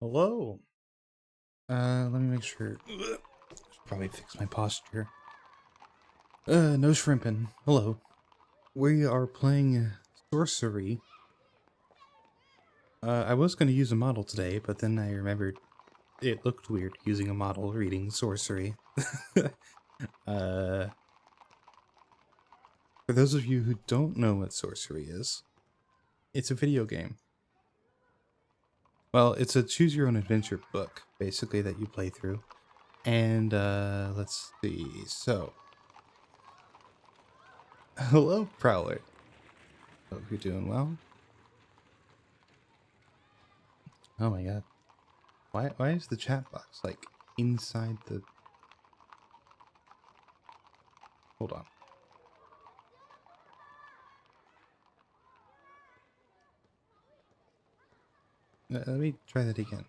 Hello. Let me make sure. Should probably fix my posture. No shrimping. Hello. We are playing Sorcery. I was going to use a model today, but then I remembered it looked weird using a model reading Sorcery. For those of you who don't know what Sorcery is, it's a video game. Well, it's a choose your own adventure book, basically, that you play through. And, let's see. So, hello, Prowler. Hope you're doing well. Oh my god. Why is the chat box like inside the... Hold on. Let me try that again.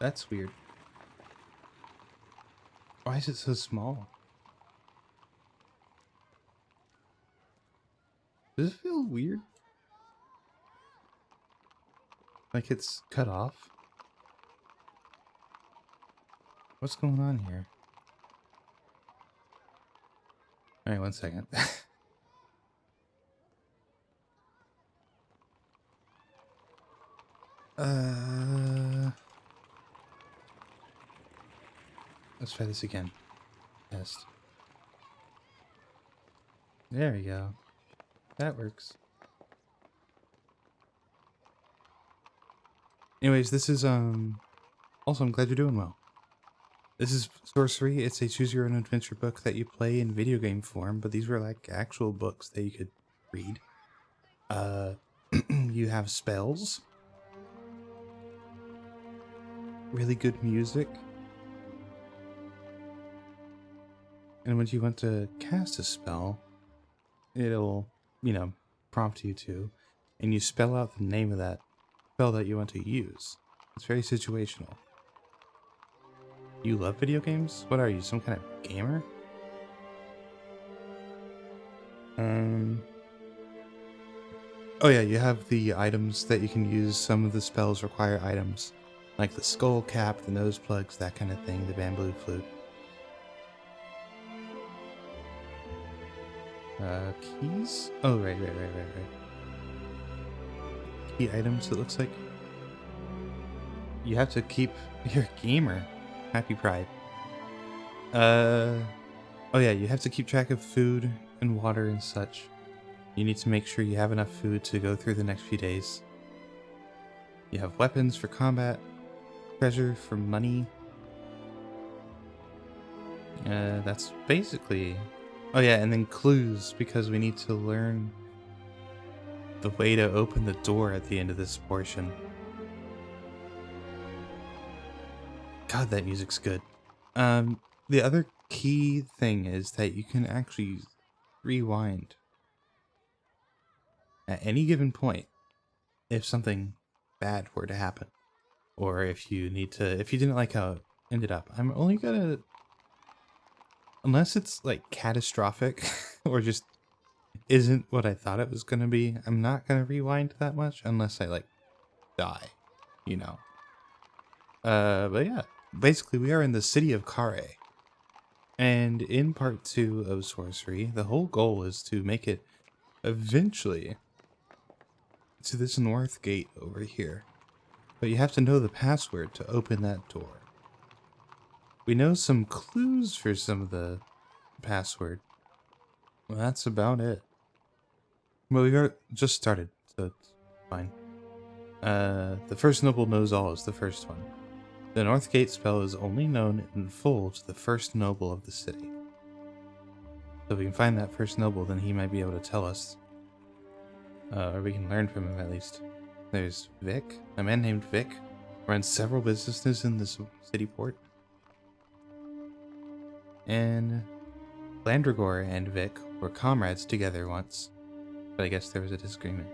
That's weird. Why is it so small? Does it feel weird? Like it's cut off? What's going on here? Alright, one second. Let's try this again. Test. There we go. That works. Anyways, this is, also, I'm glad you're doing well. This is Sorcery. It's a choose your own adventure book that you play in video game form, but these were like actual books that you could read. You have spells. Really good music. And when you want to cast a spell, it'll, prompt you to, and you spell out the name of that spell that you want to use. It's very situational. You love video games? What are you, some kind of gamer? Oh yeah, you have the items that you can use. Some of the spells require items, like the skull cap, the nose plugs, that kind of thing, the bamboo flute. Keys? Oh, right. Key items, it looks like. You have to keep... You're a gamer. Happy Pride. Oh yeah, you have to keep track of food and water and such. You need to make sure you have enough food to go through the next few days. You have weapons for combat, treasure for money. That's basically... Oh yeah, and then clues, because we need to learn the way to open the door at the end of this portion. God, that music's good. The other key thing is that you can actually rewind at any given point if something bad were to happen. Or if you didn't like how it ended up. I'm only gonna... Unless it's like catastrophic or just isn't what I thought it was gonna be, I'm not gonna rewind that much unless I like die, But yeah, basically we are in the city of Kare. And in part 2 of Sorcery, the whole goal is to make it eventually to this north gate over here. But you have to know the password to open that door. We know some clues for some of the password. Well, that's about it. Well, we just started, so it's fine. The first noble knows all is the first one. The North Gate spell is only known in full to the first noble of the city. So if we can find that first noble, then he might be able to tell us. Or we can learn from him at least. There's Vic, a man named Vic, runs several businesses in this city port. And Landragor and Vic were comrades together once, but I guess there was a disagreement.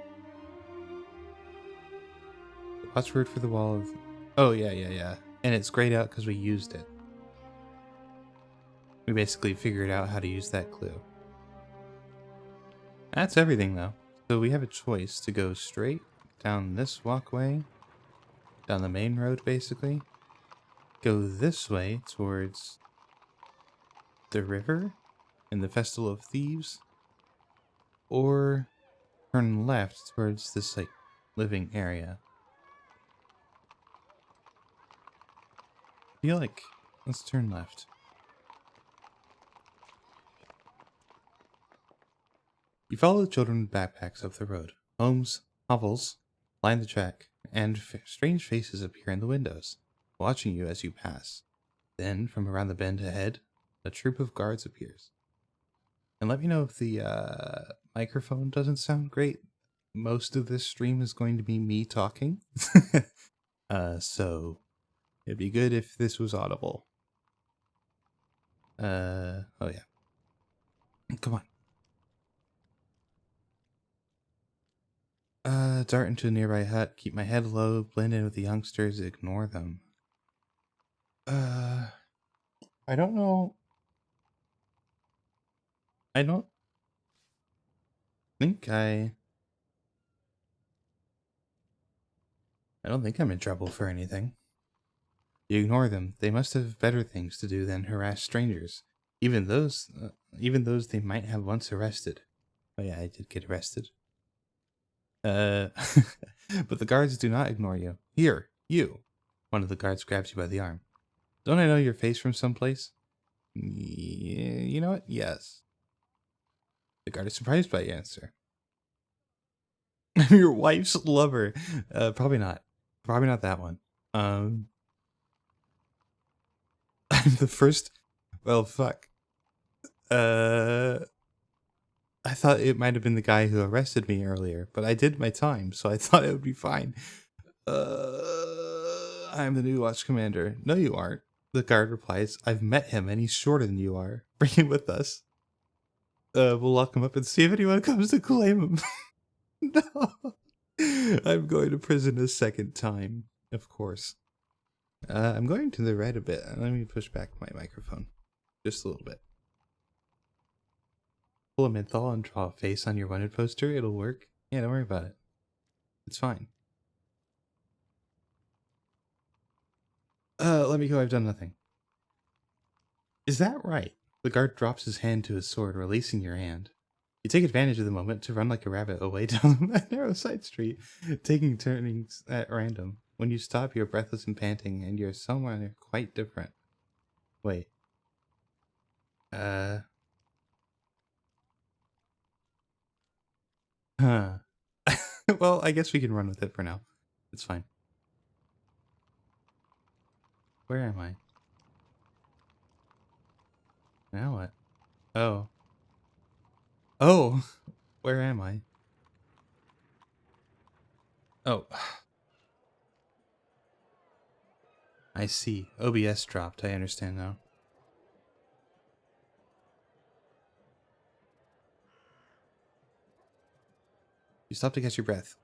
The password for the wall of... Oh, yeah. And it's grayed out because we used it. We basically figured out how to use that clue. That's everything, though. So we have a choice to go straight down this walkway, down the main road basically. Go this way towards the river and the Festival of Thieves, or turn left towards this like living area. I feel like let's turn left. You follow the children with backpacks up the road. Homes, hovels line the track, and strange faces appear in the windows, watching you as you pass. Then, from around the bend ahead, a troop of guards appears. And let me know if the microphone doesn't sound great. Most of this stream is going to be me talking. So it'd be good if this was audible. Oh yeah. Come on. Dart into a nearby hut, keep my head low, blend in with the youngsters, ignore them. I don't know. I don't think I don't think I'm in trouble for anything. You ignore them. They must have better things to do than harass strangers. Even those they might have once arrested. Oh yeah, I did get arrested. But the guards do not ignore you. Here, you. One of the guards grabs you by the arm. Don't I know your face from someplace? Yeah, you know what? Yes. The guard is surprised by your answer. I'm your wife's lover. Probably not. Probably not that one. I'm the first. Well, fuck. I thought it might have been the guy who arrested me earlier, but I did my time, so I thought it would be fine. I'm the new watch commander. No, you aren't. The guard replies, I've met him and he's shorter than you are. Bring him with us. We'll lock him up and see if anyone comes to claim him. No. I'm going to prison a second time, of course. I'm going to the right a bit. Let me push back my microphone. Just a little bit. Pull a menthol and draw a face on your wanted poster. It'll work. Yeah, don't worry about it. It's fine. Let me go. I've done nothing. Is that right? The guard drops his hand to his sword, releasing your hand. You take advantage of the moment to run like a rabbit away down a narrow side street, taking turnings at random. When you stop, you're breathless and panting, and you're somewhere quite different. Wait. Huh. Well, I guess we can run with it for now. It's fine. Where am I? Now what? Oh. Oh! Where am I? Oh. I see. OBS dropped. I understand now. You stop to catch your breath.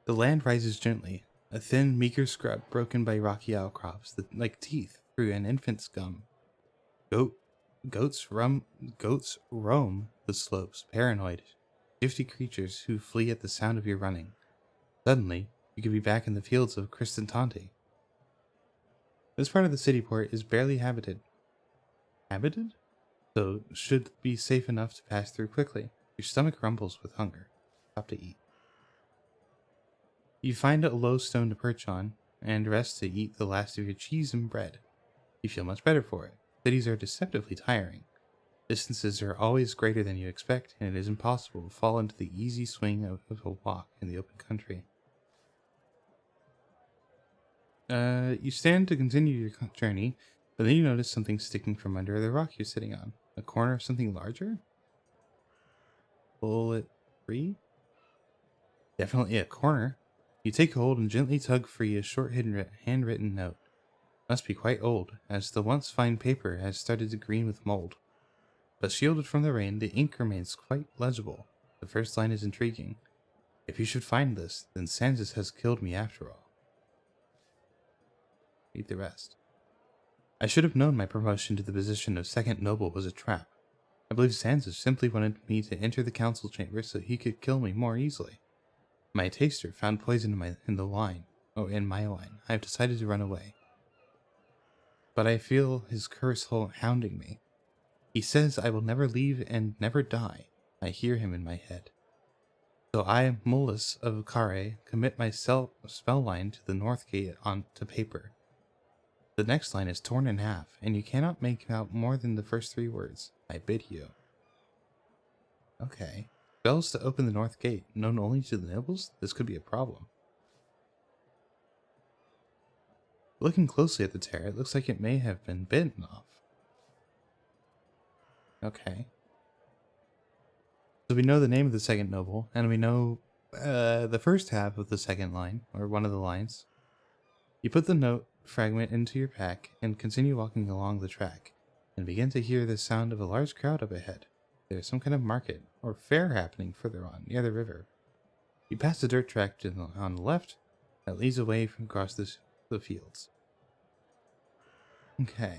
The land rises gently, a thin, meager scrub broken by rocky outcrops that, like teeth through an infant's gum. Goats roam the slopes, paranoid, shifty creatures who flee at the sound of your running. Suddenly, you could be back in the fields of Cristantante. This part of the city port is barely habited. Habited? So should be safe enough to pass through quickly. Your stomach rumbles with hunger. Stop to eat. You find a low stone to perch on, and rest to eat the last of your cheese and bread. You feel much better for it. Cities are deceptively tiring. Distances are always greater than you expect, and it is impossible to fall into the easy swing of a walk in the open country. You stand to continue your journey, but then you notice something sticking from under the rock you're sitting on. A corner of something larger? Pull it free? Definitely a corner. You take hold and gently tug free a short handwritten note. Must be quite old, as the once fine paper has started to green with mold. But shielded from the rain, the ink remains quite legible. The first line is intriguing. If you should find this, then Sansa has killed me after all. Read the rest. I should have known my promotion to the position of second noble was a trap. I believe Sansa simply wanted me to enter the council chamber so he could kill me more easily. My taster found poison in the wine. Oh, in my wine. I have decided to run away. But I feel his curse hounding me. He says I will never leave and never die. I hear him in my head. So I, Mulus of Kare, commit my spell line to the north gate onto paper. The next line is torn in half, and you cannot make out more than the first 3 words. I bid you. Okay. Spells to open the north gate, known only to the nobles? This could be a problem. Looking closely at the tear, it looks like it may have been bitten off. Okay. So we know the name of the second noble, and we know the first half of the second line, or one of the lines. You put the note fragment into your pack and continue walking along the track, and begin to hear the sound of a large crowd up ahead. There is some kind of market or fair happening further on, near the river. You pass the dirt track on the left that leads away from across the fields. Okay.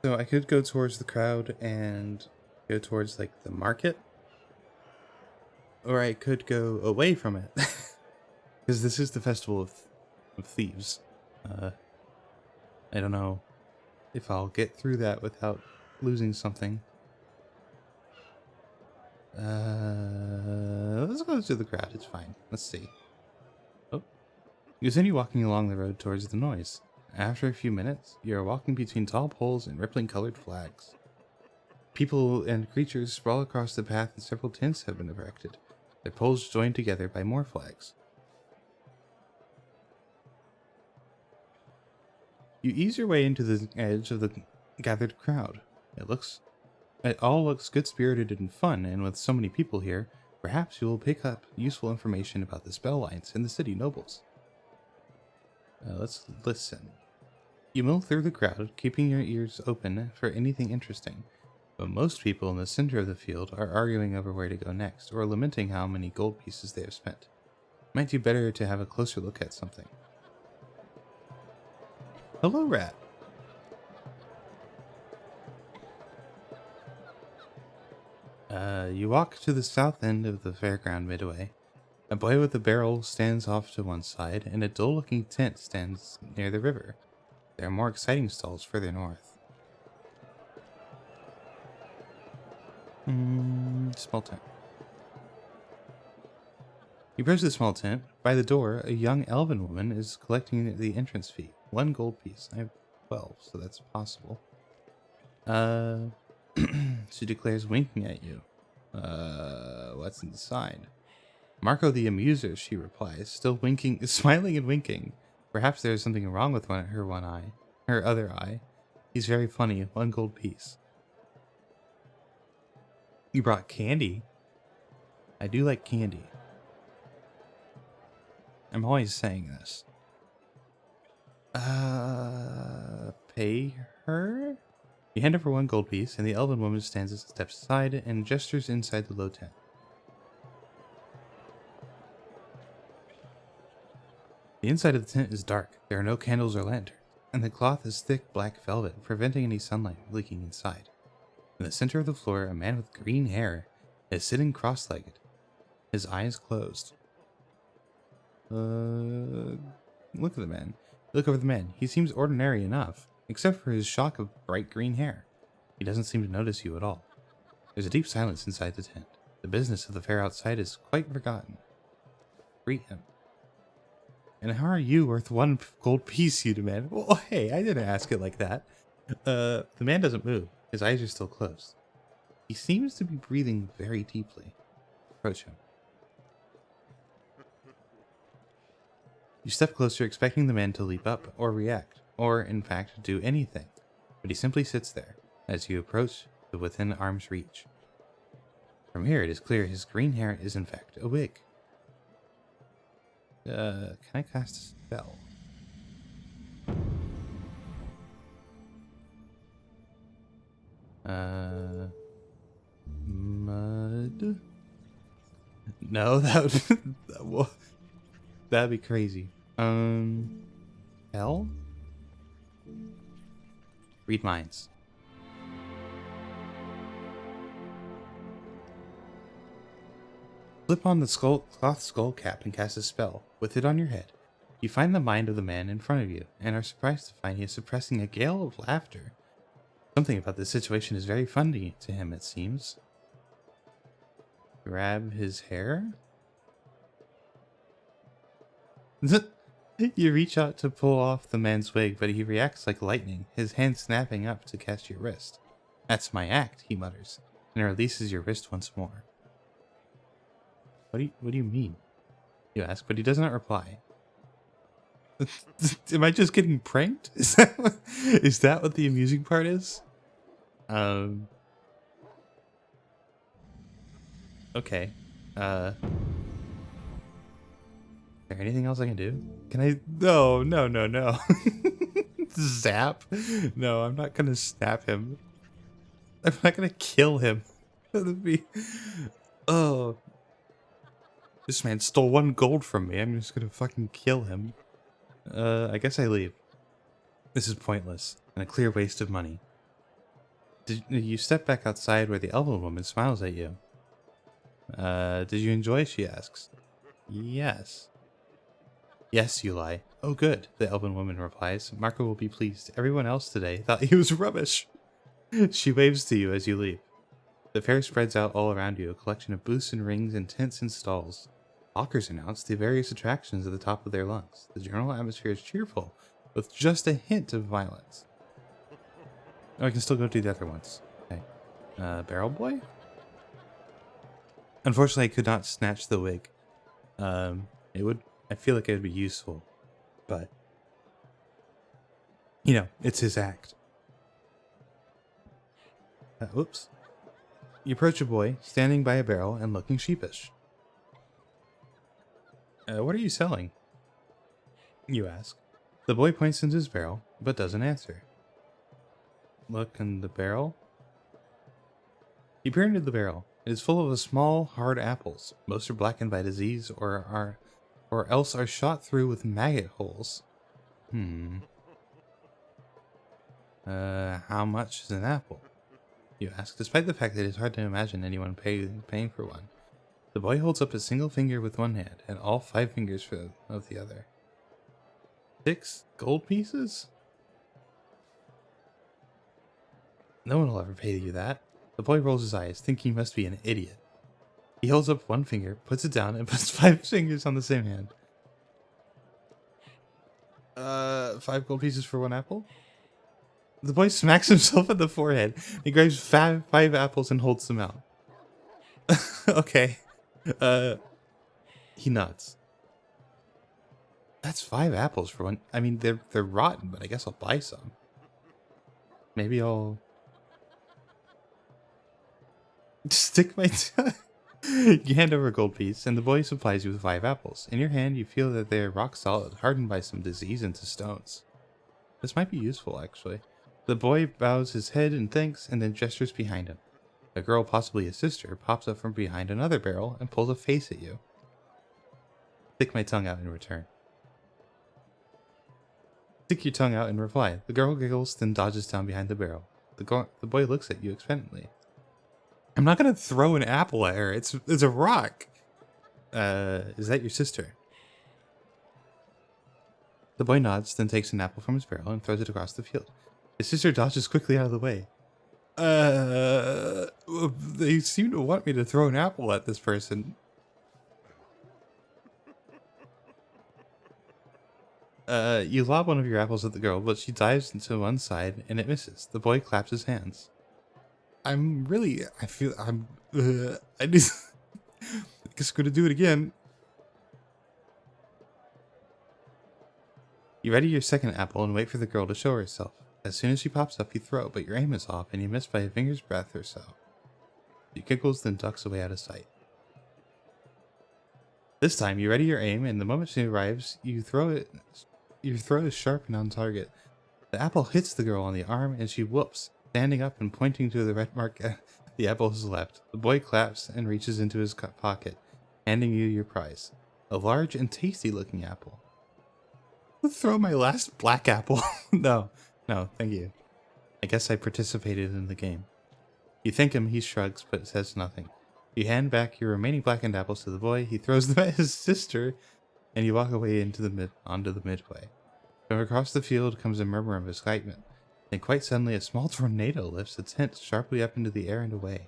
So I could go towards the crowd and go towards like the market, or I could go away from it because this is the festival of thieves. I don't know if I'll get through that without losing something. Let's go to the crowd. It's fine. Let's see. Oh, you continue walking along the road towards the noise. After a few minutes, you are walking between tall poles and rippling colored flags. People and creatures sprawl across the path, and several tents have been erected, their poles joined together by more flags. You ease your way into the edge of the gathered crowd. It all looks good-spirited and fun, and with so many people here, perhaps you will pick up useful information about the spell lines and the city nobles. Let's listen. You mill through the crowd, keeping your ears open for anything interesting, but most people in the center of the field are arguing over where to go next, or lamenting how many gold pieces they have spent. Might do better to have a closer look at something. Hello, rat. You walk to the south end of the fairground midway. A boy with a barrel stands off to one side, and a dull-looking tent stands near the river. There are more exciting stalls further north. Small tent. You approach the small tent. By the door, a young elven woman is collecting the entrance fee. 1 gold piece. I have 12, so that's possible. She declares, winking at you. What's inside? Marco the Amuser, she replies, still winking, smiling and winking. Perhaps there is something wrong with her other eye. He's very funny. 1 gold piece. You brought candy? I do like candy. I'm always saying this. Pay her? You hand over 1 gold piece, and the elven woman stands a step aside and gestures inside the low tent. The inside of the tent is dark. There are no candles or lanterns, and the cloth is thick black velvet, preventing any sunlight leaking inside. In the center of the floor, a man with green hair is sitting cross-legged, his eyes closed. Look at the man. Look over the man. He seems ordinary enough, except for his shock of bright green hair. He doesn't seem to notice you at all. There's a deep silence inside the tent. The business of the fair outside is quite forgotten. Greet him. And how are you worth 1 gold piece, you demand? Well, hey, I didn't ask it like that. The man doesn't move. His eyes are still closed. He seems to be breathing very deeply. Approach him. You step closer, expecting the man to leap up, or react, or, in fact, do anything. But he simply sits there, as you approach to within arm's reach. From here, it is clear his green hair is, in fact, a wig. Can I cast a spell? Mud? No, that would... that'd be crazy. spell? Read minds. Flip on the cloth skull cap and cast a spell. With it on your head, you find the mind of the man in front of you and are surprised to find he is suppressing a gale of laughter. Something about this situation is very funny to him, it seems. Grab his hair? You reach out to pull off the man's wig, but he reacts like lightning, his hand snapping up to catch your wrist. That's my act, he mutters, and releases your wrist once more. What do you mean? You ask, but he does not reply. Am I just getting pranked? Is that what the amusing part is? Okay. Is there anything else I can do? Can I? No. Zap? No, I'm not gonna snap him. I'm not gonna kill him. That would be. Oh. This man stole 1 gold from me. I'm just gonna fucking kill him. I guess I leave. This is pointless and a clear waste of money. You step back outside where the elven woman smiles at you. Did you enjoy? She asks. Yes. Yes, you lie. Oh, good, the elven woman replies. Marco will be pleased. Everyone else today thought he was rubbish. She waves to you as you leave. The fair spreads out all around you, a collection of booths and rings and tents and stalls. Hawkers announce the various attractions at the top of their lungs. The general atmosphere is cheerful, with just a hint of violence. Oh, I can still go do the other ones. Okay. Barrel boy? Unfortunately, I could not snatch the wig. I feel like it would be useful, but you know, it's his act. Whoops. You approach a boy standing by a barrel and looking sheepish. What are you selling? You ask. The boy points into his barrel, but doesn't answer. Look in the barrel. You peer into the barrel. It is full of small, hard apples. Most are blackened by disease or else are shot through with maggot holes. How much is an apple? You ask, despite the fact that it is hard to imagine anyone paying for one. The boy holds up a single finger with one hand and all 5 fingers of the other. 6 gold pieces? No one will ever pay you that. The boy rolls his eyes, thinking he must be an idiot. He holds up one finger, puts it down, and puts 5 fingers on the same hand. 5 gold pieces for 1 apple? The boy smacks himself in the forehead. He grabs 5 apples and holds them out. Okay. He nods. That's 5 apples for 1. I mean, they're rotten, but I guess I'll buy some. Maybe I'll stick my You hand over a gold piece, and the boy supplies you with 5 apples. In your hand, you feel that they are rock solid, hardened by some disease into stones. This might be useful, actually. The boy bows his head and thanks, and then gestures behind him. A girl, possibly his sister, pops up from behind another barrel and pulls a face at you. Stick my tongue out in return. Stick your tongue out in reply. The girl giggles, then dodges down behind the barrel. The boy looks at you expectantly. I'm not gonna throw an apple at her. It's a rock. Is that your sister? The boy nods, then takes an apple from his barrel and throws it across the field. His sister dodges quickly out of the way. They seem to want me to throw an apple at this person. You lob one of your apples at the girl, but she dives into one side and it misses. The boy claps his hands. I guess I'm gonna do it again. You ready your second apple and wait for the girl to show herself. As soon as she pops up, you throw, but your aim is off and you miss by a finger's breadth or so. She giggles, then ducks away out of sight. This time, you ready your aim, and the moment she arrives, your throw is sharp and on target. The apple hits the girl on the arm, and she whoops, standing up and pointing to the red mark the apple has left. The boy claps and reaches into his pocket, handing you your prize. A large and tasty-looking apple. Throw my last black apple. No, no, thank you. I guess I participated in the game. You thank him, he shrugs, but says nothing. You hand back your remaining blackened apples to the boy, he throws them at his sister, and you walk away onto the midway. From across the field comes a murmur of excitement. Then quite suddenly a small tornado lifts the tent sharply up into the air and away.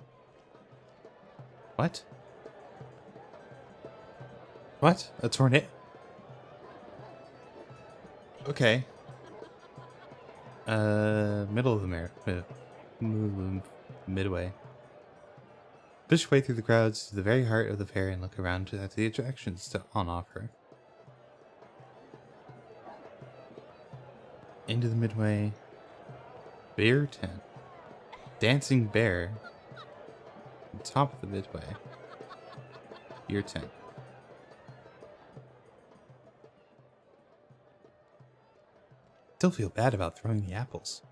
What? What? A tornado? Okay. Middle of the midway. Push your way through the crowds to the very heart of the fair and look around at the attractions on offer. Into the midway. Bear tent. Dancing bear. Top of the midway. Beer tent. Still feel bad about throwing the apples.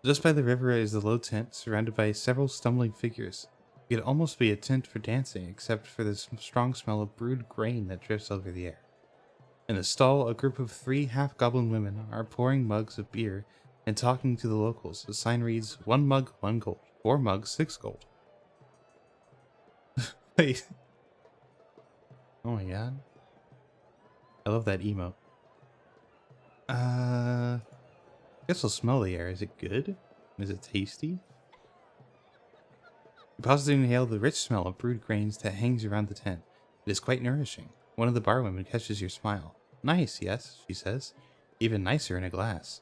Just by the river is the low tent, surrounded by several stumbling figures. It could almost be a tent for dancing, except for the strong smell of brewed grain that drifts over the air. In the stall, a group of 3 half-goblin women are pouring mugs of beer and talking to the locals. The sign reads, 1 mug, 1 gold. 4 mugs, 6 gold. Wait. Oh my god. I love that emote. I guess I'll smell the air. Is it good? Is it tasty? You pause to inhale the rich smell of brewed grains that hangs around the tent. It is quite nourishing. One of the bar women catches your smile. Nice, yes, she says. Even nicer in a glass.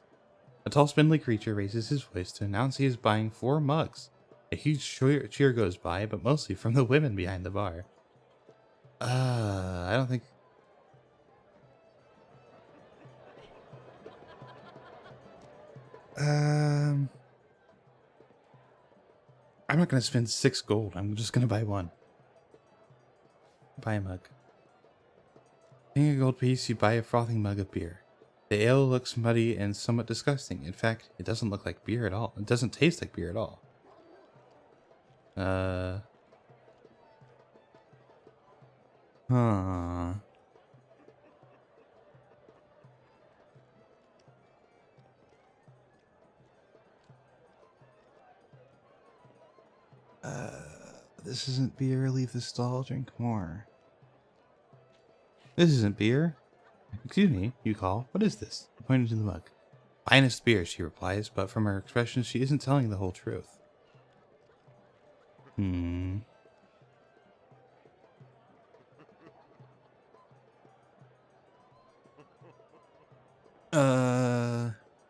A tall, spindly creature raises his voice to announce he is buying 4 mugs. A huge cheer goes by, but mostly from the women behind the bar. I don't think... I'm not going to spend 6 gold. I'm just going to buy 1. Buy a mug. Paying a gold piece, you buy a frothing mug of beer. The ale looks muddy and somewhat disgusting. In fact, it doesn't look like beer at all. It doesn't taste like beer at all. Huh. This isn't beer. Leave the stall. Drink more. This isn't beer. Excuse me, you call. What is this? Pointing to the mug. Finest beer, she replies, but from her expression, she isn't telling the whole truth.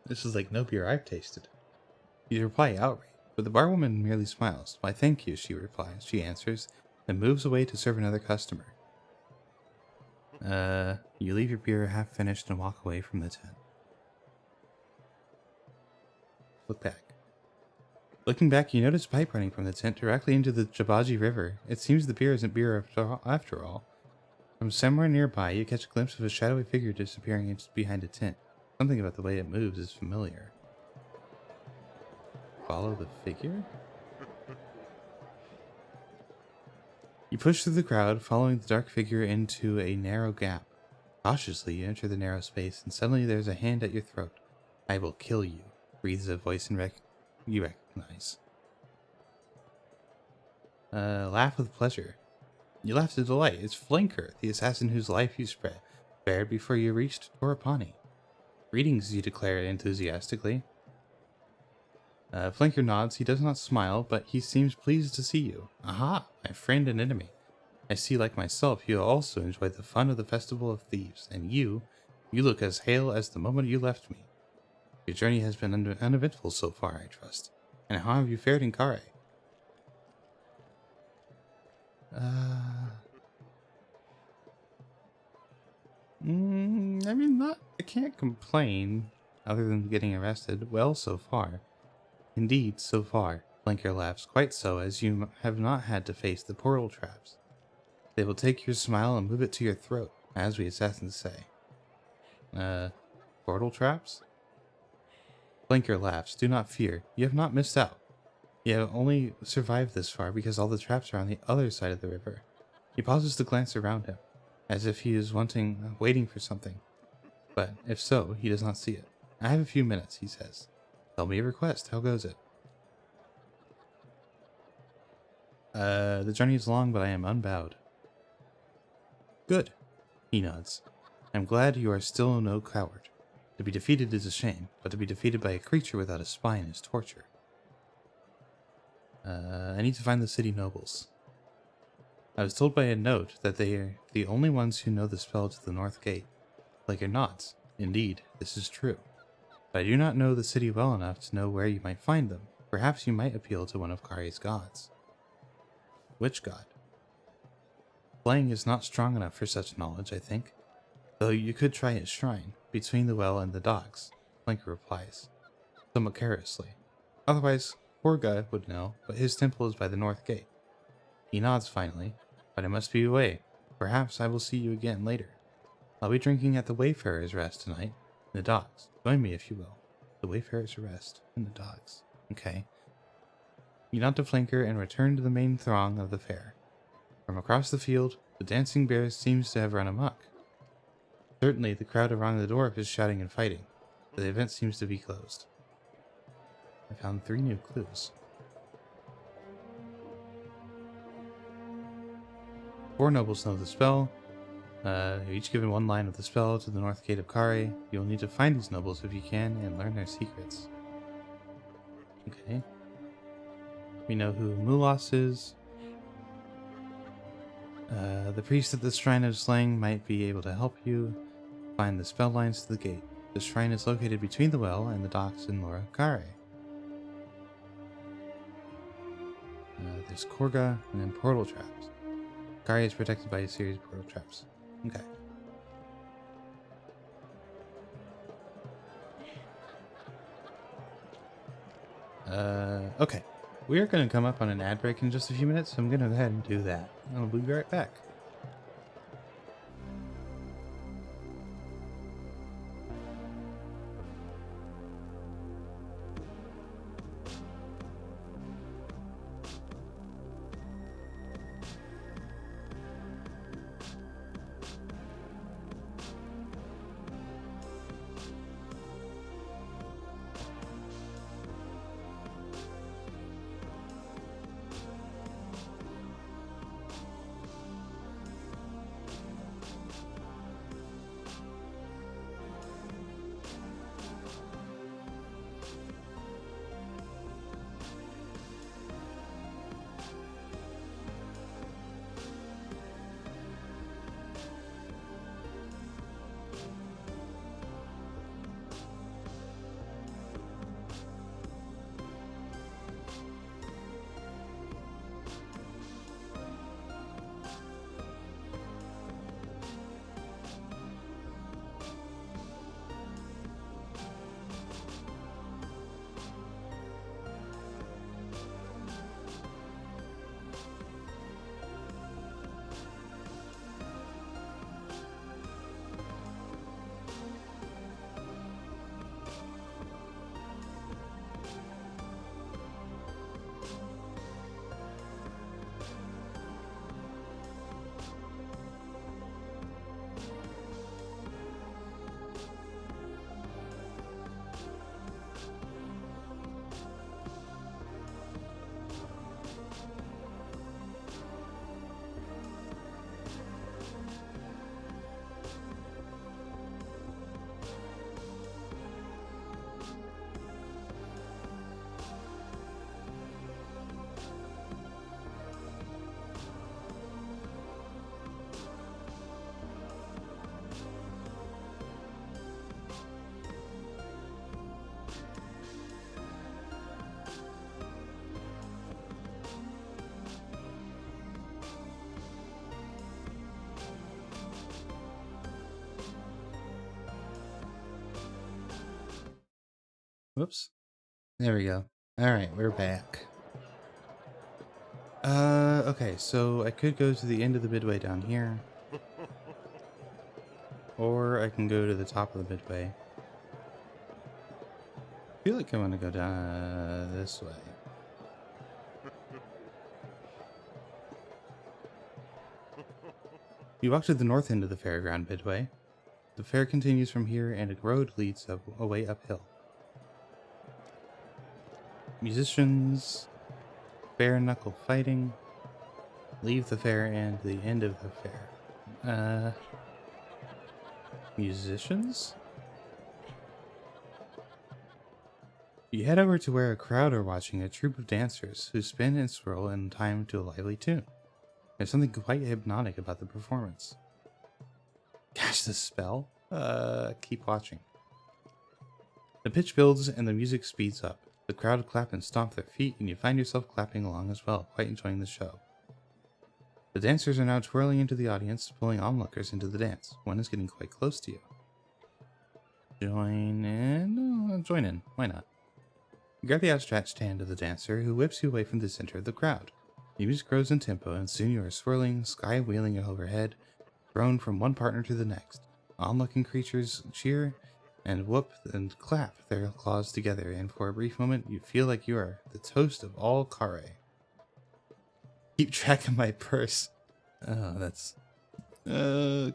This is like no beer I've tasted. You reply outright, but the barwoman merely smiles. Why, thank you, she replies. She answers, and moves away to serve another customer. You leave your beer half finished and walk away from the tent. Look back. Looking back, you notice a pipe running from the tent directly into the Jabaji River. It seems the beer isn't beer after all. From somewhere nearby, you catch a glimpse of a shadowy figure disappearing behind a tent. Something about the way it moves is familiar. Follow the figure? You push through the crowd, following the dark figure into a narrow gap. Cautiously, you enter the narrow space, and suddenly there's a hand at your throat. I will kill you, breathes a voice you recognize. Laugh with pleasure. You laugh to delight. It's Flanker, the assassin whose life you spared before you reached Torapani. Greetings, you declare enthusiastically. Flanker nods. He does not smile, but he seems pleased to see you. Aha, my friend and enemy. I see, like myself, you also enjoy the fun of the Festival of Thieves, and you look as hale as the moment you left me. Your journey has been uneventful so far, I trust. And how have you fared in Kare? I can't complain, other than getting arrested. Well, so far. Indeed, so far. Flanker laughs, quite so, as you have not had to face the portal traps. They will take your smile and move it to your throat, as we assassins say. Portal traps? Flanker laughs. Do not fear. You have not missed out. You have only survived this far because all the traps are on the other side of the river. He pauses to glance around him, as if he is waiting for something. But if so, he does not see it. I have a few minutes, he says. Tell me a request. How goes it? The journey is long, but I am unbowed. Good. He nods. I'm glad you are still no coward. To be defeated is a shame, but to be defeated by a creature without a spine is torture. I need to find the city nobles. I was told by a note that they are the only ones who know the spell to the north gate. Like nods. Indeed, this is true. But I do not know the city well enough to know where you might find them. Perhaps you might appeal to one of Kari's gods. Which god? Flying is not strong enough for such knowledge, I think. Though you could try his shrine, between the well and the docks, Flanker replies, somewhat carelessly. Otherwise, Korga would know, but his temple is by the north gate. He nods finally, but I must be away. Perhaps I will see you again later. I'll be drinking at the Wayfarer's Rest tonight, in the docks. Join me if you will. The Wayfarer's Rest, in the docks. Okay. You nod to Flanker and return to the main throng of the fair. From across the field, the dancing bear seems to have run amok. Certainly, the crowd around the dwarf is shouting and fighting. The event seems to be closed. I found 3 new clues. 4 nobles know the spell. You're each given 1 line of the spell to the north gate of Kare. You'll need to find these nobles if you can and learn their secrets. Okay. We know who Mulos is. The priest at the Shrine of Slang might be able to help you find the spell lines to the gate. The shrine is located between the well and the docks in Laura Kare. There's Korga and then portal traps. Kare is protected by a series of portal traps. Okay. Okay. We are going to come up on an ad break in just a few minutes, so I'm going to go ahead and do that. I'll be right back. Whoops. There we go. Alright, we're back. Okay, so I could go to the end of the midway down here. Or I can go to the top of the midway. I feel like I'm gonna go down this way. You walk to the north end of the fairground midway. The fair continues from here and a road leads away uphill. Musicians, bare knuckle fighting, leave the fair and the end of the fair. Musicians? You head over to where a crowd are watching a troupe of dancers who spin and swirl in time to a lively tune. There's something quite hypnotic about the performance. Cast the spell? Keep watching. The pitch builds and the music speeds up. The crowd clap and stomp their feet, and you find yourself clapping along as well, quite enjoying the show. The dancers are now twirling into the audience, pulling onlookers into the dance. One is getting quite close to you. Join in? Join in. Why not? You grab the outstretched hand of the dancer, who whips you away from the center of the crowd. The music grows in tempo, and soon you are swirling, sky-wheeling overhead, thrown from one partner to the next. Onlooking creatures cheer and whoop and clap their claws together, and for a brief moment you feel like you are the toast of all Kare. Keep track of my purse. Oh, that's...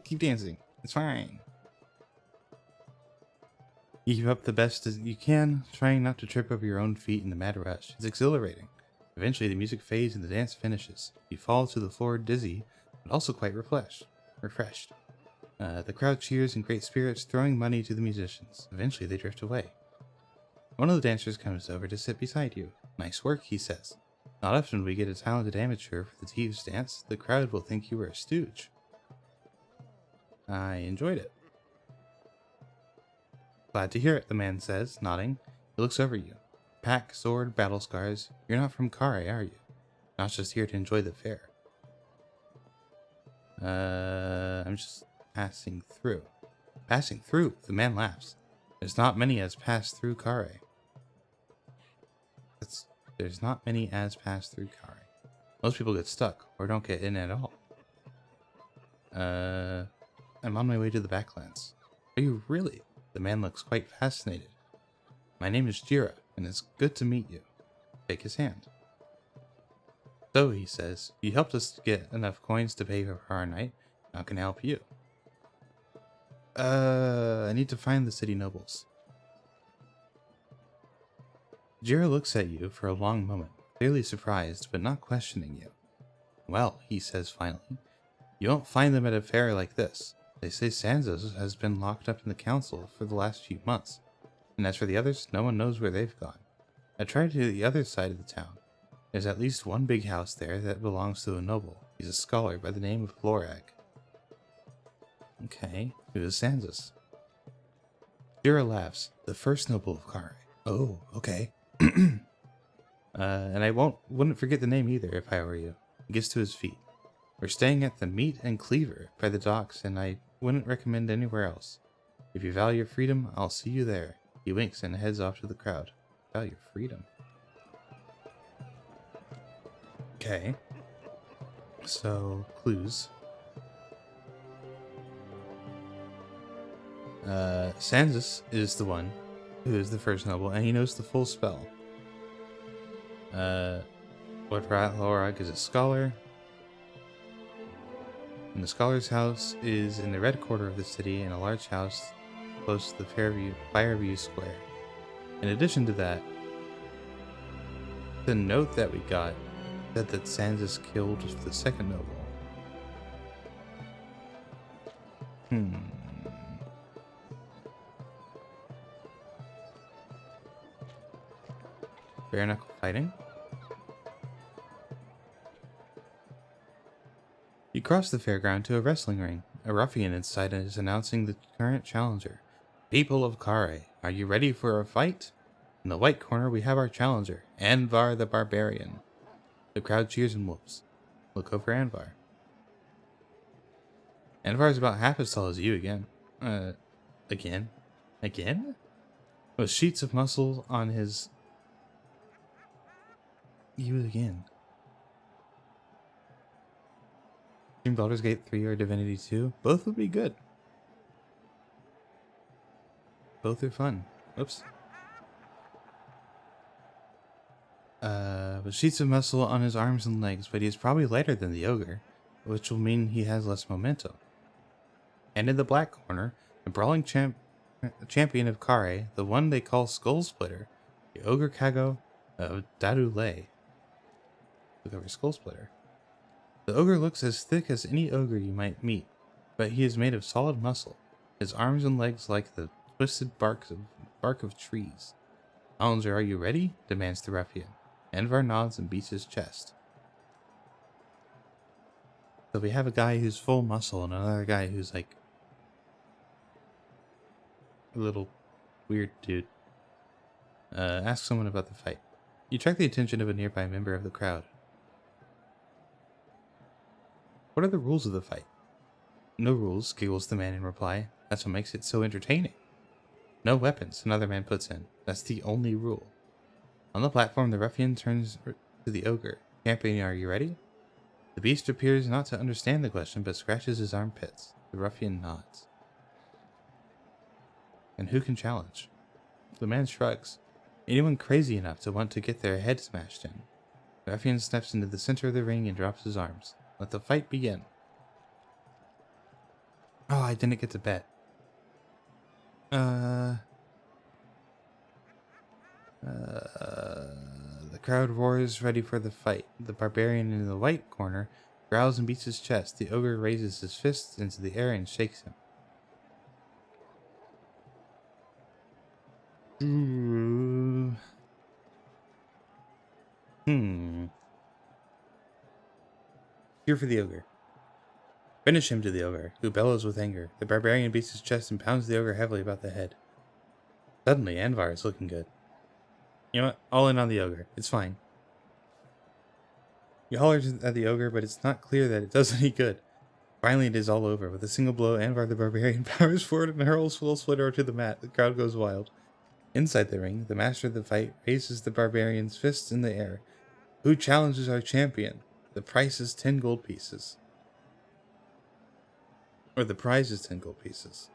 keep dancing. It's fine. You keep up the best as you can, trying not to trip over your own feet in the mad rush. It's exhilarating. Eventually the music fades and the dance finishes. You fall to the floor dizzy, but also quite refreshed. The crowd cheers in great spirits, throwing money to the musicians. Eventually they drift away. One of the dancers comes over to sit beside you. Nice work, he says. Not often we get a talented amateur for the Thieves' dance. The crowd will think you were a stooge. I enjoyed it. Glad to hear it, the man says, nodding. He looks over you. Pack, sword, battle scars. You're not from Kare, are you? Not just here to enjoy the fair. I'm just passing through. Passing through? The man laughs. There's not many as pass through Kare. There's not many as pass through Kare. Most people get stuck, or don't get in at all. I'm on my way to the backlands. Are you really? The man looks quite fascinated. My name is Jira, and it's good to meet you. Take his hand. So, he says, you helped us get enough coins to pay for our night. How can I help you? I need to find the city nobles. Jira looks at you for a long moment, clearly surprised, but not questioning you. Well, he says finally, you won't find them at a fair like this. They say Sanzos has been locked up in the council for the last few months. And as for the others, no one knows where they've gone. I tried to the other side of the town. There's at least one big house there that belongs to a noble. He's a scholar by the name of Lorag. Okay, who is Sanzos? Jira laughs. The first noble of Kare. Oh, okay. And I wouldn't forget the name either if I were you. He gets to his feet. We're staying at the Meat and Cleaver by the docks, and I wouldn't recommend anywhere else. If you value your freedom, I'll see you there. He winks and heads off to the crowd. Value freedom. Okay. So, clues. Sanzos is the one who is the first noble, and he knows the full spell. Lorag is a scholar. And the scholar's house is in the red quarter of the city in a large house close to the Fireview Square. In addition to that, the note that we got said that Sanzos killed the second noble. Bare knuckle fighting? You cross the fairground to a wrestling ring. A ruffian inside is announcing the current challenger. People of Kare, are you ready for a fight? In the white corner we have our challenger, Anvar the Barbarian. The crowd cheers and whoops. Look over Anvar. Anvar is about half as tall as you again. Again? Again? With sheets of muscle on his... You again. Dream Baldur's Gate 3 or Divinity 2? Both would be good. Both are fun. Oops. With sheets of muscle on his arms and legs, but he is probably lighter than the ogre, which will mean he has less momentum. And in the black corner, The brawling champion of Kare, the one they call Skull Splitter, the Ogre Kago of Dadule. Look over Skull Splitter. The ogre looks as thick as any ogre you might meet, but he is made of solid muscle, his arms and legs like the twisted bark of trees. Challenger, are you ready? Demands the ruffian. Anvar nods and beats his chest. So we have a guy who's full muscle and another guy who's like a little weird dude. Ask someone about the fight. You attract the attention of a nearby member of the crowd. What are the rules of the fight? No rules, giggles the man in reply. That's what makes it so entertaining. No weapons, another man puts in. That's the only rule. On the platform, the ruffian turns to the ogre. Champion, are you ready? The beast appears not to understand the question, but scratches his armpits. The ruffian nods. And who can challenge? The man shrugs. Anyone crazy enough to want to get their head smashed in. The ruffian steps into the center of the ring and drops his arms. Let the fight begin. Oh, I didn't get to bet. The crowd roars ready for the fight. The barbarian in the white corner growls and beats his chest. The ogre raises his fists into the air and shakes him. Cheer for the ogre. Finish him, to the ogre, who bellows with anger. The barbarian beats his chest and pounds the ogre heavily about the head. Suddenly, Anvar is looking good. You know what? All in on the ogre. It's fine. You holler at the ogre, but it's not clear that it does any good. Finally, it is all over. With a single blow, Anvar the barbarian powers forward and hurls Skull Splitter to the mat. The crowd goes wild. Inside the ring, the master of the fight raises the barbarian's fists in the air. Who challenges our champion? The price is 10 gold pieces. Or the prize is 10 gold pieces.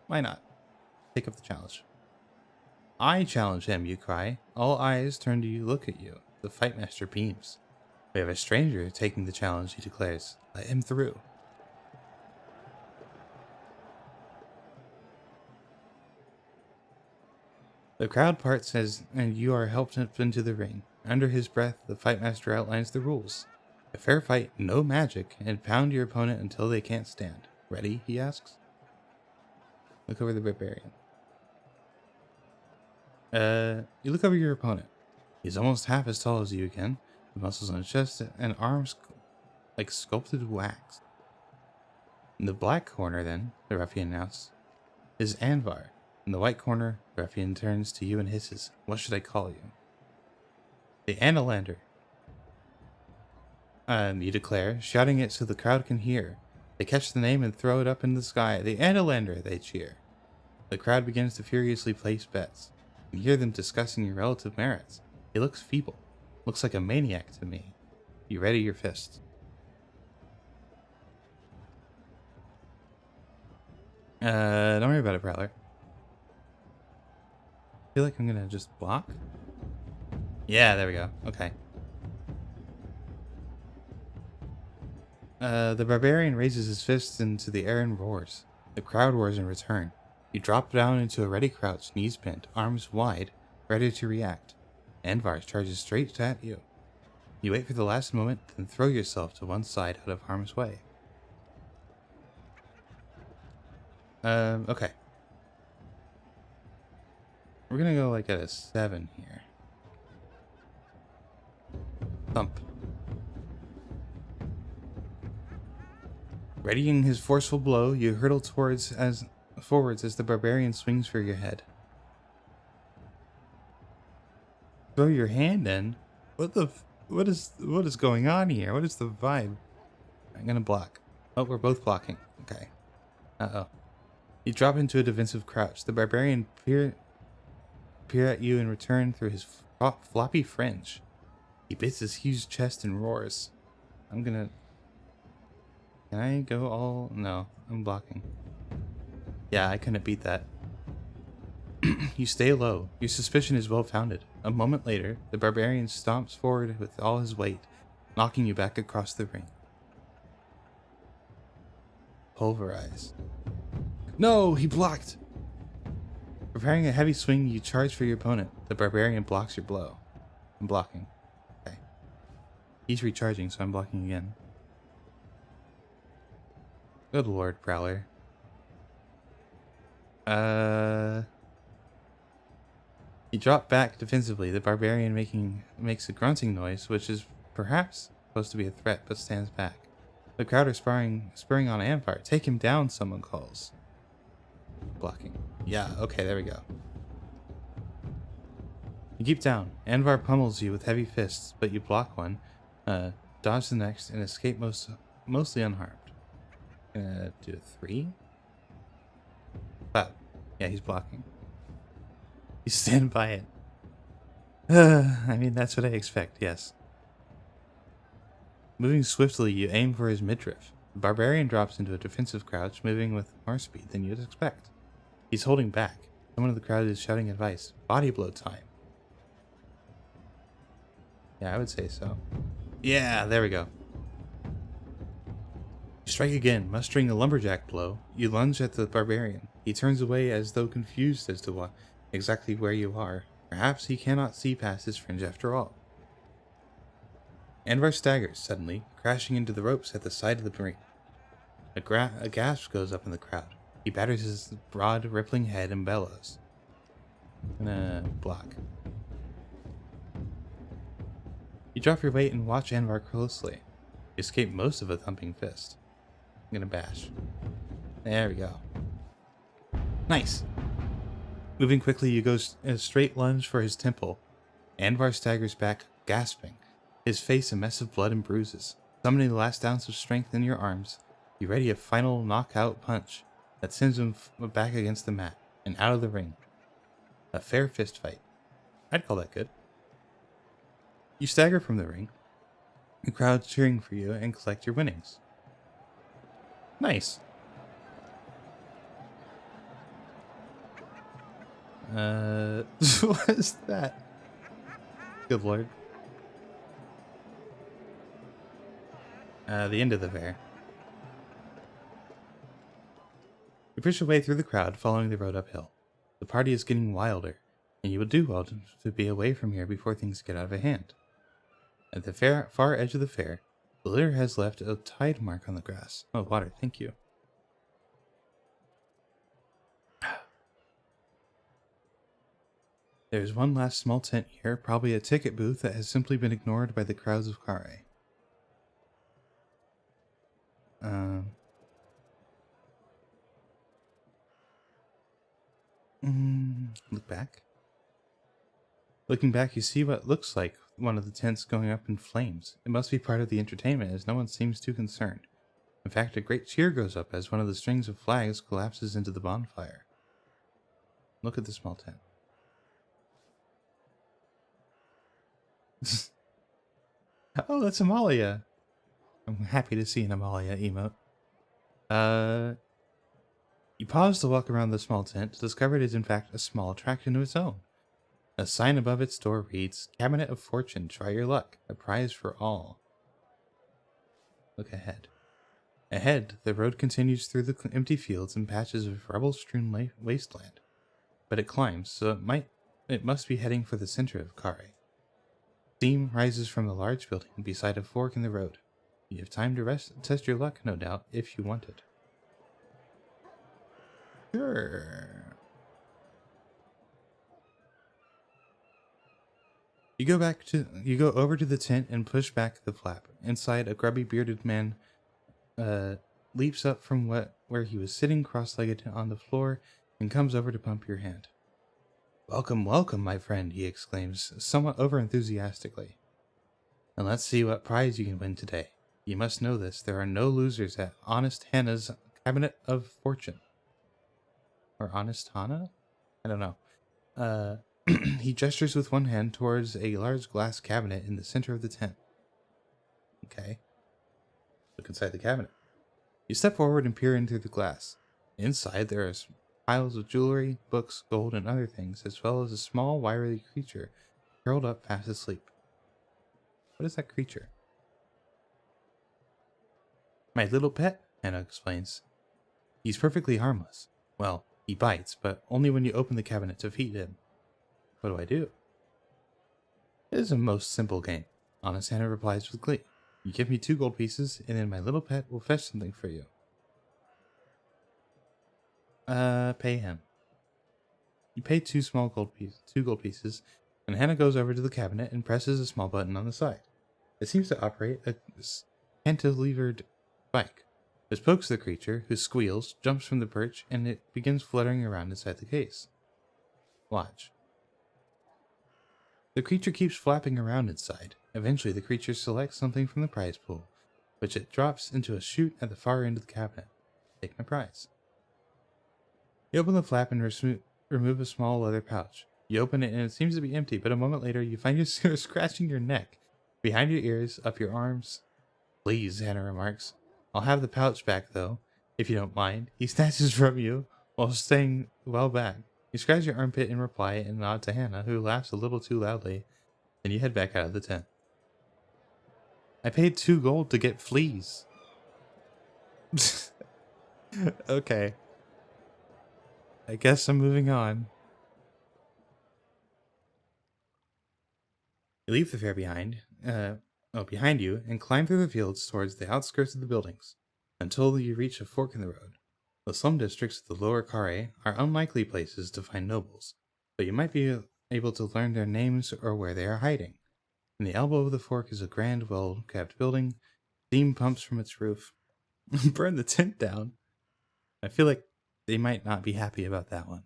Why not? Take up the challenge. I challenge him, you cry. All eyes turn to you, look at you. The fight master beams. We have a stranger taking the challenge, he declares. Let him through. The crowd parts and you are helped up into the ring. Under his breath, the fight master outlines the rules. A fair fight, no magic, and pound your opponent until they can't stand. Ready? He asks. Look over the barbarian. You look over your opponent. He's almost half as tall as you again. The muscles on his chest and arms like sculpted wax. In the black corner, then, the ruffian announced, is Anvar. In the white corner, the ruffian turns to you and hisses, what should I call you? The Analander. You declare, shouting it so the crowd can hear. They catch the name and throw it up in the sky. The Analander, they cheer. The crowd begins to furiously place bets. You hear them discussing your relative merits. He looks feeble. Looks like a maniac to me. You ready your fists. Don't worry about it, Prowler. I feel like I'm gonna just block. Yeah, there we go. Okay. The barbarian raises his fists into the air and roars. The crowd roars in return. You drop down into a ready crouch, knees bent, arms wide, ready to react. Anvar charges straight at you. You wait for the last moment, then throw yourself to one side out of harm's way. Okay. We're gonna go like at a 7 here. Thump. Readying his forceful blow, you hurtle forwards as the barbarian swings for your head. Throw your hand in? What is going on here? What is the vibe? I'm gonna block. Oh, we're both blocking. Okay. Uh-oh. You drop into a defensive crouch. The barbarian peer at you in return through his floppy fringe. He bits his huge chest and roars. Can I go all? No, I'm blocking. Yeah, I couldn't beat that. You stay low. Your suspicion is well founded. A moment later, the barbarian stomps forward with all his weight, knocking you back across the ring. pulverize. No, he blocked! Preparing a heavy swing, you charge for your opponent. The barbarian blocks your blow. I'm blocking. Okay. He's recharging, so I'm blocking again. Good lord, Prowler. He dropped back defensively. The barbarian makes a grunting noise, which is perhaps supposed to be a threat, but stands back. The crowd are spurring on Anvar. Take him down, someone calls. Blocking. Yeah, okay, there we go. You keep down. Anvar pummels you with heavy fists, but you block one, dodge the next, and escape mostly unharmed. Gonna do a 3. Wow. Yeah, he's blocking. You stand by it. I mean, that's what I expect, yes. Moving swiftly, you aim for his midriff. The barbarian drops into a defensive crouch, moving with more speed than you'd expect. He's holding back. Someone in the crowd is shouting advice. Body blow time. Yeah, I would say so. Yeah, there we go. You strike again, mustering a lumberjack blow. You lunge at the barbarian. He turns away as though confused as to exactly where you are. Perhaps he cannot see past his fringe after all. Anvar staggers suddenly, crashing into the ropes at the side of the ring. A gasp goes up in the crowd. He batters his broad, rippling head and bellows. I'm gonna block. You drop your weight and watch Anvar closely. You escape most of a thumping fist. I'm gonna bash. There we go. Nice! Moving quickly, you go in a straight lunge for his temple. Anvar staggers back, gasping, his face a mess of blood and bruises. Summoning the last ounce of strength in your arms, you ready a final knockout punch that sends him back against the mat and out of the ring. A fair fist fight. I'd call that good. You stagger from the ring, the crowd cheering for you, and collect your winnings. Nice. What is that? Good lord. The end of the fair. You push your way through the crowd, following the road uphill. The party is getting wilder, and you would do well to be away from here before things get out of hand. At the far edge of the fair, the litter has left a tide mark on the grass. Oh, water, thank you. There's one last small tent here, probably a ticket booth that has simply been ignored by the crowds of Kare. Look back. Looking back, you see what looks like one of the tents going up in flames. It must be part of the entertainment, as no one seems too concerned. In fact, a great cheer goes up as one of the strings of flags collapses into the bonfire. Look at the small tent. Oh, that's Amalia. I'm happy to see an Amalia emote. You pause to walk around the small tent to discover it is in fact a small attraction of its own. A sign above its door reads, Cabinet of Fortune, try your luck, a prize for all. Look ahead. Ahead, the road continues through the empty fields and patches of rubble-strewn wasteland. But it climbs, so it must be heading for the center of Kare. Steam rises from a large building beside a fork in the road. You have time to rest and test your luck, no doubt, if you want it. Sure. You go over to the tent and push back the flap. Inside, a grubby bearded man leaps up from where he was sitting cross-legged on the floor and comes over to pump your hand. Welcome, welcome, my friend, he exclaims, somewhat over-enthusiastically. And let's see what prize you can win today. You must know this, there are no losers at Honest Hannah's Cabinet of Fortune. Or Honest Hannah? I don't know. He gestures with one hand towards a large glass cabinet in the center of the tent. Okay. Look inside the cabinet. You step forward and peer in through the glass. Inside there are piles of jewelry, books, gold, and other things, as well as a small, wiry creature curled up fast asleep. What is that creature? My little pet, Hannah explains. He's perfectly harmless. Well, he bites, but only when you open the cabinet to feed him. What do I do? It is a most simple game. Honest Hannah replies with glee. You give me 2 gold pieces, and then my little pet will fetch something for you. Pay him. You pay 2 gold pieces, and Hannah goes over to the cabinet and presses a small button on the side. It seems to operate a cantilevered spike. This pokes the creature, who squeals, jumps from the perch, and it begins fluttering around inside the case. Watch. The creature keeps flapping around inside. Eventually, the creature selects something from the prize pool, which it drops into a chute at the far end of the cabinet. Take my prize. You open the flap and remove a small leather pouch. You open it and it seems to be empty, but a moment later you find yourself scratching your neck, behind your ears, up your arms. Please, Hannah remarks. I'll have the pouch back though, if you don't mind. He snatches from you while staying well back. You scratch your armpit in reply and nod to Hannah, who laughs a little too loudly. Then you head back out of the tent. I paid 2 gold to get fleas. Okay. I guess I'm moving on. You leave the fair behind you and climb through the fields towards the outskirts of the buildings until you reach a fork in the road. The slum districts of the lower Carre are unlikely places to find nobles, but you might be able to learn their names or where they are hiding. In the elbow of the fork is a grand, well-kept building. Steam pumps from its roof. Burn the tent down. I feel like they might not be happy about that one.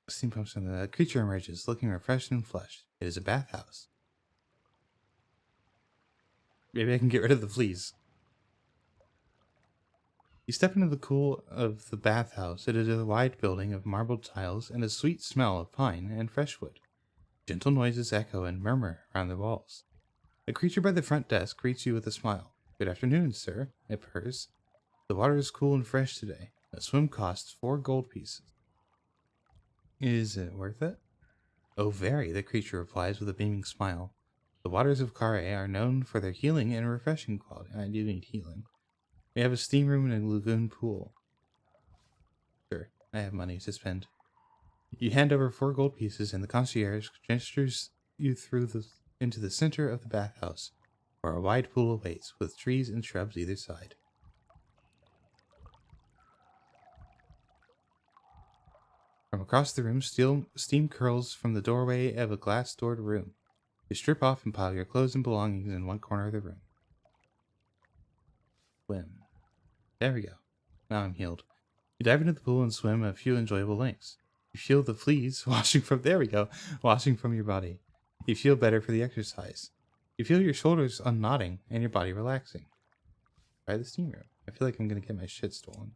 Steam pumps from the creature emerges, looking refreshed and flushed. It is a bathhouse. Maybe I can get rid of the fleas. You step into the cool of the bathhouse. It is a wide building of marbled tiles and a sweet smell of pine and fresh wood. Gentle noises echo and murmur around the walls. The creature by the front desk greets you with a smile. Good afternoon, sir, it purrs. The water is cool and fresh today. A swim costs 4 gold pieces. Is it worth it? Oh, very, the creature replies with a beaming smile. The waters of Carre are known for their healing and refreshing quality. I do need healing. We have a steam room and a lagoon pool. Sure, I have money to spend. You hand over 4 gold pieces and the concierge gestures you into the center of the bathhouse, where a wide pool awaits, with trees and shrubs either side. From across the room, steam curls from the doorway of a glass-doored room. You strip off and pile your clothes and belongings in one corner of the room. Swim. There we go. Now I'm healed. You dive into the pool and swim a few enjoyable lengths. You feel the fleas washing from your body. You feel better for the exercise. You feel your shoulders unknotting and your body relaxing. Try the steam room. I feel like I'm going to get my shit stolen.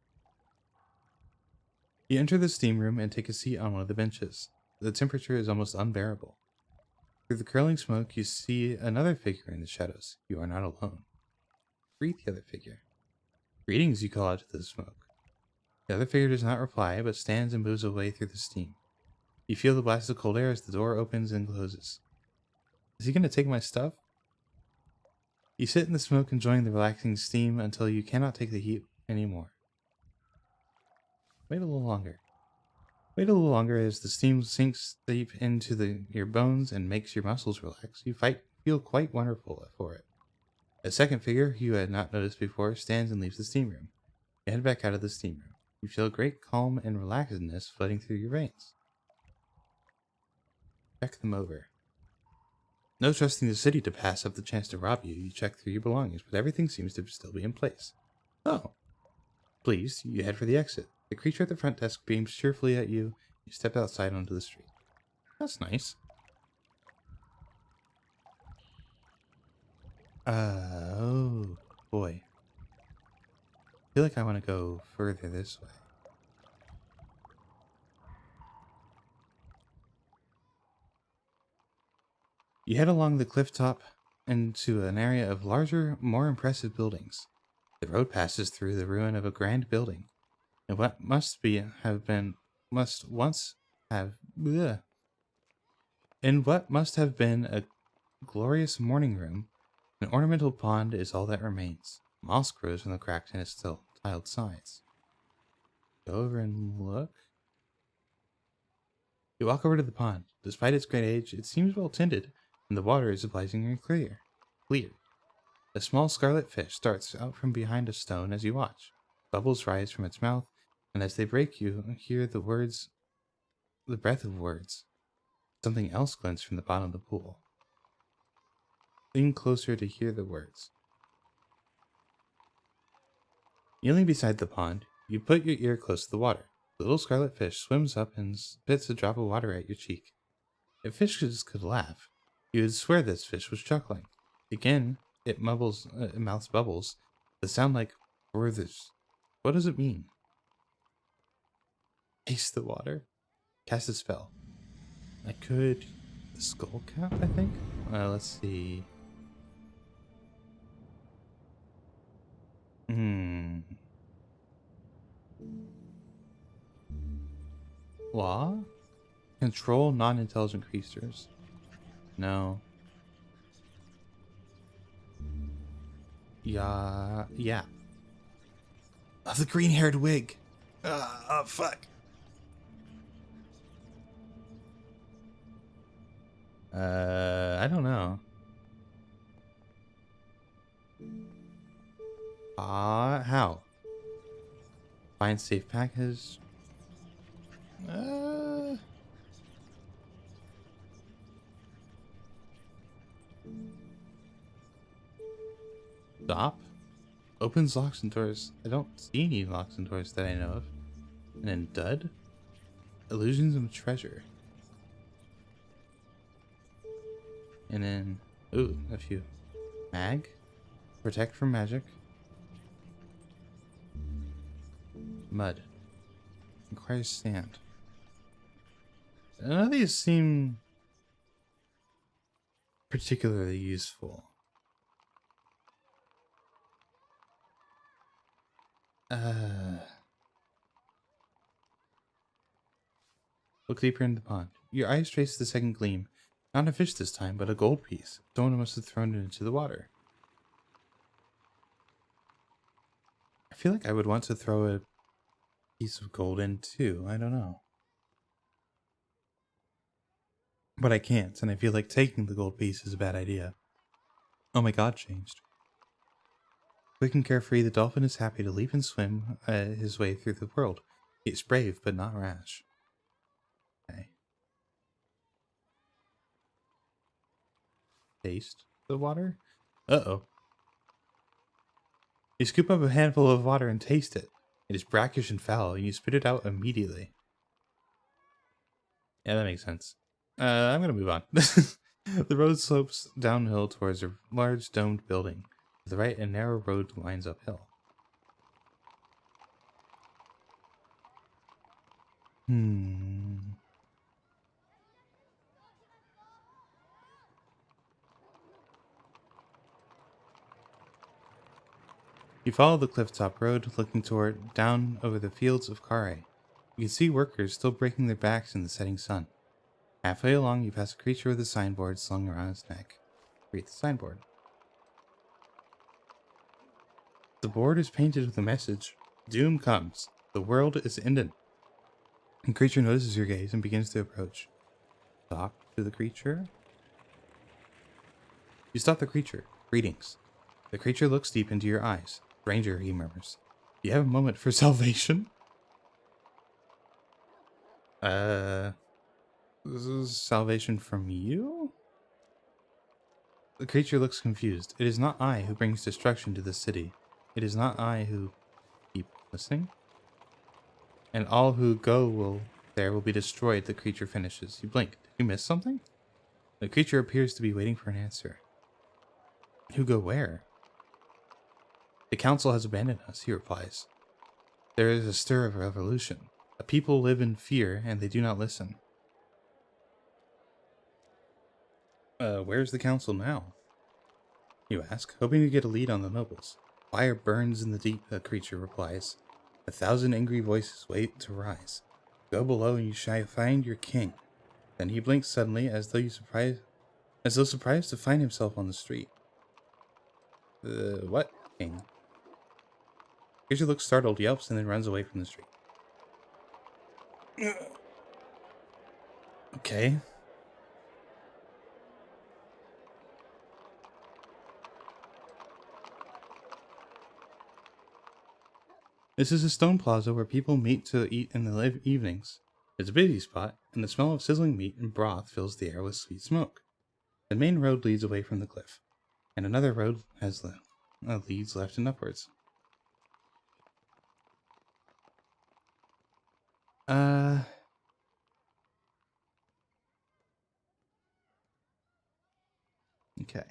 You enter the steam room and take a seat on one of the benches. The temperature is almost unbearable. Through the curling smoke, you see another figure in the shadows. You are not alone. Greet the other figure. Greetings, you call out to the smoke. The other figure does not reply, but stands and moves away through the steam. You feel the blast of cold air as the door opens and closes. Is he going to take my stuff? You sit in the smoke enjoying the relaxing steam until you cannot take the heat anymore. Wait a little longer. Wait a little longer as the steam sinks deep into your bones and makes your muscles relax. You feel quite wonderful for it. A second figure, who you had not noticed before, stands and leaves the steam room. You head back out of the steam room. You feel great calm and relaxedness flooding through your veins. Check them over. No trusting the city to pass up the chance to rob you, you check through your belongings, but everything seems to still be in place. Oh. Pleased, you head for the exit. The creature at the front desk beams cheerfully at you. You step outside onto the street. That's nice. Oh boy. I feel like I want to go further this way. You head along the cliff top into an area of larger, more impressive buildings. The road passes through the ruin of a grand building, and what must have been a glorious morning room, an ornamental pond is all that remains. Moss grows from the cracks in its still tiled sides. Go over and look. You walk over to the pond. Despite its great age, it seems well tended, and the water is surprisingly clear. A small scarlet fish starts out from behind a stone as you watch. Bubbles rise from its mouth, and as they break, you hear the breath of words. Something else glints from the bottom of the pool. Lean closer to hear the words. Kneeling beside the pond, you put your ear close to the water. The little scarlet fish swims up and spits a drop of water at your cheek. If fishes could laugh, you would swear this fish was chuckling. Again, it mouths bubbles that sound like brothers. What does it mean? Taste the water. Cast a spell. I could... The skull cap, I think? Let's see. Law? Control non-intelligent creatures. No. Yeah. Of the green-haired wig. Fuck. I don't know. How? Find safe package. Stop. Opens locks and doors. I don't see any locks and doors that I know of. And then dud. Illusions of treasure. And then, ooh, a few. Mag. Protect from magic. Mud. Requires sand. None of these seem particularly useful. Look deeper into the pond. Your eyes trace the second gleam. Not a fish this time, but a gold piece. Someone must have thrown it into the water. I feel like I would want to throw a piece of gold in too. I don't know. But I can't, and I feel like taking the gold piece is a bad idea. Oh my god, changed. Quick and carefree, the dolphin is happy to leap and swim his way through the world. He is brave, but not rash. Okay. Taste the water? Uh-oh. You scoop up a handful of water and taste it. It is brackish and foul, and you spit it out immediately. Yeah, that makes sense. I'm gonna move on. The road slopes downhill towards a large domed building. To the right, a narrow road winds uphill. You follow the cliff-top road, looking down over the fields of Kare. You can see workers still breaking their backs in the setting sun. Halfway along, you pass a creature with a signboard slung around its neck. Read the signboard. The board is painted with a message. Doom comes. The world is ended. The creature notices your gaze and begins to approach. Talk to the creature. You stop the creature. Greetings. The creature looks deep into your eyes. Stranger, he murmurs. Do you have a moment for salvation? This is salvation from you? The creature looks confused. It is not I who brings destruction to the city. It is not I who... Keep listening? And all who go there will be destroyed, the creature finishes. You blink. Did you miss something? The creature appears to be waiting for an answer. Who go where? The council has abandoned us, he replies. There is a stir of revolution. A people live in fear, and they do not listen. Where's the council now? You ask, hoping to get a lead on the nobles. Fire burns in the deep, the creature replies. 1,000 angry voices wait to rise. Go below and you shall find your king. Then he blinks suddenly as though surprised to find himself on the street. What king? Creature looks startled, yelps, and then runs away from the street. Okay. This is a stone plaza where people meet to eat in the evenings. It's a busy spot, and the smell of sizzling meat and broth fills the air with sweet smoke. The main road leads away from the cliff, and another road has leads left and upwards. Okay.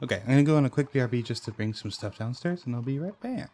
Okay, I'm gonna go on a quick BRB just to bring some stuff downstairs, and I'll be right back.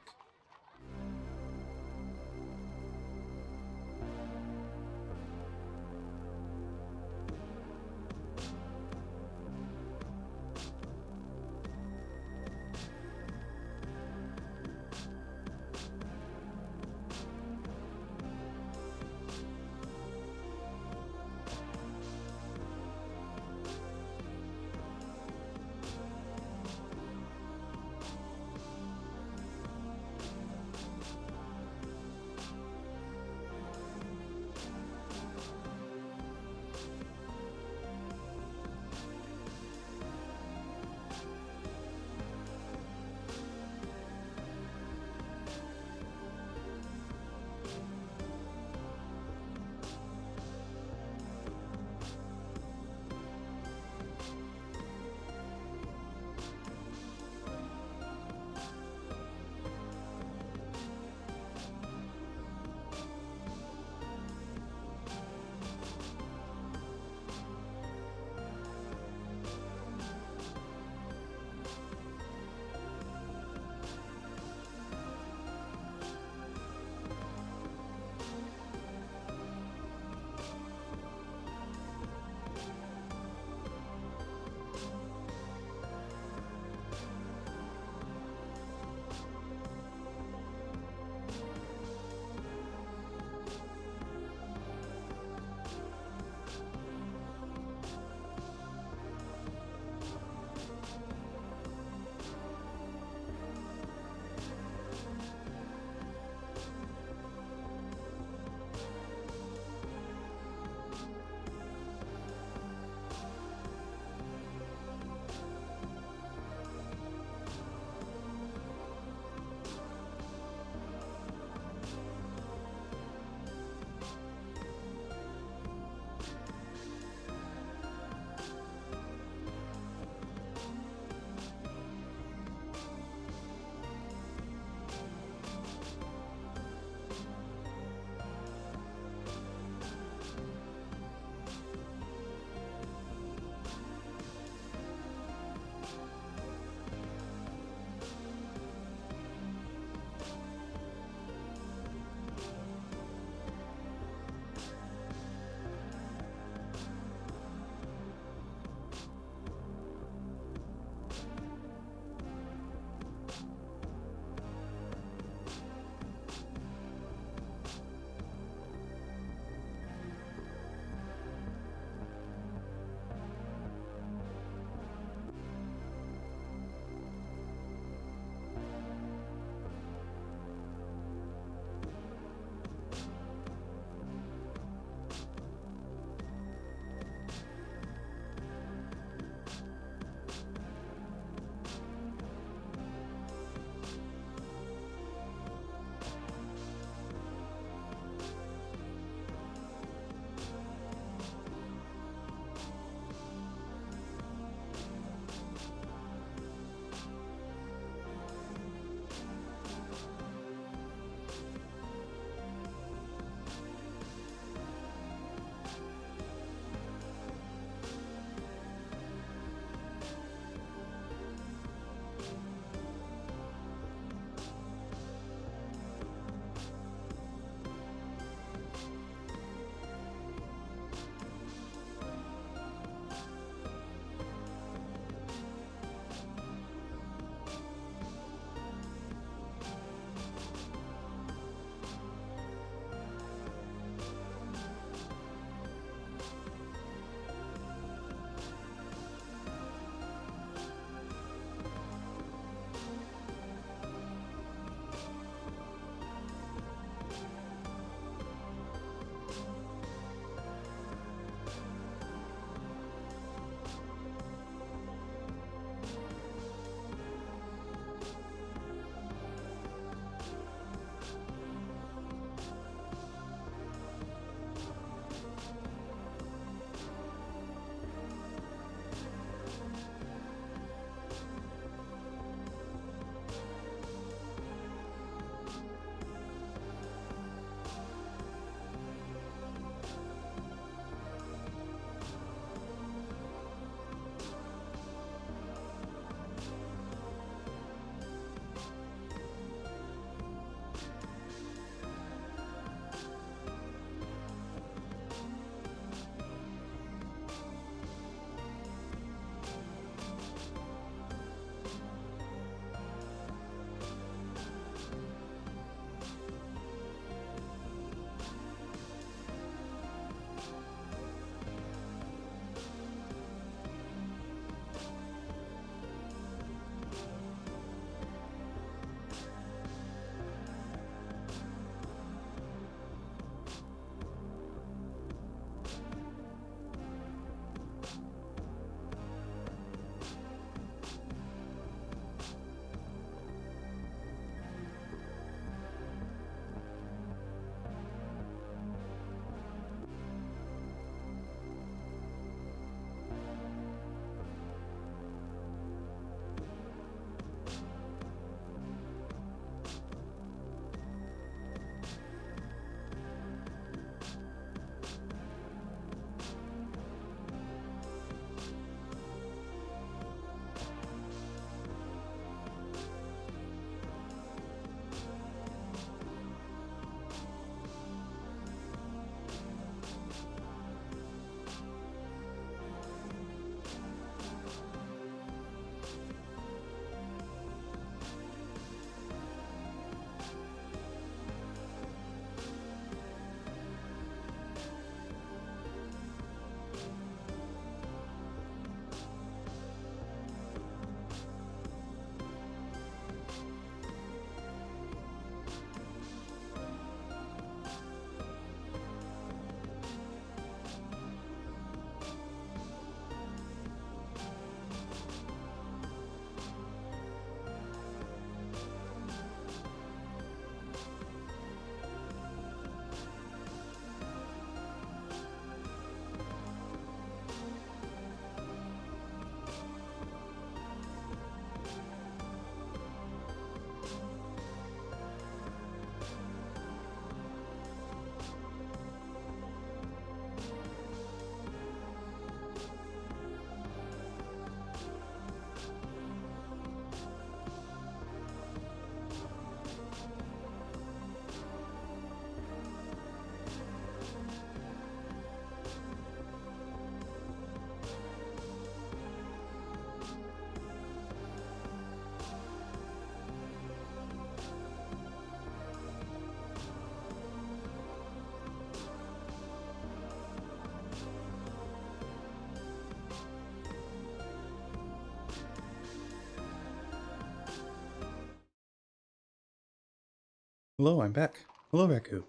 Hello, I'm back. Hello, Raku.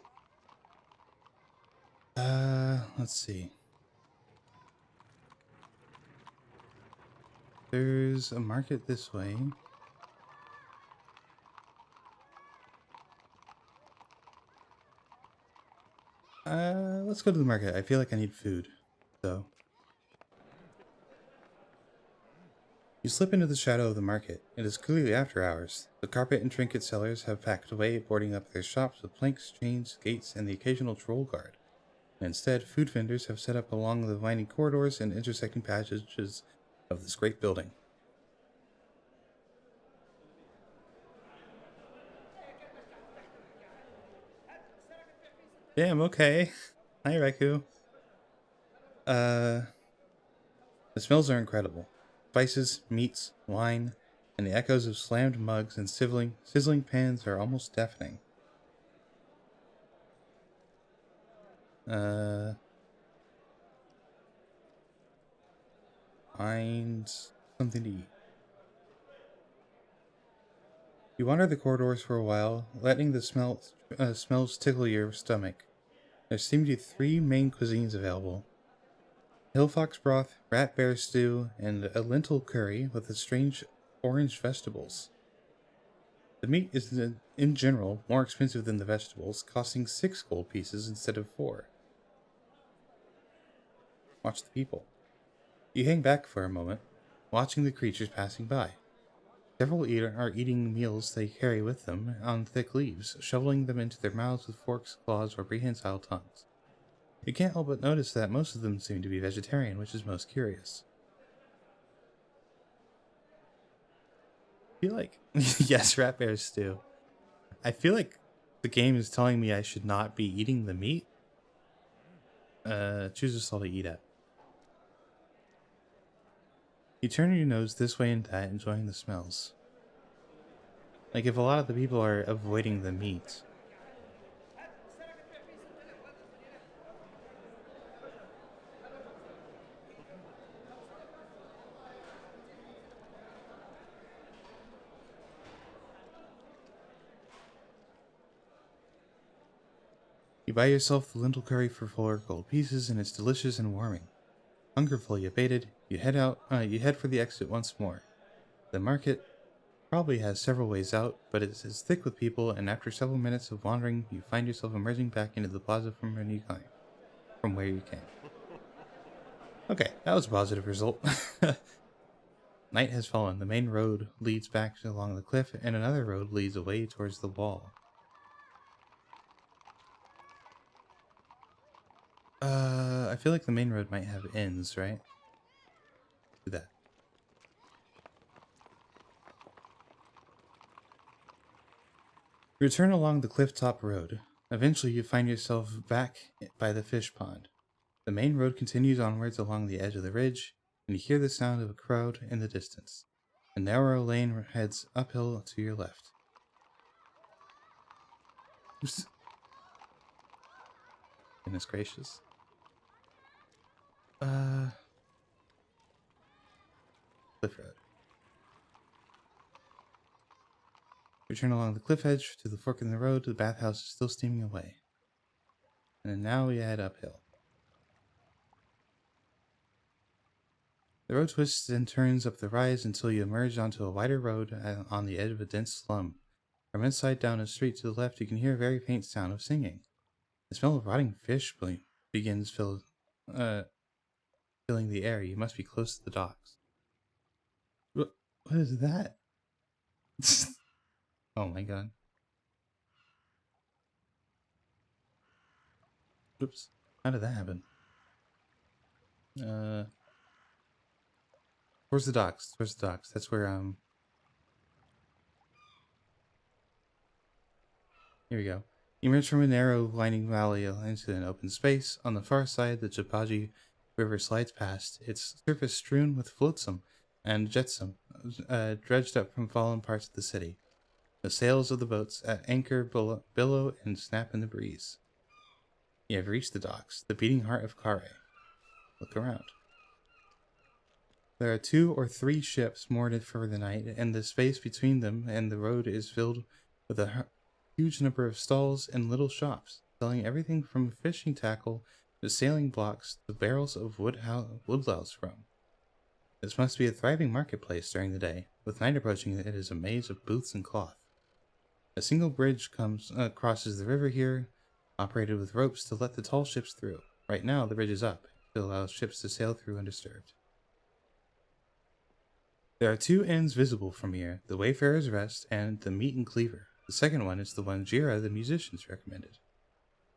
Let's see. There's a market this way. Let's go to the market. I feel like I need food, so. You slip into the shadow of the market. It is clearly after hours. The carpet and trinket sellers have packed away, boarding up their shops with planks, chains, gates, and the occasional troll guard. Instead, food vendors have set up along the winding corridors and intersecting passages of this great building. Damn, okay. Hi, Raikou. Uh, the smells are incredible. Spices, meats, wine, and the echoes of slammed mugs and sizzling pans are almost deafening. Uh, find something to eat. You wander the corridors for a while, letting the smells tickle your stomach. There seem to be three main cuisines available: hill fox broth, rat bear stew, and a lentil curry with the strange orange vegetables. The meat is, in general, more expensive than the vegetables, costing 6 gold pieces instead of 4. Watch the people. You hang back for a moment, watching the creatures passing by. Several are eating meals they carry with them on thick leaves, shoveling them into their mouths with forks, claws, or prehensile tongues. You can't help but notice that most of them seem to be vegetarian, which is most curious. I feel like yes, rat bears stew. I feel like the game is telling me I should not be eating the meat. Choose a stall to eat at. You turn your nose this way and that, enjoying the smells. Like if a lot of the people are avoiding the meat. You buy yourself the lentil curry for 4 gold pieces, and it's delicious and warming. Hunger fully abated, you head for the exit once more. The market probably has several ways out, but it is thick with people, and after several minutes of wandering, you find yourself emerging back into the plaza from where you came. Okay, that was a positive result. Night has fallen. The main road leads back along the cliff, and another road leads away towards the wall. I feel like the main road might have inns, right? Do that. Return along the cliff-top road. Eventually, you find yourself back by the fish pond. The main road continues onwards along the edge of the ridge, and you hear the sound of a crowd in the distance. A narrow lane heads uphill to your left. Oops. Goodness gracious. Cliff road. Return along the cliff edge to the fork in the road. The bathhouse is still steaming away. And now we head uphill. The road twists and turns up the rise until you emerge onto a wider road on the edge of a dense slum. From inside down a street to the left, you can hear a very faint sound of singing. The smell of rotting fish begins filling the air. You must be close to the docks. What is that? Oh my god. Oops. How did that happen? Towards the docks. Towards the docks. That's where, here we go. You emerge from a narrow, winding valley into an open space. On the far side, the Japaji River slides past, its surface strewn with flotsam and jetsam, dredged up from fallen parts of the city. The sails of the boats at anchor billow and snap in the breeze. You have reached the docks, the beating heart of Kare. Look around. There are 2 or 3 ships moored for the night, and the space between them and the road is filled with huge number of stalls and little shops, selling everything from fishing tackle to sailing blocks to barrels of woodlouse from. This must be a thriving marketplace during the day. With night approaching, it is a maze of booths and cloth. A single bridge crosses the river here, operated with ropes to let the tall ships through. Right now, the bridge is up to allow ships to sail through undisturbed. There are two inns visible from here, the Wayfarer's Rest and the Meat and Cleaver. The second one is the one Jira the musicians recommended.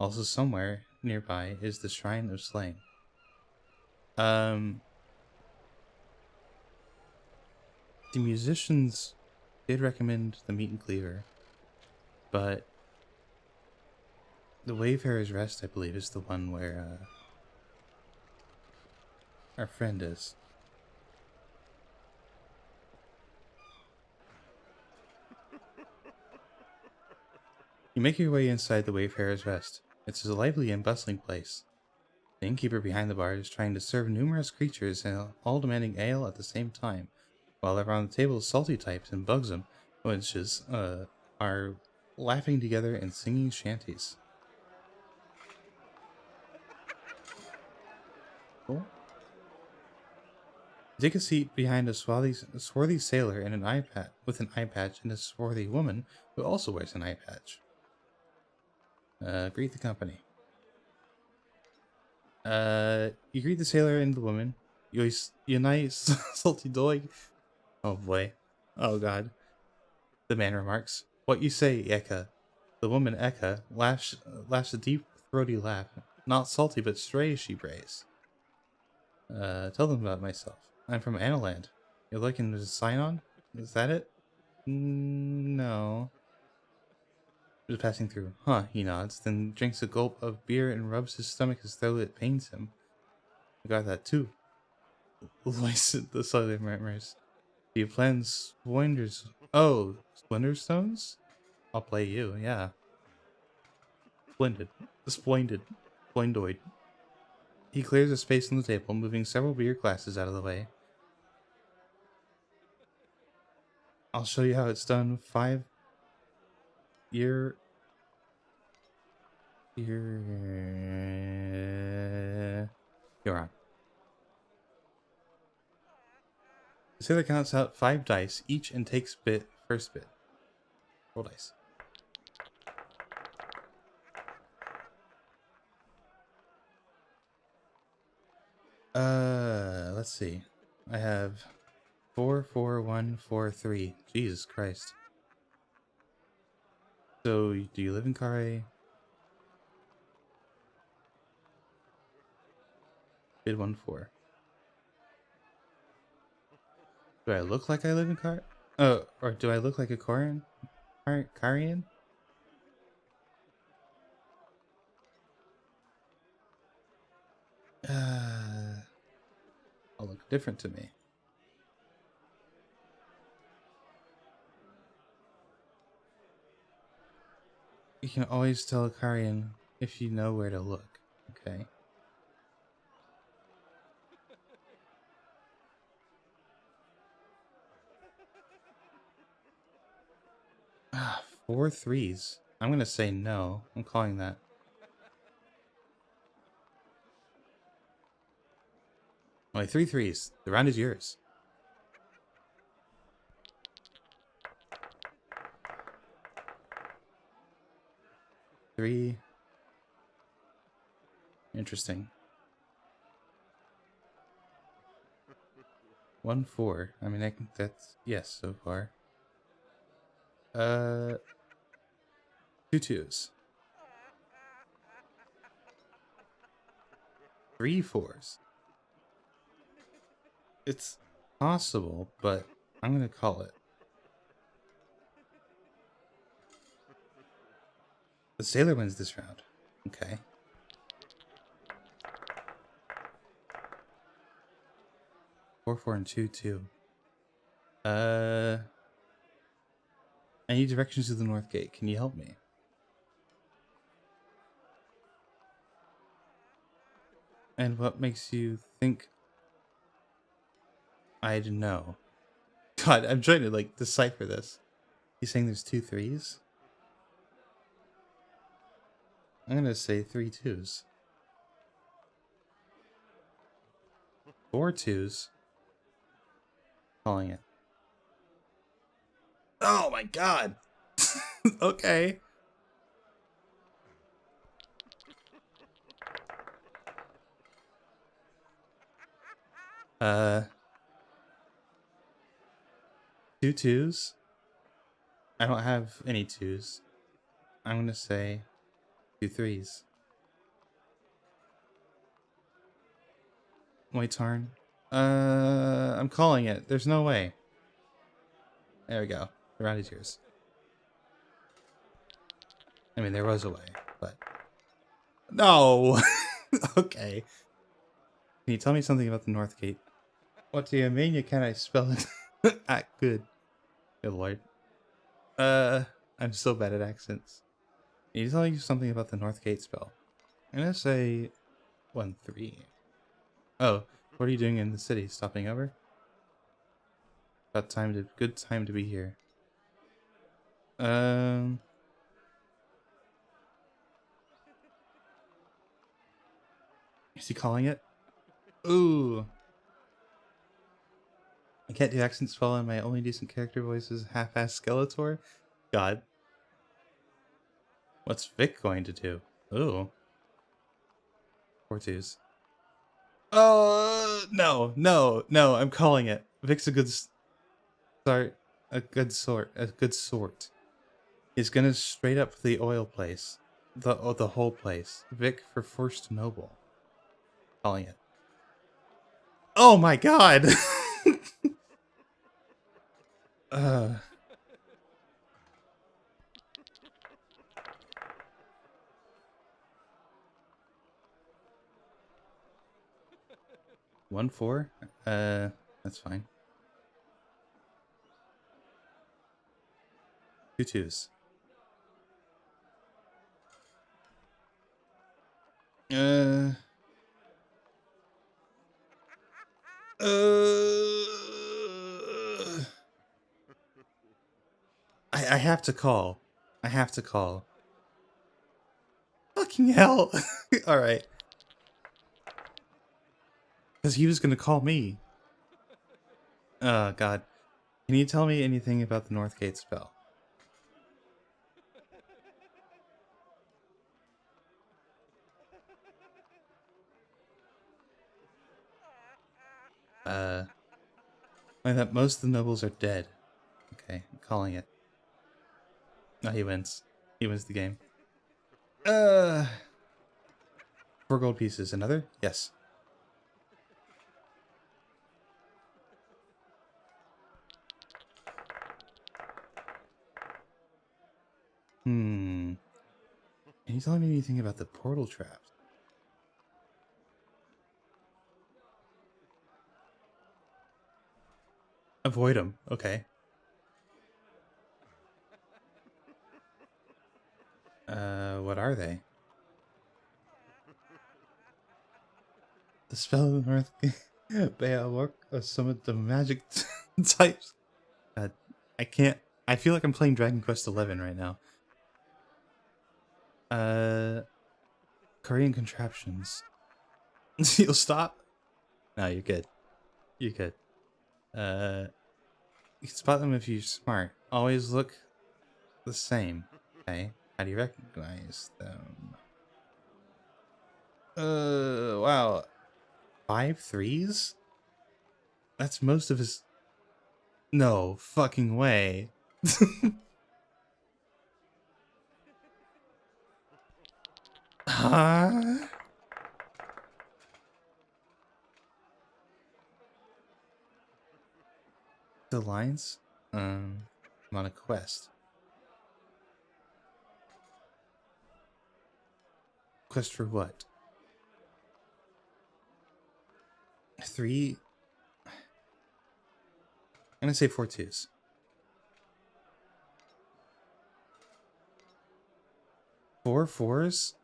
Also somewhere nearby is the Shrine of Slang. The musicians did recommend the Meat and Cleaver, but the Wayfarer's Rest, I believe, is the one where our friend is. You make your way inside the Wayfarer's Rest. It's a lively and bustling place. The innkeeper behind the bar is trying to serve numerous creatures and all demanding ale at the same time, while around the table salty types and bugsome wenches are laughing together and singing shanties. Cool. Take a seat behind a swarthy sailor in an eye patch with an eye patch and a swarthy woman who also wears an eye patch. Greet the company. You greet the sailor and the woman. You nice salty dog. Oh boy. Oh god. The man remarks. What you say, Eka? The woman Eka laughs a deep, throaty laugh. Not salty, but stray, she brays. Tell them about myself. I'm from Analand. You're looking to sign on? Is that it? No. Just passing through. Huh, he nods, then drinks a gulp of beer and rubs his stomach as though it pains him. I got that too. The southern murmurs. Do you plan splendors? Oh, splendor stones? I'll play you, yeah. Splendid. Splendid. Splendoid. He clears a space on the table, moving several beer glasses out of the way. I'll show you how it's done. You're on. The sailor counts out 5 dice each and takes first bid. Roll dice. Let's see. I have 4, 4, 1, 4, 3. Jesus Christ. So, do you live in Kare? Bid 1, 4. Do I look like I live in Kare? Oh, or do I look like a Karian? Karian? I'll look different to me. You can always tell a Karian if you know where to look. Okay. Ah, 4 3s. I'm gonna say no. I'm calling that. Only 3 3s. The round is yours. 3. Interesting. 1 4. I mean, that's yes so far. 2 2s. 3 4s. It's possible, but I'm gonna call it. The sailor wins this round. Okay. 4 4 and 2 2. I need directions to the north gate. Can you help me? And what makes you think I'd know? God, I'm trying to like decipher this. He's saying there's 2 3s? I'm gonna say 3 twos. 4 twos. Calling it. Oh my god! Okay. Uh, 2 twos. I don't have any twos. I'm gonna say 2 threes. Wait, turn. I'm calling it. There's no way. There we go. The round is yours. I mean, there was a way, but no. Okay. Can you tell me something about the North Gate? What do you mean you can't spell it? Good. Good lord. I'm so bad at accents. Can you tell me something about the North Gate spell? I'm gonna say 1 3. Oh, what are you doing in the city? Stopping over? Good time to be here. Um, is he calling it? Ooh. I can't do accents well, and my only decent character voice is half-assed Skeletor. God. What's Vic going to do? Ooh. 4 twos. No, I'm calling it. Vic's a good start. A good sort. He's gonna straight up the oil place. The whole place. Vic for First Noble. Calling it. Oh my god! uh... 1 4? That's fine. 2 twos. Uh... Uh... I have to call. I have to call. Fucking hell. Alright. Because he was going to call me. Oh, God. Can you tell me anything about the Northgate spell? I thought most of the nobles are dead. Okay, I'm calling it. No, he wins. He wins the game. 4 gold pieces. Another? Yes. Can you tell me anything about the portal traps? Avoid them. Okay. What are they? The spell of the North Beowulf some of the magic types. God, I can't. I feel like I'm playing Dragon Quest XI right now. Korean contraptions. You'll stop? No, you're good. You're good. You can spot them if you're smart. Always look the same. Okay. How do you recognize them? Wow. 5 threes? That's most of his... No fucking way. Huh? The lines? I'm on a quest. Quest for what? 3... I'm gonna say 4 twos. 4 fours?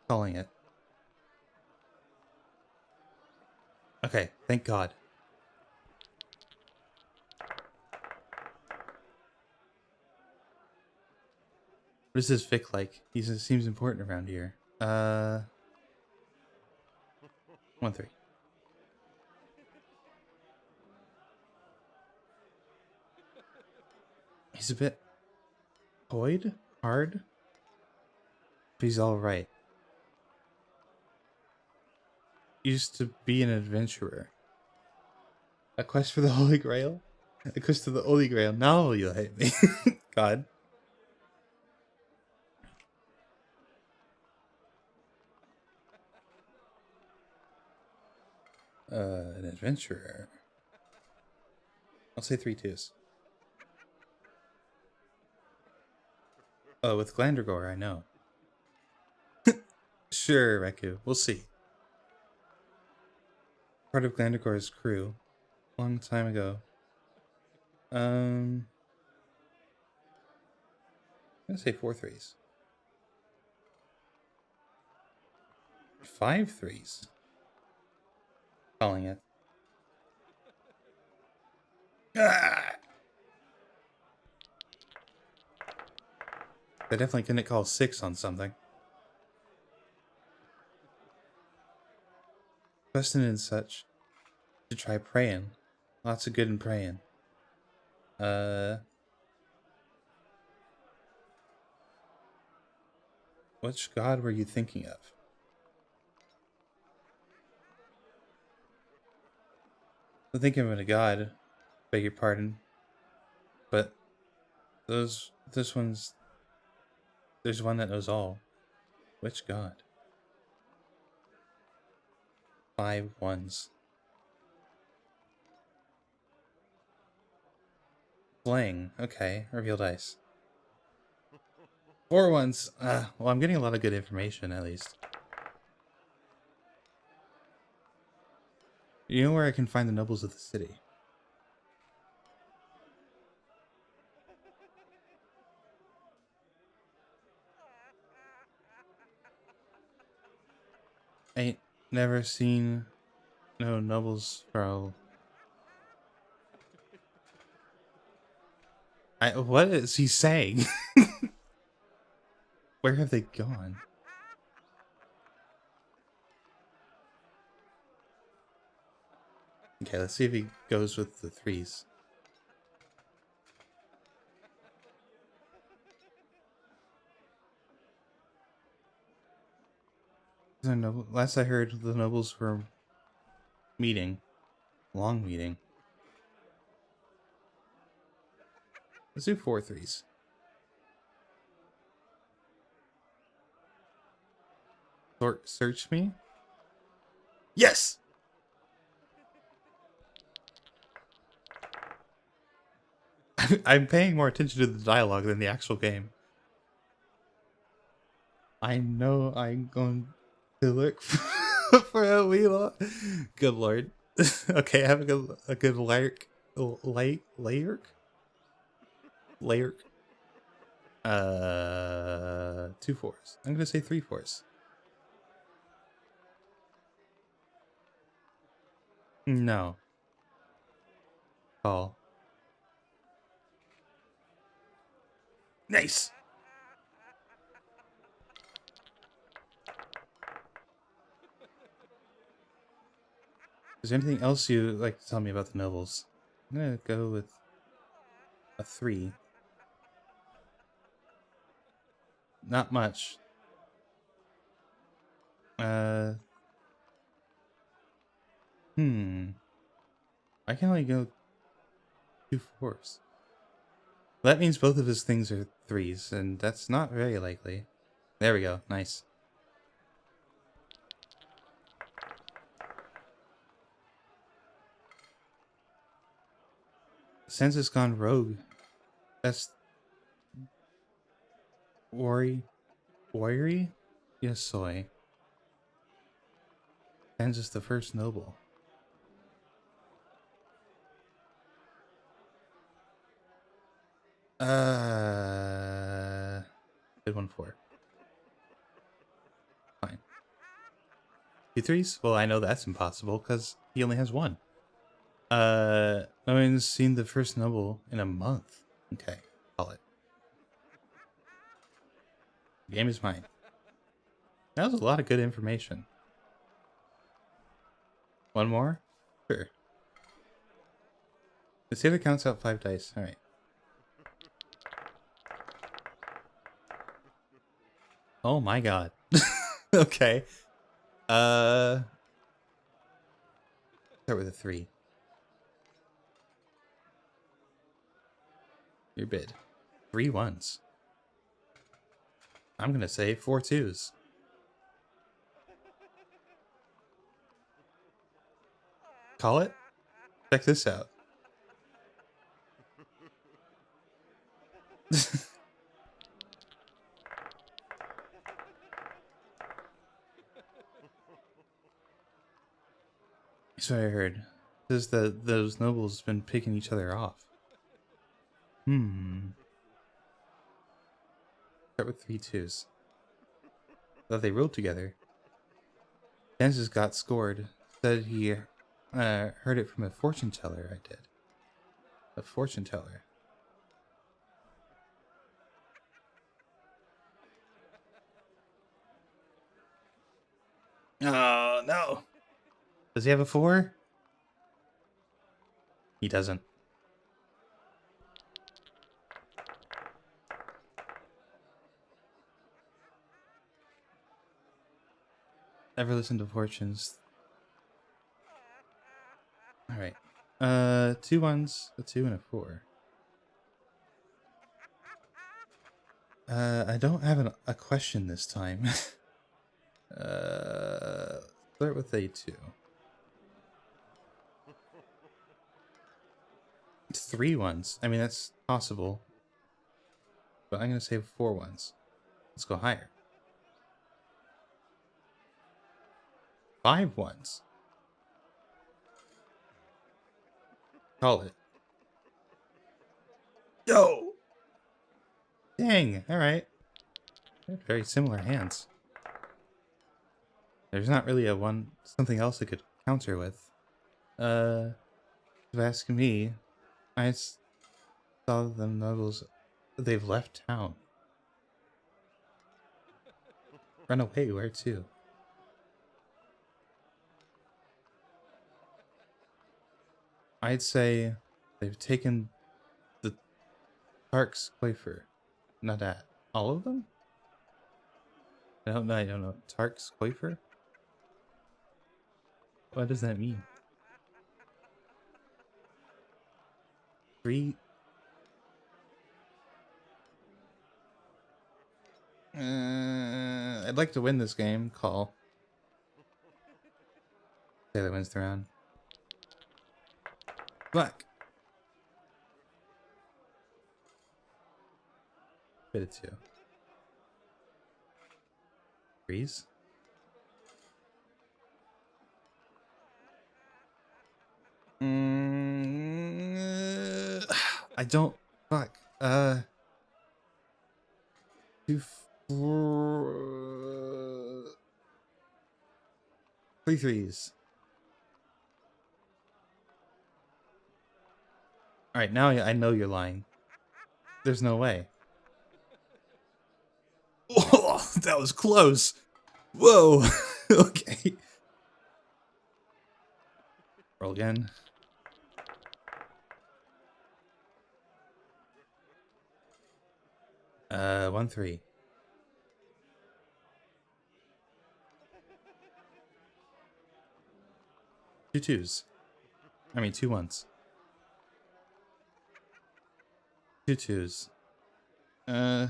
Calling it. Okay, thank God. What is this Vic like? He seems important around here. 1-3. He's a bit hard, but he's all right. Used to be an adventurer. A quest for the Holy Grail? A quest to the Holy Grail. Now you'll hate me. God. An adventurer. I'll say 3 twos. Oh, with Glandragor, I know. Sure, Reku. We'll see. Part of Glandragor's crew. Long time ago. I'm gonna say 4 threes. 5 threes. Calling it. Ah! I definitely couldn't call 6 on something. Questing and such. To try praying. Lots of good in praying. Which god were you thinking of? I'm thinking of a god. Beg your pardon. But this one's... There's one that knows all. Which god? 5 ones. Fling. Okay. Reveal dice. 4 ones. Well, I'm getting a lot of good information, at least. You know where I can find the nobles of the city? Ain't never seen no nobles, bro. What is he saying? Where have they gone? Okay, let's see if he goes with the 3s. Last I heard, the nobles were meeting. Long meeting. Let's do 4 threes. Search me? Yes! I'm paying more attention to the dialogue than the actual game. I know I'm going to look for a wheel. Good lord. Okay, have a good lark. Layerk? 2 fours. I'm gonna say 3 fours. No. Call. Nice. Is there anything else you'd like to tell me about the nobles? I'm gonna go with a 3. Not much. I can only go 2 fours. That means both of his things are 3s, and that's not very likely. There we go. Nice. Sense has gone rogue. That's... Worry? Yes, soy. Sense is the first noble. Good 1-4. Fine. 2 threes? Well, I know that's impossible because he only has 1. No one's seen the first noble in a month. Okay, call it. The game is mine. That was a lot of good information. One more? Sure. The sailor counts out 5 dice. Alright. Oh my god. Okay. Start with a 3. Your bid. 3 ones. I'm gonna say 4 twos. Call it? Check this out. That's what I heard. Says that those nobles have been picking each other off. Start with 3 twos. Thought they ruled together. Kansas got scored. Said he heard it from a fortune teller. I did. A fortune teller. Oh, no. Does he have a 4? He doesn't. Ever listen to fortunes? Alright. 2 ones, a 2, and a 4. I don't have a question this time. Start with a 2. 3 ones. I mean, that's possible. But I'm going to say 4 ones. Let's go higher. 5 ones. Call it. Yo! Dang, alright. Very similar hands. There's not really something else I could counter with. If you're asking me, I saw the nobles. They've left town. Run away, where to? I'd say they've taken the Tark's Quafer. Not that. All of them? I don't know. Tark's Quafer? What does that mean? 3? I'd like to win this game. Call. Taylor wins the round. Black. Bit of 2. Freeze. I don't. Fuck. 2, 4. 3 threes. Alright, now I know you're lying. There's no way. Oh, that was close. Whoa. Okay. Roll again. One 3. 2 twos. I mean 2 ones. 2 twos. 2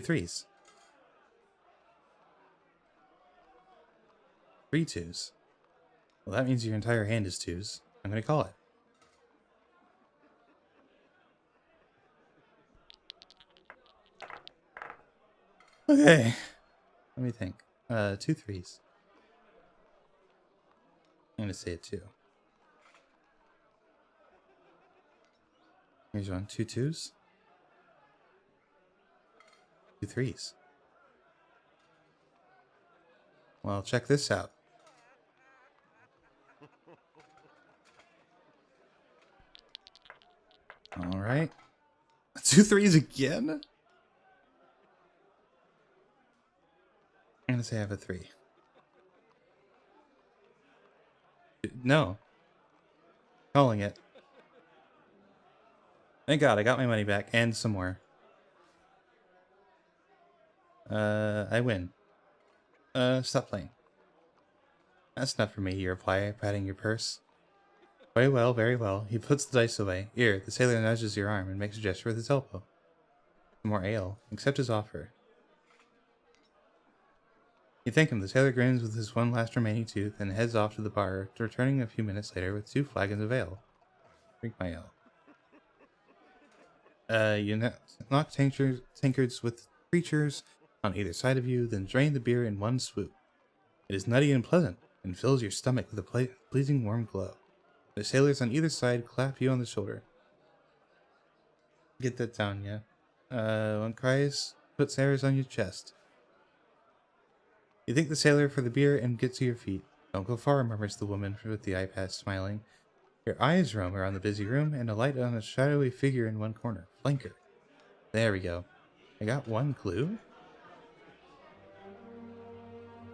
threes. 3 twos. Well, that means your entire hand is 2s. I'm gonna call it. Okay. Let me think. 2 threes. I'm gonna say a 2. Here's one. 2 twos. 2 threes. Well, check this out. All right. Two threes again? I'm gonna say I have a 3. No. Calling it. Thank God, I got my money back and some more. I win. Stop playing. That's enough for me, you reply, patting your purse. Very well, very well. He puts the dice away. Here, the sailor nudges your arm and makes a gesture with his elbow. Some more ale. Accept his offer. You thank him. The sailor grins with his one last remaining tooth and heads off to the bar, returning a few minutes later with 2 flagons of ale. Drink my ale. You knock tankards with creatures on either side of you, then drain the beer in one swoop. It is nutty and pleasant, and fills your stomach with a pleasing warm glow. The sailors on either side clap you on the shoulder. Get that down, yeah. One cries, put sailors on your chest. You thank the sailor for the beer and get to your feet. Don't go far, murmurs the woman with the eye patch, smiling. Your eyes roam around the busy room and alight on a shadowy figure in one corner. Flanker. There we go. I got 1 clue?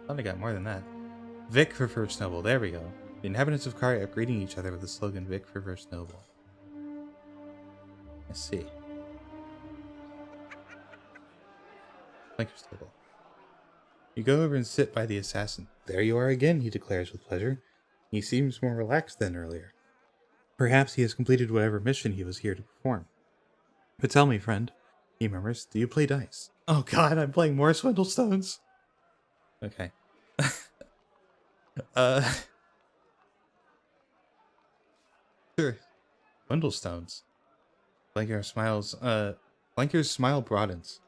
Thought I got more than that. Vic for First Noble. There we go. The inhabitants of Kari are greeting each other with the slogan Vic for First Noble. I see. Flanker's table. You go over and sit by the assassin. There you are again, he declares with pleasure. He seems more relaxed than earlier. Perhaps he has completed whatever mission he was here to perform. But tell me, friend, he murmurs, do you play dice? Oh god, I'm playing more Swindlestones. Okay. Sure. Swindlestones. Blanker's smile broadens.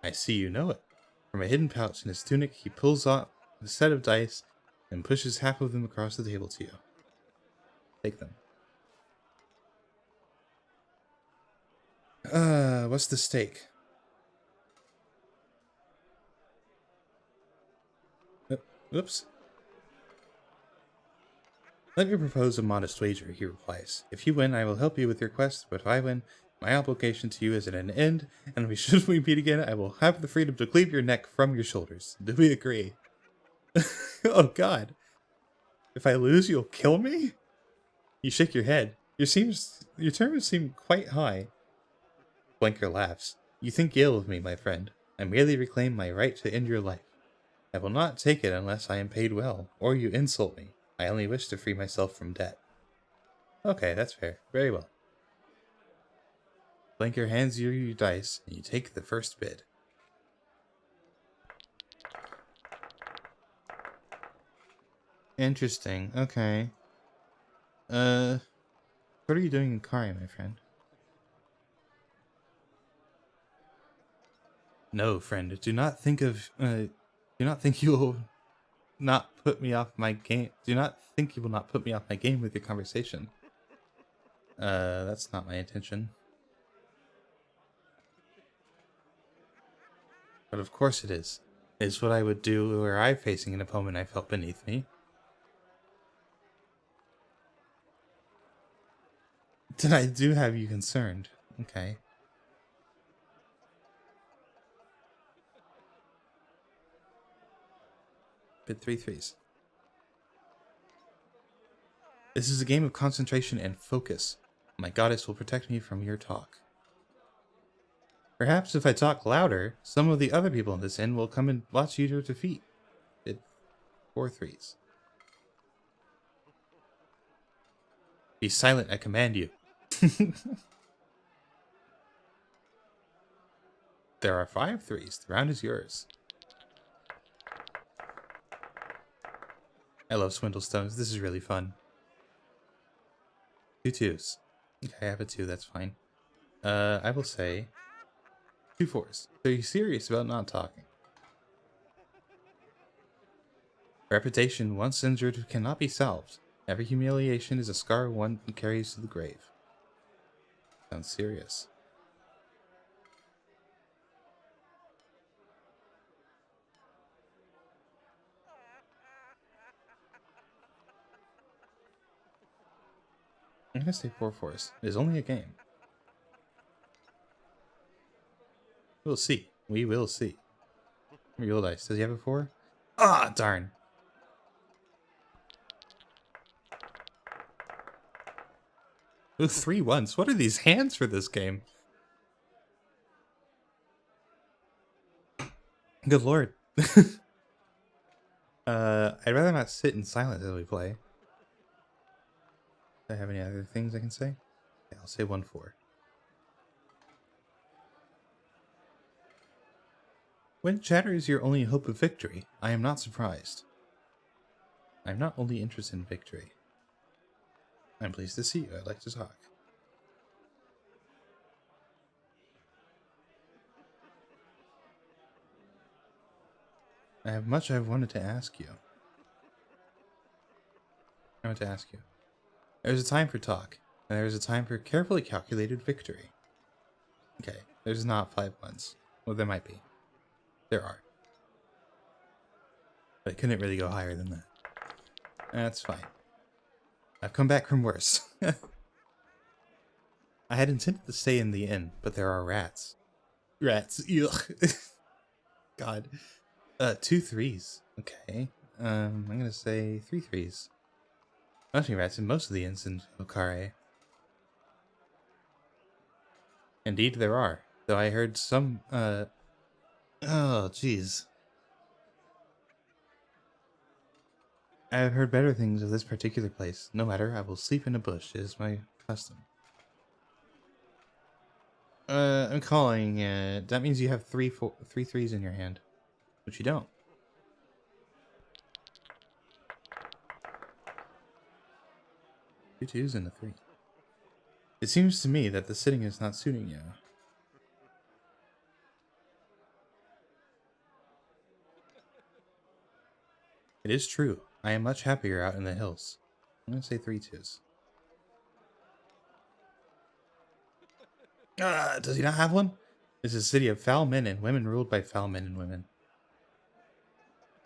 I see you know it. From a hidden pouch in his tunic, he pulls out a set of dice and pushes half of them across the table to you. Take them. What's the stake? Oops. Let me propose a modest wager, he replies. If you win, I will help you with your quest, but if I win, my obligation to you is at an end, and should we meet again, I will have the freedom to cleave your neck from your shoulders. Do we agree? Oh god. If I lose, you'll kill me? You shake your head. Your terms seem quite high. Blinker laughs. You think ill of me, my friend. I merely reclaim my right to end your life. I will not take it unless I am paid well, or you insult me. I only wish to free myself from debt. Okay, that's fair. Very well. Blinker hands you your dice, and you take the first bid. Interesting. Okay. What are you doing in Kari, my friend? No, friend. Do not think you will not put me off my game. Do not think you will not put me off my game with your conversation. That's not my intention. But of course it is. It is what I would do were I facing an opponent I felt beneath me. Then I do have you concerned. Okay. Bid 3 threes. This is a game of concentration and focus. My goddess will protect me from your talk. Perhaps if I talk louder, some of the other people in this inn will come and watch you to defeat. Bid 4 threes. Be silent, I command you. There are 5 threes. The round is yours. I love Swindlestones. This is really fun. 2 twos. Okay, I have a 2. That's fine. I will say 2 fours. So you're serious about not talking? Reputation once injured cannot be salved. Every humiliation is a scar one carries to the grave. Sounds serious. I'm gonna say 4 fours. It is only a game. We'll see. We will see. Real dice. Does he have a 4? Ah, darn. Ooh, 3 ones. What are these hands for this game? Good lord. I'd rather not sit in silence as we play. Do I have any other things I can say? Yeah, I'll say 1-4. When chatter is your only hope of victory, I am not surprised. I am not only interested in victory. I'm pleased to see you. I'd like to talk. I have much I've wanted to ask you. I want to ask you. There's a time for talk, and there's a time for carefully calculated victory. Okay, there's not 5 ones. Well, there might be. There are. But it couldn't really go higher than that. That's fine. I've come back from worse. I had intended to stay in the inn, but there are rats. Rats. Ugh. God. 2 3s. Okay. I'm gonna say 3 3s. Must be rats in most of the inns in Okare. Indeed there are. Though I heard some, oh, jeez. I have heard better things of this particular place. No matter, I will sleep in a bush. It is my custom. I'm calling, that means you have 3 3s in your hand. Which you don't. Two 2s and a 3. It seems to me that the sitting is not suiting you. It is true. I am much happier out in the hills. I'm gonna say 3 2s. Does he not have one? This is a city of foul men and women ruled by foul men and women.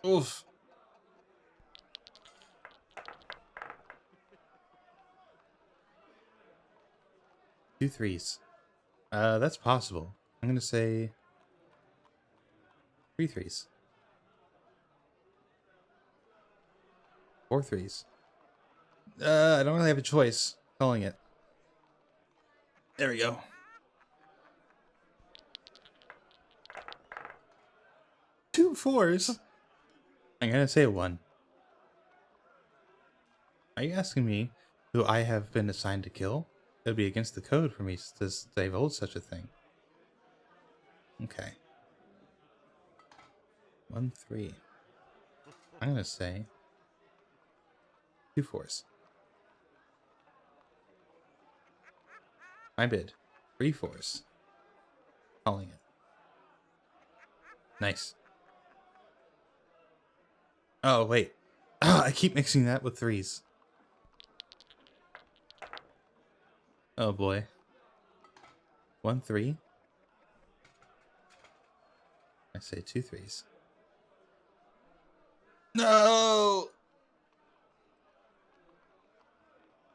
Oof. Two 3s. That's possible. I'm gonna say 3 3s. 4 3s. I don't really have a choice. Calling it. There we go. 2 4s. I'm gonna say 1. Are you asking me who I have been assigned to kill? It would be against the code for me to divulge such a thing. Okay. 1 3. I'm gonna say 2 4s. My bid. 3 4s. Calling it. Nice. Oh, wait. I keep mixing that with 3s. Oh, boy. 1 3. I say 2 3s. No!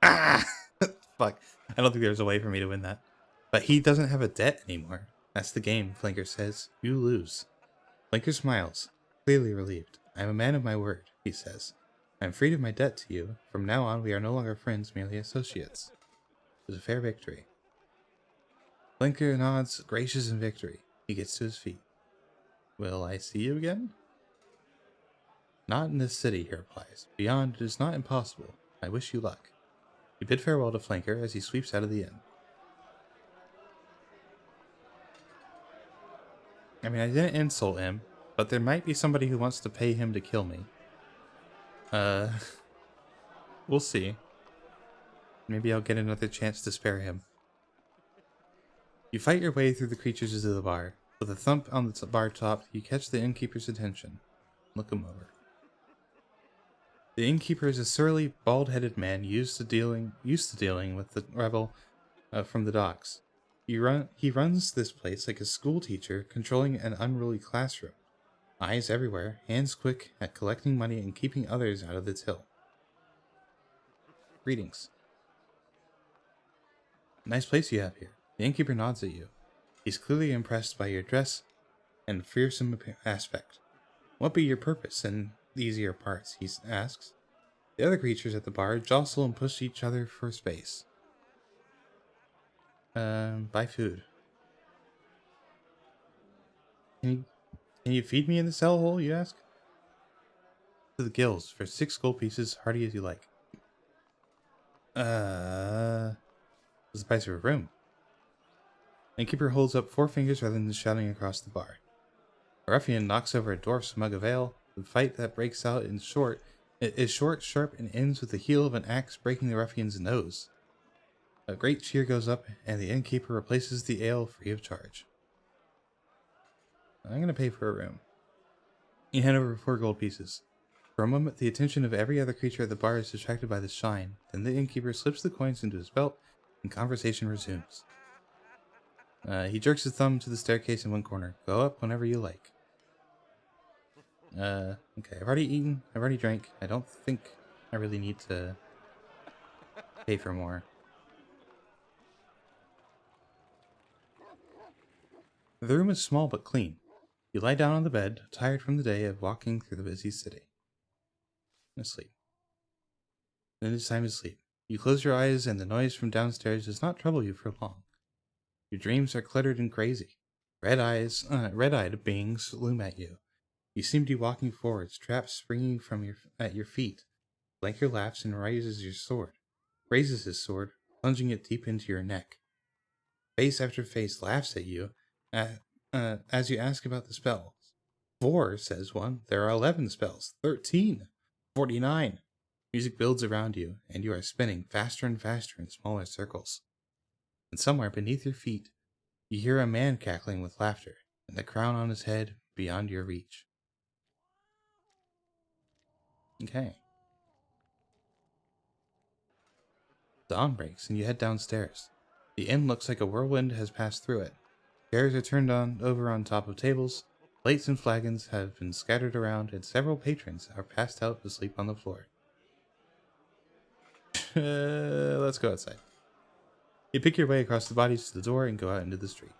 Ah! Fuck. I don't think there's a way for me to win that. But he doesn't have a debt anymore. That's the game, Flanker says. You lose. Flanker smiles, clearly relieved. I am a man of my word, he says. I am freed of my debt to you. From now on, we are no longer friends, merely associates. It was a fair victory. Flanker nods, gracious in victory. He gets to his feet. Will I see you again? Not in this city, he replies. Beyond, it is not impossible. I wish you luck. You bid farewell to Flanker as he sweeps out of the inn. I mean, I didn't insult him, but there might be somebody who wants to pay him to kill me. We'll see. Maybe I'll get another chance to spare him. You fight your way through the creatures into the bar. With a thump on the bar top, you catch the innkeeper's attention. Look him over. The innkeeper is a surly, bald-headed man used to dealing with the rebel from the docks. He runs this place like a school teacher controlling an unruly classroom. Eyes everywhere, hands quick at collecting money and keeping others out of the till. Greetings. Nice place you have here. The innkeeper nods at you. He's clearly impressed by your dress and fearsome aspect. What be your purpose in these here parts? He asks. The other creatures at the bar jostle and push each other for space. Buy food. Can you feed me in the cell hole, you ask? To the gills, for 6 gold pieces, hearty as you like. What's the price of a room? Innkeeper holds up 4 fingers rather than shouting across the bar. A ruffian knocks over a dwarf's mug of ale. The fight that breaks out is short, sharp, and ends with the heel of an axe breaking the ruffian's nose. A great cheer goes up, and the innkeeper replaces the ale free of charge. I'm gonna pay for a room. You hand over 4 gold pieces. For a moment, the attention of every other creature at the bar is distracted by the shine. Then the innkeeper slips the coins into his belt, and conversation resumes. He jerks his thumb to the staircase in one corner. Go up whenever you like. Okay, I've already eaten, I've already drank. I don't think I really need to pay for more. The room is small but clean. You lie down on the bed, tired from the day of walking through the busy city. And sleep. Then it's time to sleep. You close your eyes and the noise from downstairs does not trouble you for long. Your dreams are cluttered and crazy. Red-eyed beings loom at you. You seem to be walking forwards, traps springing at your feet. Blanker laughs and raises his sword, plunging it deep into your neck. Face after face laughs at you as you ask about the spells. 4, says one. There are 11 spells. 13. 49. Music builds around you, and you are spinning faster and faster in smaller circles. And somewhere beneath your feet, you hear a man cackling with laughter, and the crown on his head beyond your reach. Okay. Dawn breaks, and you head downstairs. The inn looks like a whirlwind has passed through it. Chairs are turned over on top of tables, plates and flagons have been scattered around, and several patrons are passed out to sleep on the floor. Let's go outside. You pick your way across the bodies to the door and go out into the street.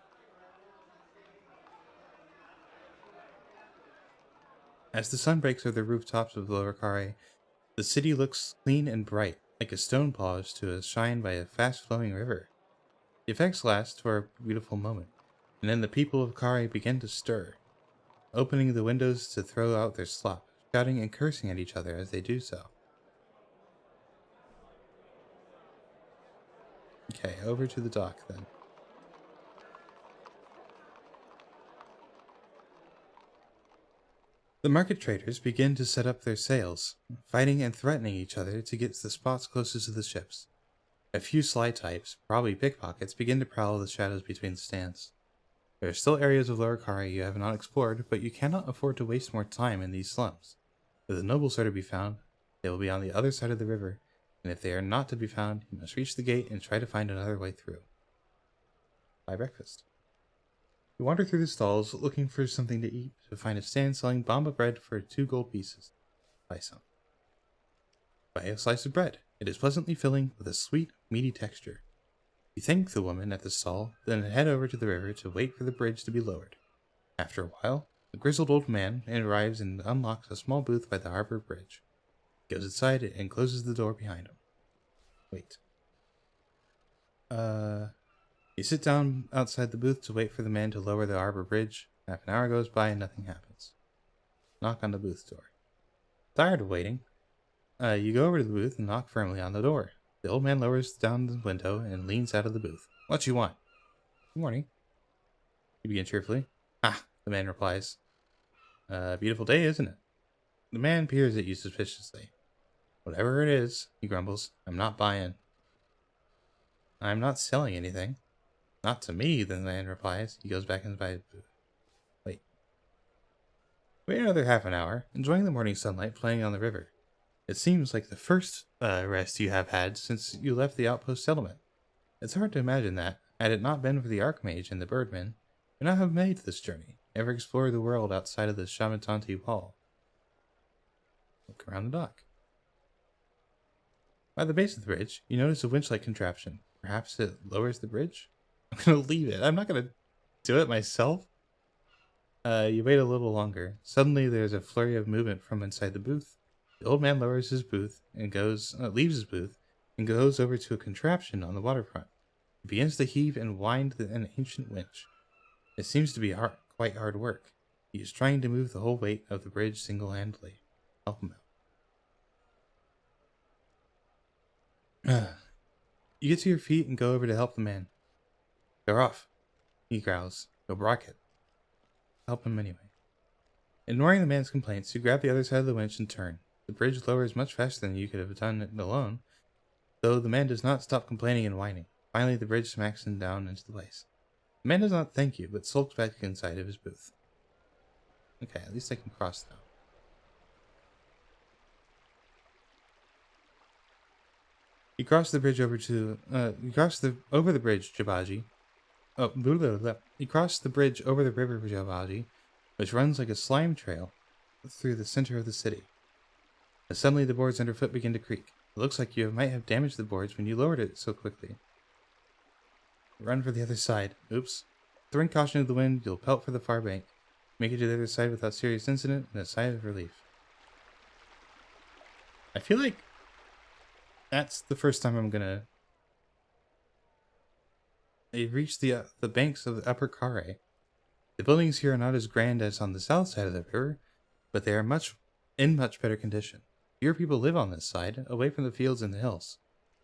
As the sun breaks over the rooftops of Lower Carre, the city looks clean and bright, like a stone polished to a shine by a fast-flowing river. The effects last for a beautiful moment, and then the people of Carre begin to stir, opening the windows to throw out their slop, shouting and cursing at each other as they do so. Okay, over to the dock then. The market traders begin to set up their sails, fighting and threatening each other to get to the spots closest to the ships. A few sly types, probably pickpockets, begin to prowl the shadows between the stands. There are still areas of Lower Carre you have not explored, but you cannot afford to waste more time in these slums. If the nobles are to be found, they will be on the other side of the river, and if they are not to be found, you must reach the gate and try to find another way through. Buy breakfast. You wander through the stalls, looking for something to eat, to find a stand selling bamba bread for 2 gold pieces. Buy some. Buy a slice of bread. It is pleasantly filling, with a sweet, meaty texture. You thank the woman at the stall, then head over to the river to wait for the bridge to be lowered. After a while, a grizzled old man arrives and unlocks a small booth by the harbor bridge. He goes inside and closes the door behind him. Wait. You sit down outside the booth to wait for the man to lower the harbor bridge. Half an hour goes by and nothing happens. Knock on the booth door. Tired of waiting, you go over to the booth and knock firmly on the door. The old man lowers down the window and leans out of the booth. What you want? Good morning. You begin cheerfully. Ah, the man replies. Beautiful day, isn't it? The man peers at you suspiciously. Whatever it is, he grumbles, I'm not buying. I'm not selling anything. Not to me, the man replies. He goes back inside the booth. Wait another half an hour, enjoying the morning sunlight playing on the river. It seems like the first rest you have had since you left the outpost settlement. It's hard to imagine that, had it not been for the Archmage and the Birdman, would not have made this journey, ever explored the world outside of the Shamatanti wall. Look around the dock. By the base of the bridge, you notice a winch-like contraption. Perhaps it lowers the bridge? I'm gonna leave it. I'm not gonna... do it myself? You wait a little longer. Suddenly, there's a flurry of movement from inside the booth. The old man lowers his booth and leaves his booth and goes over to a contraption on the waterfront. He begins to heave and wind an ancient winch. It seems to be quite hard work. He is trying to move the whole weight of the bridge single-handedly. Help him out. You get to your feet and go over to help the man. They're off, he growls. Go rocket. Help him anyway. Ignoring the man's complaints, you grab the other side of the winch and turn. The bridge lowers much faster than you could have done it alone, though the man does not stop complaining and whining. Finally, the bridge smacks him down into the place. The man does not thank you, but sulks back inside of his booth. Okay, at least I can cross now. You cross the bridge over the bridge, Jabaji. Oh, blah, blah, blah. You cross the bridge over the river Jabaji, which runs like a slime trail through the center of the city. But suddenly the boards underfoot begin to creak. It looks like you might have damaged the boards when you lowered it so quickly. Run for the other side. Oops. Throwing caution to the wind, you'll pelt for the far bank. Make it to the other side without serious incident and a sigh of relief. I feel like that's the first time I'm gonna reach the banks of the upper Kare. The buildings here are not as grand as on the south side of the river, but they are in much better condition. Fewer people live on this side, away from the fields and the hills.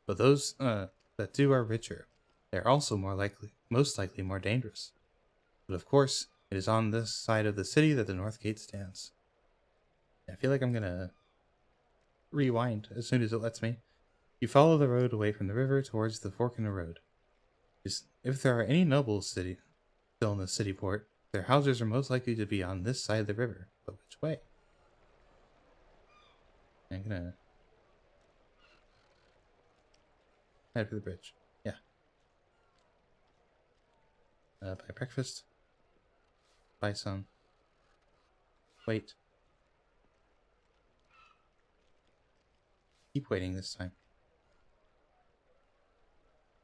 But those that do are richer. They are also most likely more dangerous. But of course, it is on this side of the city that the North Gate stands. I feel like I'm gonna rewind as soon as it lets me. You follow the road away from the river towards the fork in the road. If there are any nobles still in the city port, their houses are most likely to be on this side of the river. But which way? I'm gonna head for the bridge. Yeah. Buy breakfast. Buy some. Wait. Keep waiting this time.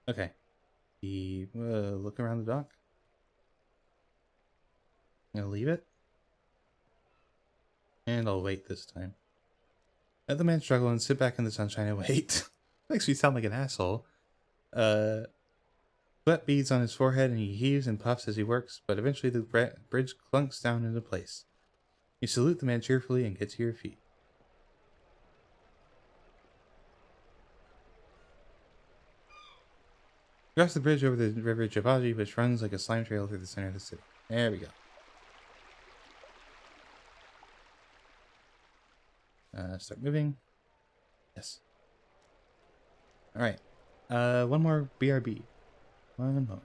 Okay. Look around the dock. I'm gonna leave it. And I'll wait this time. Let the man struggle and sit back in the sunshine and wait. Makes me sound like an asshole. Sweat beads on his forehead and he heaves and puffs as he works, but eventually the bridge clunks down into place. You salute the man cheerfully and get to your feet. Cross the bridge over the river Javaji, which runs like a slime trail through the center of the city. There we go. Start moving. Yes. Alright. One more BRB. One more.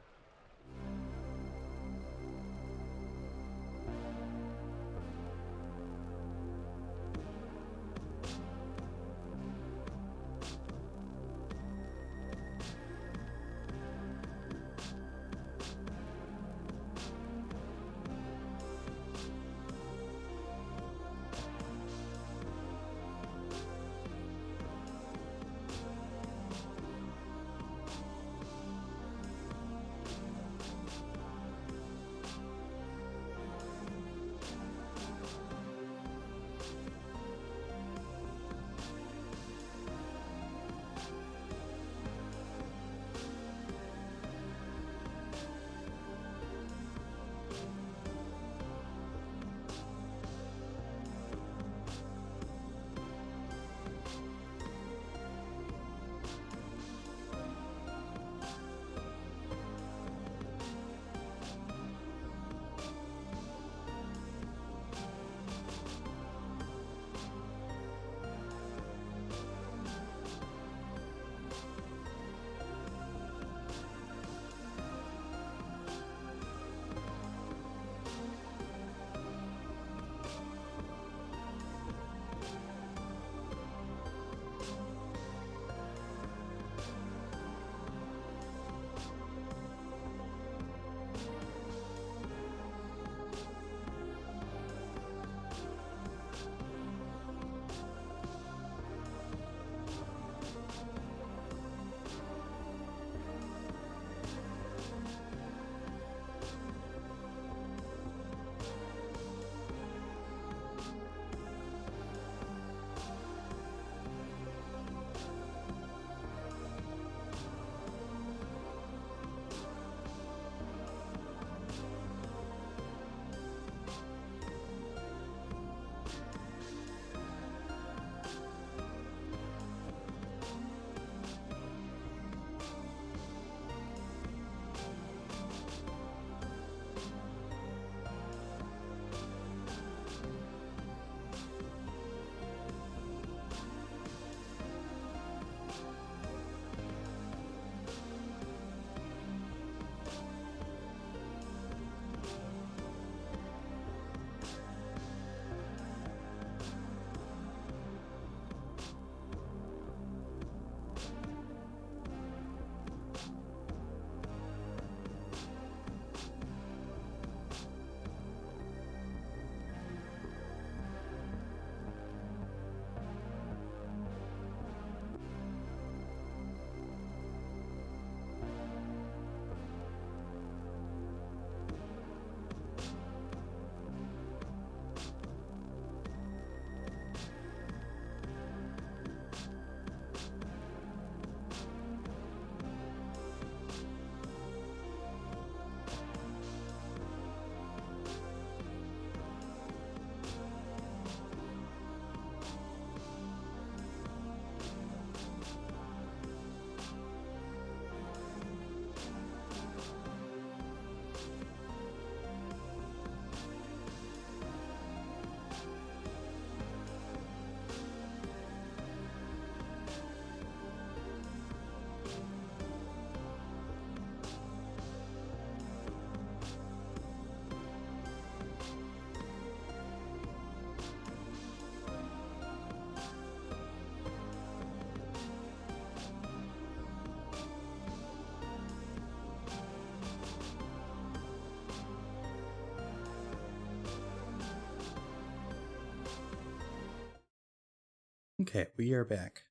Okay, we are back.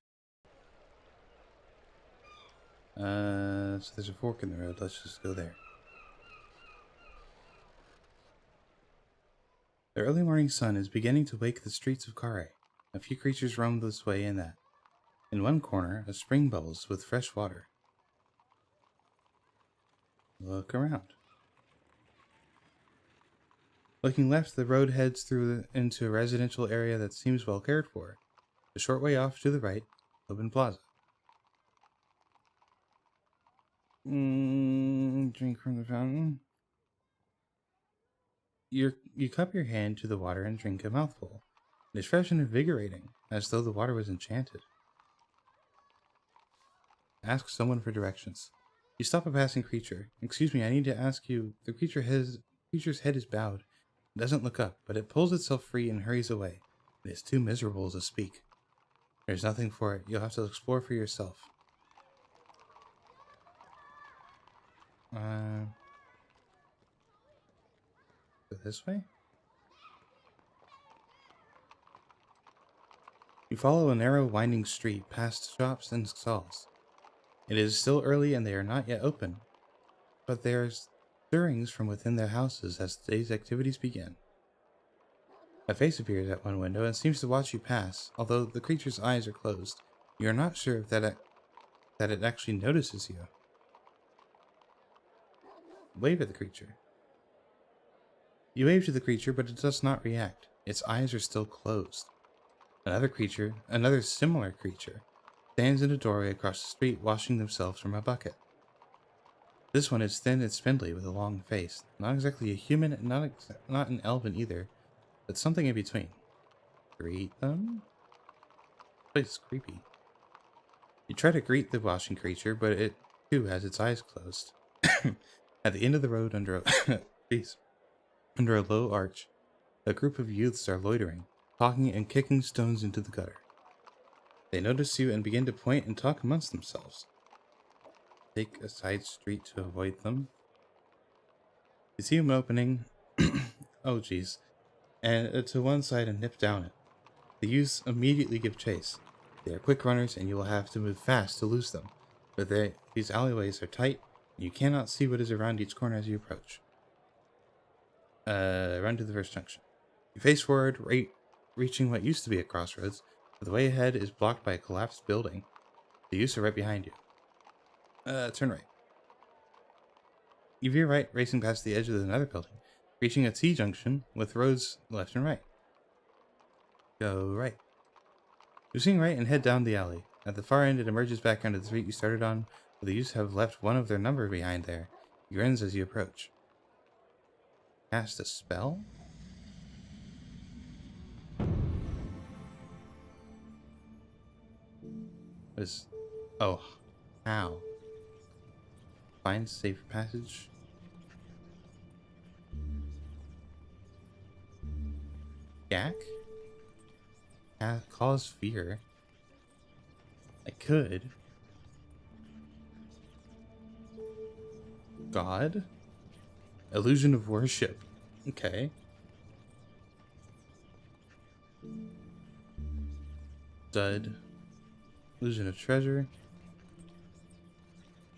So there's a fork in the road. Let's just go there. The early morning sun is beginning to wake the streets of Kare. A few creatures roam this way and that. In one corner, a spring bubbles with fresh water. Look around. Looking left, the road heads into a residential area that seems well cared for. A short way off to the right, open plaza. Drink from the fountain. You cup your hand to the water and drink a mouthful. It is fresh and invigorating, as though the water was enchanted. Ask someone for directions. You stop a passing creature. Excuse me, I need to ask you. The creature's head is bowed. It doesn't look up, but it pulls itself free and hurries away. It is too miserable to speak. There's nothing for it. You'll have to explore for yourself. Go this way? You follow a narrow, winding street past shops and stalls. It is still early and they are not yet open, but there's stirrings from within their houses as the day's activities begin. A face appears at one window and seems to watch you pass. Although the creature's eyes are closed, you are not sure if that it actually notices you. Wave at the creature. You wave to the creature, but it does not react. Its eyes are still closed. Another similar creature, stands in a doorway across the street washing themselves from a bucket. This one is thin and spindly with a long face. Not exactly a human, not an elven either, but something in between. Greet them? This place is creepy. You try to greet the washing creature, but it too has its eyes closed. At the end of the road under under a low arch, a group of youths are loitering, talking and kicking stones into the gutter. They notice you and begin to point and talk amongst themselves. Take a side street to avoid them. You see them opening, oh geez, and to one side and nip down it. The youths immediately give chase. They are quick runners and you will have to move fast to lose them, but these alleyways are tight and you cannot see what is around each corner as you approach. Run to the first junction. You face forward, reaching what used to be a crossroads, but the way ahead is blocked by a collapsed building. The youths are right behind you. Turn right. You veer right, racing past the edge of another building, reaching a T-junction with roads left and right. Go right. You swing right and head down the alley. At the far end, it emerges back onto the street you started on, but the youths have left one of their number behind there. He grins as you approach. Cast a spell? Oh, how? Find safe passage. Gak? Cause fear. I could. God? Illusion of worship. Okay. Dud. Illusion of treasure.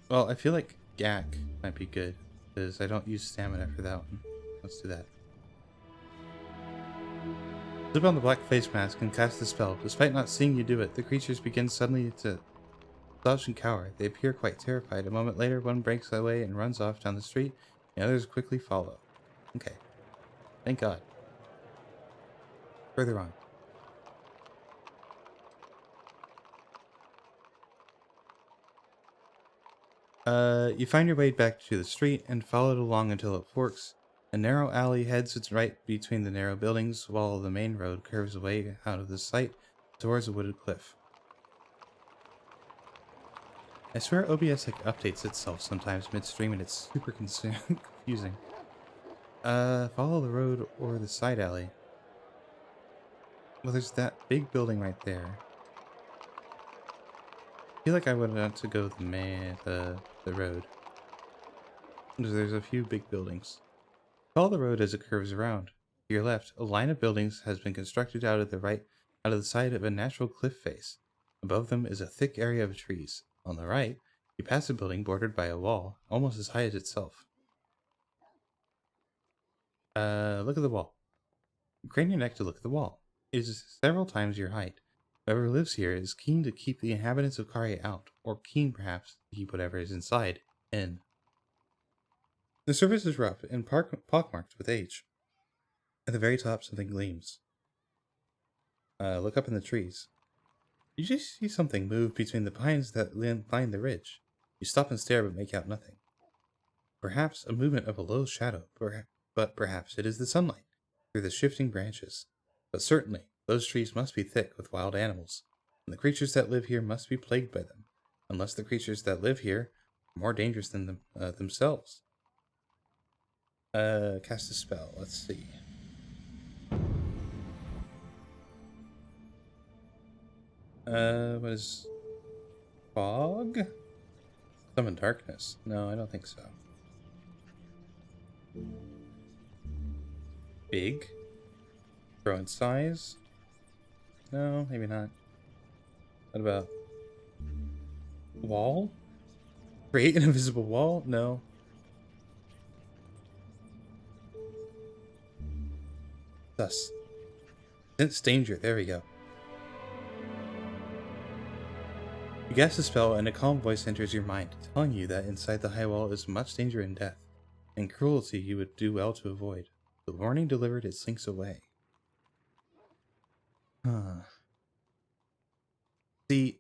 Well, I feel like Gak might be good, because I don't use stamina for that one. Let's do that. Slip on the black face mask and cast the spell. Despite not seeing you do it, the creatures begin suddenly to slouch and cower. They appear quite terrified. A moment later, one breaks away and runs off down the street, the others quickly follow. Okay. Thank God. Further on. You find your way back to the street and follow it along until it forks. A narrow alley heads its right between the narrow buildings, while the main road curves away out of the sight towards a wooded cliff. I swear OBS updates itself sometimes midstream and it's super confusing. Follow the road or the side alley. Well, there's that big building right there. I feel like I would want to go the road. There's a few big buildings. Follow the road as it curves around. To your left, a line of buildings has been constructed out of the right out of the side of a natural cliff face. Above them is a thick area of trees. On the right, you pass a building bordered by a wall, almost as high as itself. Look at the wall. Crane your neck to look at the wall. It is several times your height. Whoever lives here is keen to keep the inhabitants of Kare out, or keen perhaps to keep whatever is inside in. The surface is rough and pockmarked with age. At the very top, something gleams. Look up in the trees. You just see something move between the pines that line the ridge. You stop and stare but make out nothing. Perhaps a movement of a low shadow, but perhaps it is the sunlight through the shifting branches. But certainly, those trees must be thick with wild animals, and the creatures that live here must be plagued by them, unless the creatures that live here are more dangerous than themselves. Cast a spell. Let's see. What is fog? Summon darkness. No, I don't think so. Big? Grow in size? No, maybe not. What about wall? Create an invisible wall? No. Thus. Sense danger. There we go. You cast a spell and a calm voice enters your mind, telling you that inside the high wall is much danger and death, and cruelty you would do well to avoid. The warning delivered, it slinks away. See,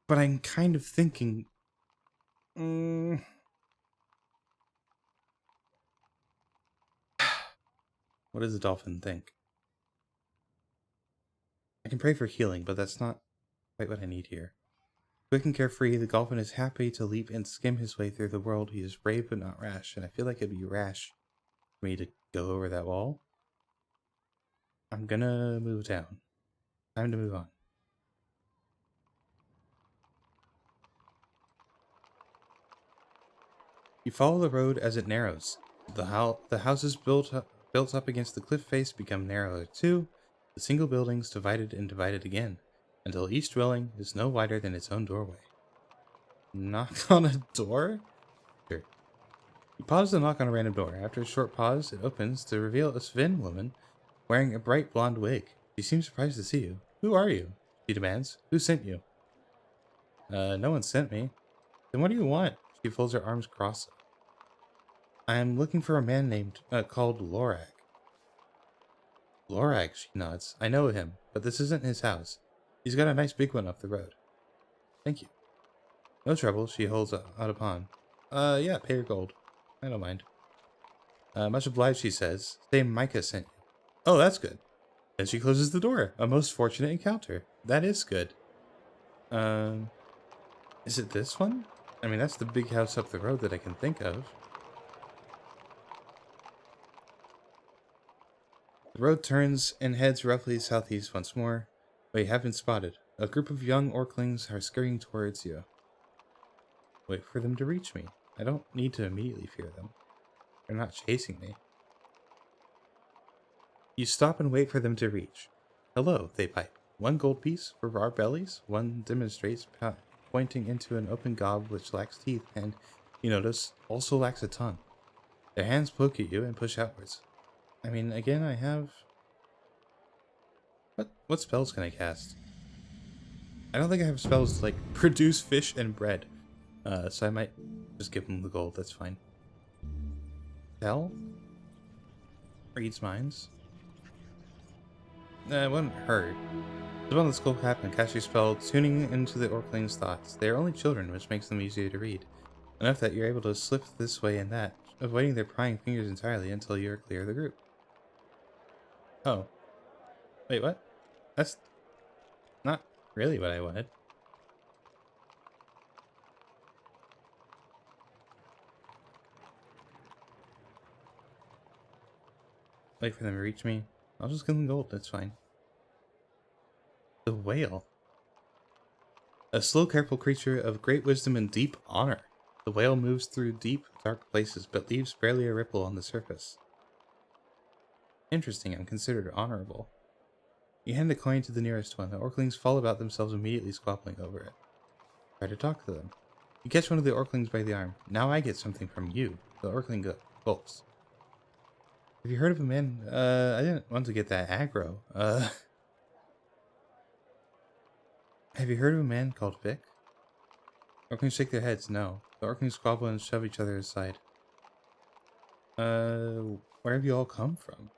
but I'm kind of thinking... What does the dolphin think? I can pray for healing, but that's not quite what I need here. Quick and carefree, the dolphin is happy to leap and skim his way through the world. He is brave but not rash, and I feel like it'd be rash for me to go over that wall. I'm gonna move down. Time to move on. You follow the road as it narrows. The houses built up against the cliff face become narrower too. The single buildings divided and divided again, until each dwelling is no wider than its own doorway. Knock on a door? Sure. You pause to knock on a random door. After a short pause, it opens to reveal a Sven woman wearing a bright blonde wig. She seems surprised to see you. Who are you? She demands. Who sent you? No one sent me. Then what do you want? She folds her arms crossed. I am looking for a man named, called Lorag. Lorag, she nods. I know him, but this isn't his house. He's got a nice big one up the road. Thank you. No trouble, she holds out a pawn. Yeah, pay your gold. I don't mind. Much obliged, she says. Say Micah sent you. Oh, that's good. Then she closes the door. A most fortunate encounter. That is good. Is it this one? I mean, that's the big house up the road that I can think of. The road turns and heads roughly southeast once more, but you have been spotted. A group of young orclings are scurrying towards you. Wait for them to reach me. I don't need to immediately fear them. They're not chasing me. You stop and wait for them to reach. Hello, they pipe. 1 gold piece for our bellies. One demonstrates, pointing into an open gob which lacks teeth and, you notice, also lacks a tongue. Their hands poke at you and push outwards. I mean, again, I have... What spells can I cast? I don't think I have spells to, like, produce fish and bread. So I might just give them the gold, that's fine. Tell? Reads minds. It wouldn't hurt. Put on the skull cap and cast your spell, tuning into the Orcling's thoughts. They are only children, which makes them easier to read. Enough that you're able to slip this way and that, avoiding their prying fingers entirely until you're clear of the group. Oh. Wait, what? That's not really what I wanted. Wait for them to reach me. I'll just give them gold, that's fine. The whale. A slow, careful creature of great wisdom and deep honor. The whale moves through deep, dark places, but leaves barely a ripple on the surface. Interesting, I'm considered honorable. You hand the coin to the nearest one. The Orklings fall about themselves, immediately squabbling over it. Try to talk to them. You catch one of the Orklings by the arm. Now I get something from you. The Orkling gulps. Have you heard of a man? I didn't want to get that aggro. Have you heard of a man called Vic? Orklings shake their heads, no. The Orklings squabble and shove each other aside. Where have you all come from?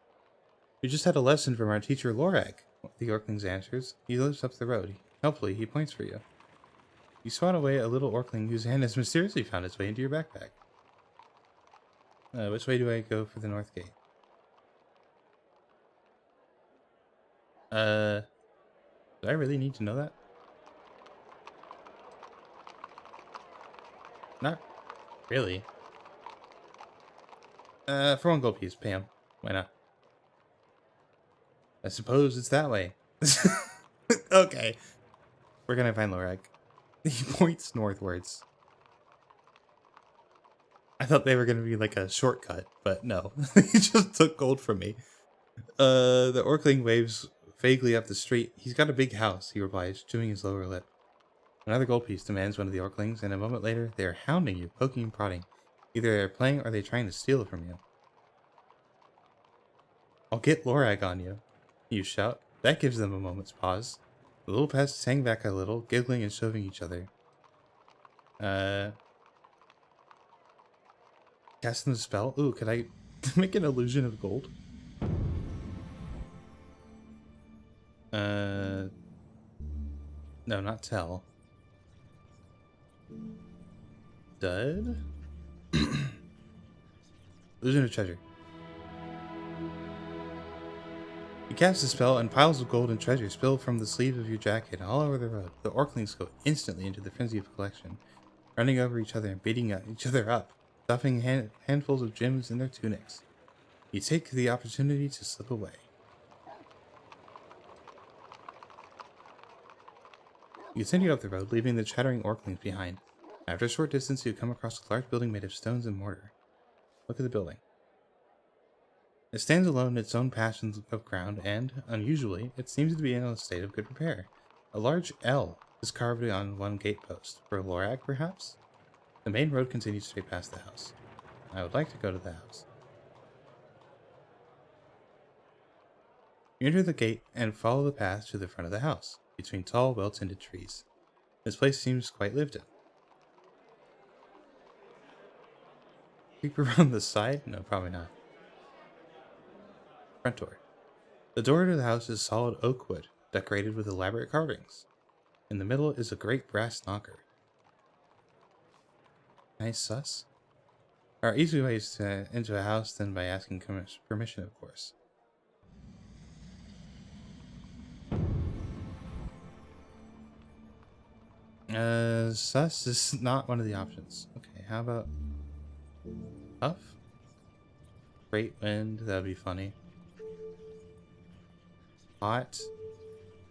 We just had a lesson from our teacher Lorak, the Orklings answers. He lives up the road. Helpfully, he points for you. You swat away a little Orkling whose hand has mysteriously found its way into your backpack. Which way do I go for the north gate? Do I really need to know that? Not really. For 1 gold piece, pay him. Why not? I suppose it's that way. Okay. We're gonna find Lorak. He points northwards. I thought they were gonna be like a shortcut, but no. He just took gold from me. The Orkling waves vaguely up the street. He's got a big house, he replies, chewing his lower lip. Another gold piece, demands one of the Orklings, and a moment later they are hounding you, poking and prodding. Either they're playing or they're trying to steal it from you. I'll get Lorak on you, you shout. That gives them a moment's pause. The little pests hang back a little, giggling and shoving each other. Casting the spell? Ooh, could I make an illusion of gold? No, not tell. Dud? Illusion of treasure. You cast the spell, and piles of gold and treasure spill from the sleeve of your jacket all over the road. The Orklings go instantly into the frenzy of collection, running over each other and beating each other up, stuffing handfuls of gems in their tunics. You take the opportunity to slip away. You continue up the road, leaving the chattering Orklings behind. After a short distance, you come across a large building made of stones and mortar. Look at the building. It stands alone in its own patch of ground, and, unusually, it seems to be in a state of good repair. A large L is carved on one gatepost. For Lorak, perhaps? The main road continues straight past the house. I would like to go to the house. You enter the gate and follow the path to the front of the house, between tall, well-tended trees. This place seems quite lived in. Creep around the side? No, probably not. Front door. The door to the house is solid oak wood, decorated with elaborate carvings. In the middle is a great brass knocker. Nice sus. There are easy ways to enter a house than by asking permission, of course. Sus is not one of the options. Okay, how about Huff? Great wind, that'd be funny. Hot.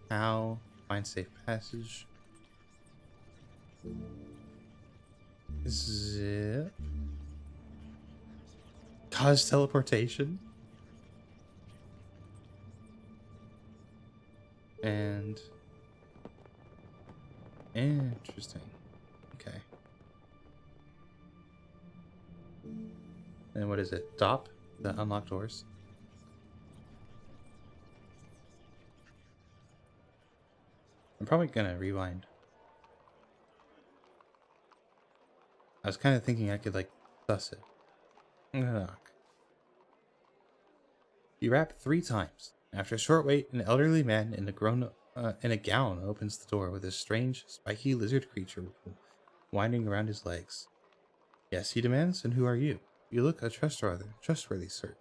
How? Find safe passage. Zip. Cause teleportation. And interesting. Okay. And what is it? Dop? The unlock doors. I'm probably gonna rewind. I was kind of thinking I could like suss it. I'm gonna knock. You rap 3 times. After a short wait, an elderly man in a gown opens the door with a strange, spiky lizard creature winding around his legs. Yes, he demands, and who are you? You look a trustworthy sort.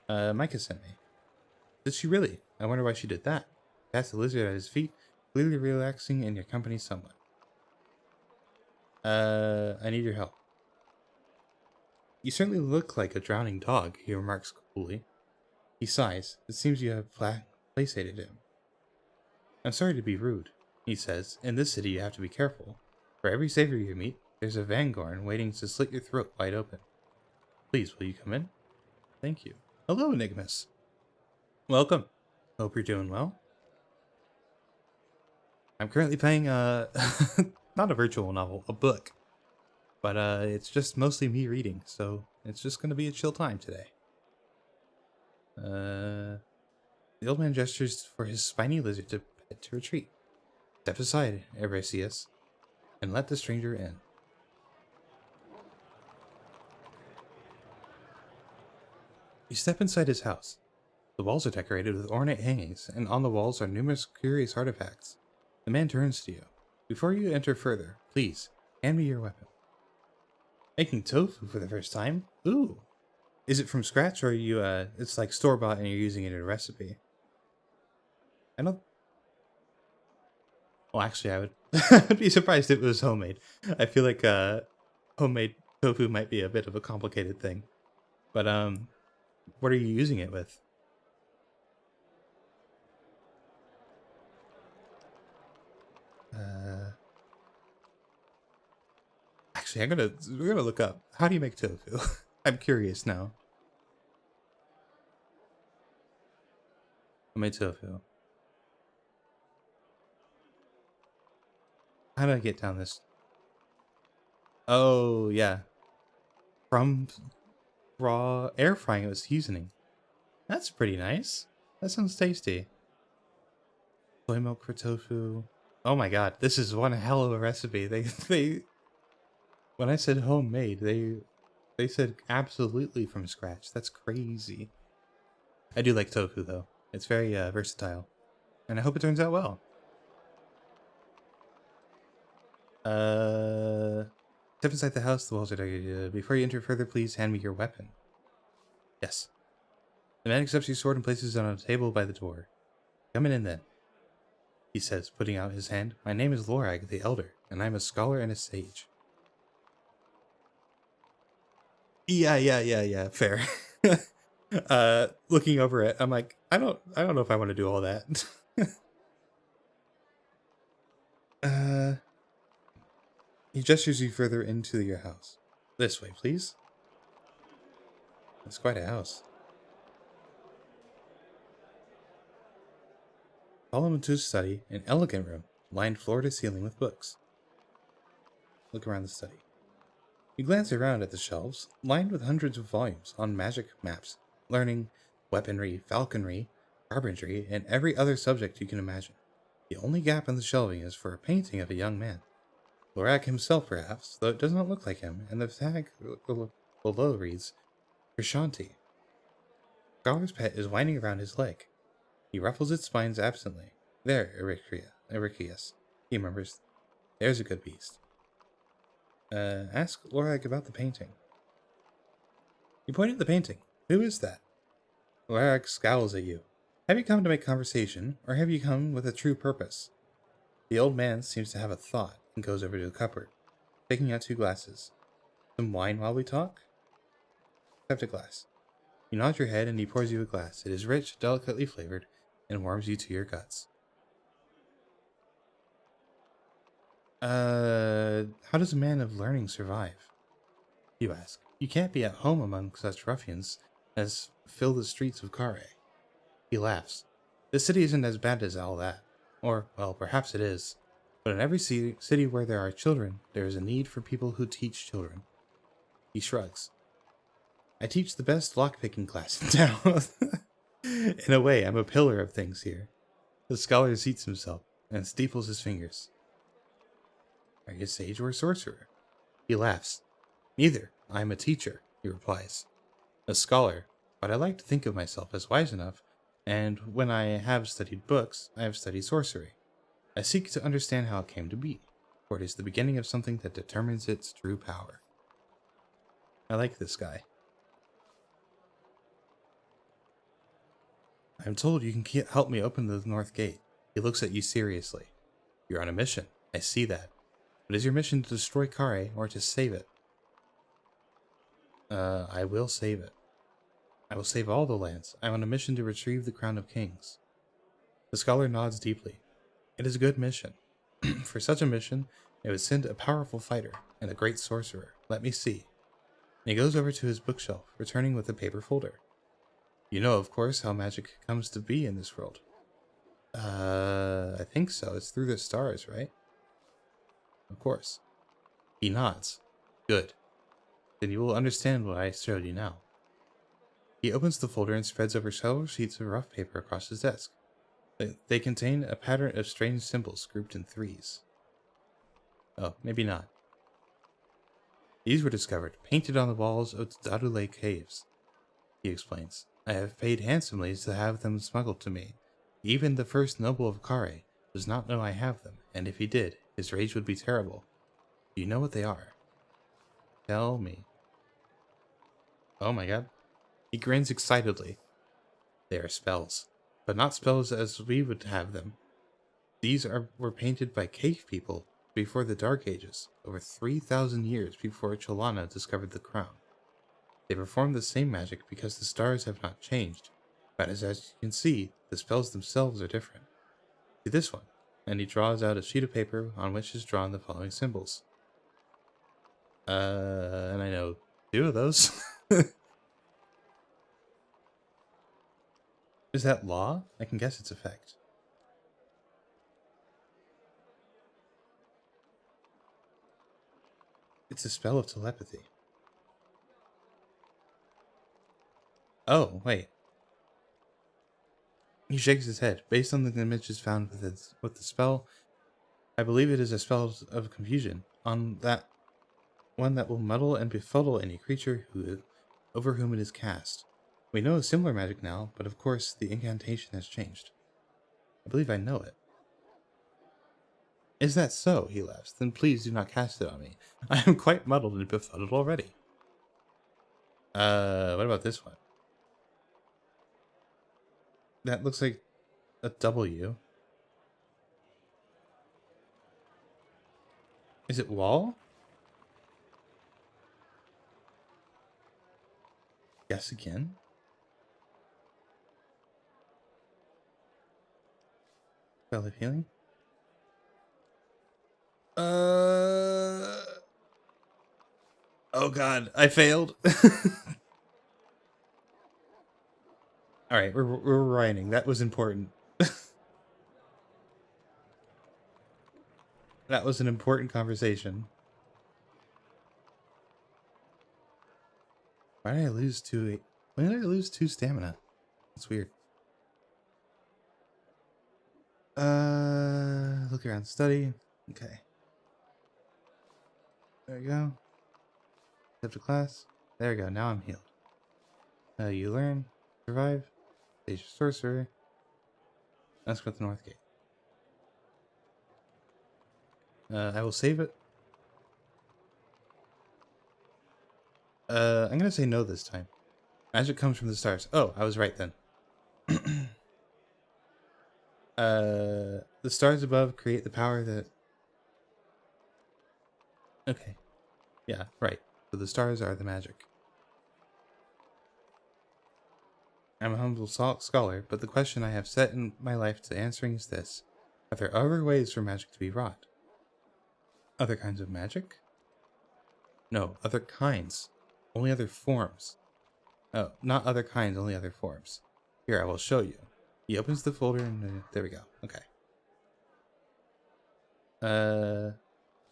Micah sent me. Did she really? I wonder why she did that. Pats the lizard at his feet, clearly relaxing in your company somewhat. I need your help. You certainly look like a drowning dog, he remarks coolly. He sighs. It seems you have placated him. I'm sorry to be rude, he says. In this city you have to be careful. For every savior you meet, there's a Vanguard waiting to slit your throat wide open. Please, will you come in? Thank you. Hello, Enigmas. Welcome. Hope you're doing well. I'm currently playing not a virtual novel, a book. But it's just mostly me reading, so it's just gonna be a chill time today. The old man gestures for his spiny lizard to retreat. Step aside, Eresius, and let the stranger in. You step inside his house. The walls are decorated with ornate hangings, and on the walls are numerous curious artifacts. The man turns to you. Before you enter further, please, hand me your weapon. Making tofu for the first time? Ooh. Is it from scratch, or are you, it's like store-bought and you're using it in a recipe? I don't... Well, actually, I would I'd be surprised if it was homemade. I feel like, homemade tofu might be a bit of a complicated thing. But, what are you using it with? Actually, we're gonna look up. How do you make tofu? I'm curious now. Homemade tofu. How do I get down this? Oh, yeah. From raw air frying it with seasoning. That's pretty nice. That sounds tasty. Soy milk for tofu. Oh my god, this is one hell of a recipe. They when I said homemade, they said absolutely from scratch. That's crazy. I do like tofu though. It's very versatile, and I hope it turns out well. Step inside the house. The walls are decorated. Before you enter further, please hand me your weapon. Yes. The man accepts your sword and places it on a table by the door. Come in then, he says, putting out his hand. My name is Lorag the Elder, and I'm a scholar and a sage. Yeah. Fair. Looking over it, I'm like, I don't know if I want to do all that. He gestures you further into your house. This way, please. That's quite a house. Follow him into his study, an elegant room, lined floor to ceiling with books. Look around the study. You glance around at the shelves, lined with hundreds of volumes on magic maps, learning, weaponry, falconry, carpentry, and every other subject you can imagine. The only gap in the shelving is for a painting of a young man. Lorak himself, perhaps, though it does not look like him, and the tag below reads, Krishanti. Scholar's pet is winding around his leg. He ruffles its spines absently. There, Erikius. He murmurs, there's a good beast. Ask Lorak about the painting. You point at the painting. Who is that? Lorak scowls at you. Have you come to make conversation, or have you come with a true purpose? The old man seems to have a thought and goes over to the cupboard, taking out 2 glasses. Some wine while we talk? Accept a glass. You nod your head and he pours you a glass. It is rich, delicately flavored, and warms you to your guts. How does a man of learning survive? You ask. You can't be at home among such ruffians as fill the streets of Kare. He laughs. The city isn't as bad as all that. Or, well, perhaps it is. But in every city where there are children, there is a need for people who teach children. He shrugs. I teach the best lockpicking class in town. In a way, I'm a pillar of things here. The scholar seats himself and steeples his fingers. Are you a sage or a sorcerer? He laughs. Neither. I am a teacher, he replies. A scholar, but I like to think of myself as wise enough, and when I have studied books, I have studied sorcery. I seek to understand how it came to be, for it is the beginning of something that determines its true power. I like this guy. I'm told you can help me open the north gate. He looks at you seriously. You're on a mission. I see that. But is your mission to destroy Kare or to save it? I will save it. I will save all the lands. I'm on a mission to retrieve the crown of kings. The scholar nods deeply. It is a good mission. For such a mission, it would send a powerful fighter and a great sorcerer. Let me see. And he goes over to his bookshelf, returning with a paper folder. You know, of course, how magic comes to be in this world. I think so. It's through the stars, right? Of course. He nods. Good. Then you will understand what I showed you now. He opens the folder and spreads over several sheets of rough paper across his desk. They contain a pattern of strange symbols grouped in threes. Oh, maybe not. These were discovered, painted on the walls of the Dadule caves, he explains. I have paid handsomely to have them smuggled to me. Even the first noble of Kare does not know I have them, and if he did, his rage would be terrible. Do you know what they are? Tell me. Oh my god. He grins excitedly. They are spells, but not spells as we would have them. Were painted by cave people before the Dark Ages, over 3,000 years before Cholana discovered the crown. They perform the same magic because the stars have not changed, but as you can see, the spells themselves are different. See this one, and he draws out a sheet of paper on which is drawn the following symbols. And I know 2 of those. Is that law? I can guess its effect. It's a spell of telepathy. Oh, wait. He shakes his head. Based on the images found with the spell, I believe it is a spell of confusion. On that one that will muddle and befuddle any creature over whom it is cast. We know a similar magic now, but of course the incantation has changed. I believe I know it. Is that so? He laughs. Then please do not cast it on me. I am quite muddled and befuddled already. What about this one? That looks like a W. Is it wall? Guess again. Spell of healing? Oh god, I failed. Alright, we're writing. That was important. That was an important conversation. Why did I lose 2? When did I lose 2 stamina? That's weird. Look around, study. Okay. There we go. Step to class. There we go. Now I'm healed. You learn, survive, stage sorcery. Let's go to the north gate. I will save it. I'm gonna say no this time. Magic comes from the stars. Oh, I was right then. The stars above create the power that... Okay. Yeah, right. So the stars are the magic. I'm a humble scholar, but the question I have set in my life to answering is this. Are there other ways for magic to be wrought? Other kinds of magic? No, other kinds. Only other forms. Oh, not other kinds, only other forms. Here, I will show you. He opens the folder and there we go. Okay.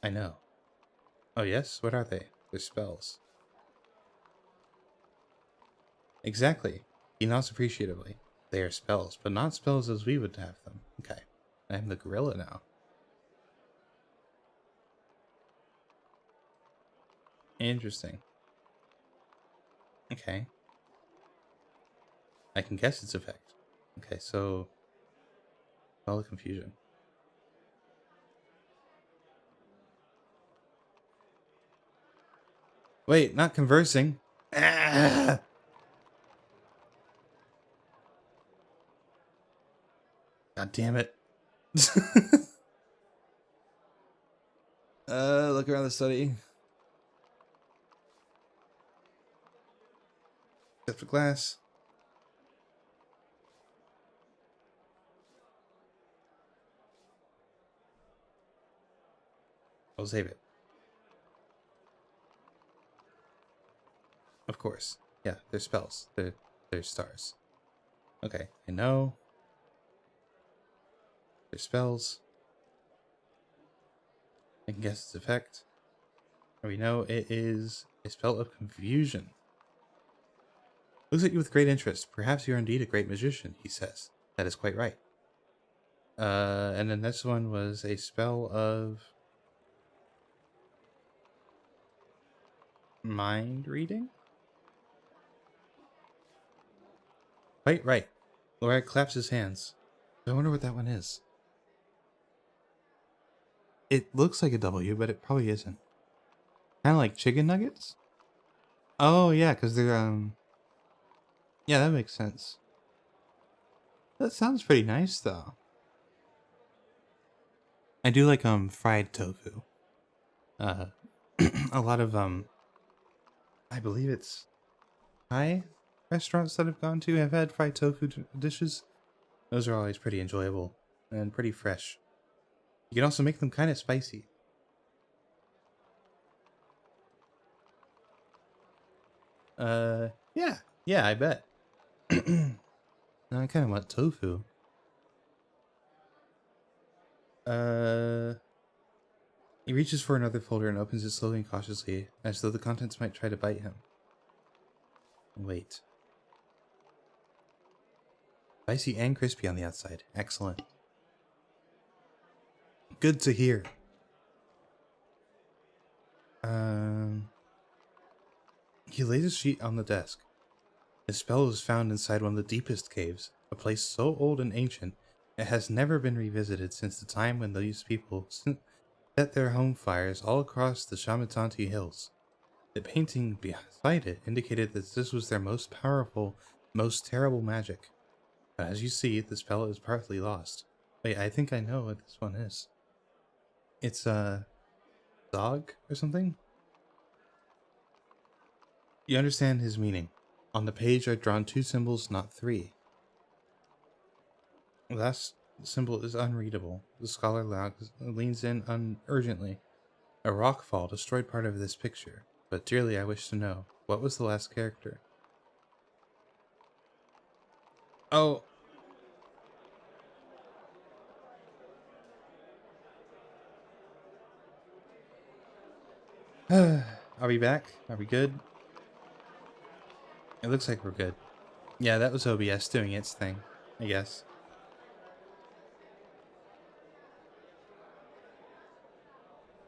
I know. Oh yes? What are they? They're spells. Exactly. He nods appreciatively. They are spells, but not spells as we would have them. Okay. I'm the gorilla now. Interesting. Okay. I can guess its effect. Okay, so... all the confusion. Wait, not conversing. Ah! God damn it. Look around the study. Except for glass. I'll save it. Of course. Yeah, they're spells. They're stars. Okay, I know. There's spells. I can guess its effect. We know it is a spell of confusion. Looks at you with great interest. Perhaps you are indeed a great magician, he says. That is quite right. And then this one was a spell of mind reading? Quite right. Laura claps his hands. I wonder what that one is. It looks like a W, but it probably isn't. Kind of like chicken nuggets? Oh, yeah, because they're, yeah, that makes sense. That sounds pretty nice, though. I do like, fried tofu. Uh, a lot of, I believe it's Thai restaurants that I've gone to have had fried tofu dishes. Those are always pretty enjoyable and pretty fresh. You can also make them kind of spicy. Yeah. Yeah, I bet. Now I kind of want tofu. Uh, he reaches for another folder and opens it slowly and cautiously, as though the contents might try to bite him. Wait. Spicy and crispy on the outside. Excellent. Good to hear. He lays a sheet on the desk. The spell was found inside one of the deepest caves, a place so old and ancient it has never been revisited since the time when these people set their home fires all across the Shamatanti hills. The painting beside it indicated that this was their most powerful, most terrible magic. But as you see, the spell is partly lost. Wait, I think I know what this one is. It's a dog or something? You understand his meaning. On the page are drawn 2 symbols, not 3. The last symbol is unreadable. The scholar leans in urgently. A rockfall destroyed part of this picture, but dearly I wish to know, what was the last character? Oh. Are we back? Are we good? It looks like we're good. Yeah, that was OBS doing its thing, I guess.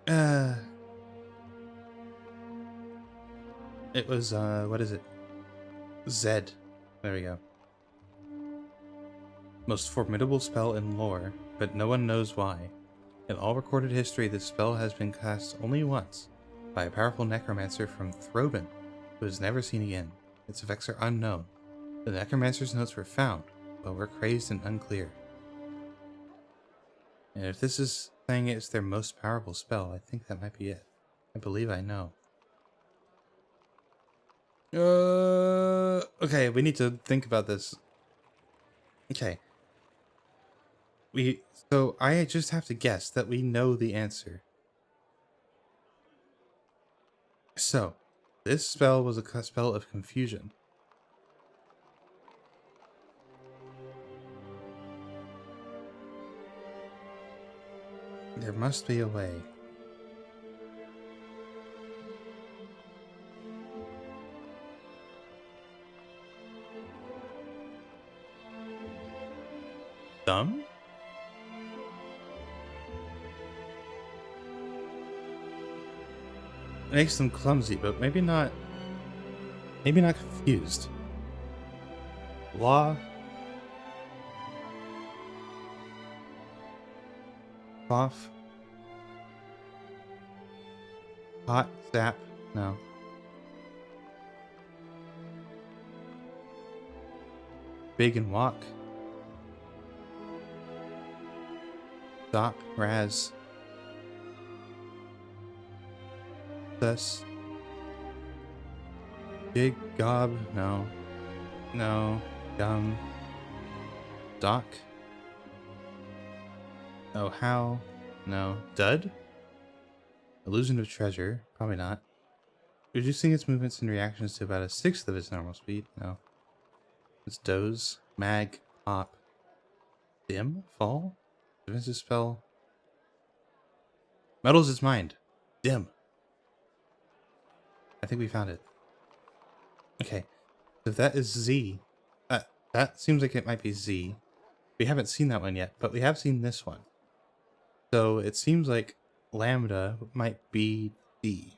Uh, it was, what is it? Zed. There we go. Most formidable spell in lore, but no one knows why. In all recorded history, this spell has been cast only once, by a powerful necromancer from Throbin, who is never seen again. Its effects are unknown. The necromancer's notes were found, but were crazed and unclear. And if this is saying it's their most powerful spell, I think that might be it. I believe I know. Okay, we need to think about this. Okay. So I just have to guess that we know the answer. So, this spell was a spell of confusion. There must be a way. Dumb? It makes them clumsy, but maybe not confused. Law. Cough. Hot. Zap. No. Big and walk. Stop. Raz. Thus. Big gob. No. No. Gum. Doc. Oh, how? No. Dud? Illusion of treasure. Probably not. Reducing its movements and reactions to about 1/6 of its normal speed. No. It's doze. Mag, pop, dim, fall, defensive spell. Metals is mind. Dim. I think we found it. Okay. If that is Z, that seems like it might be Z. We haven't seen that one yet, but we have seen this one. So it seems like lambda might be D.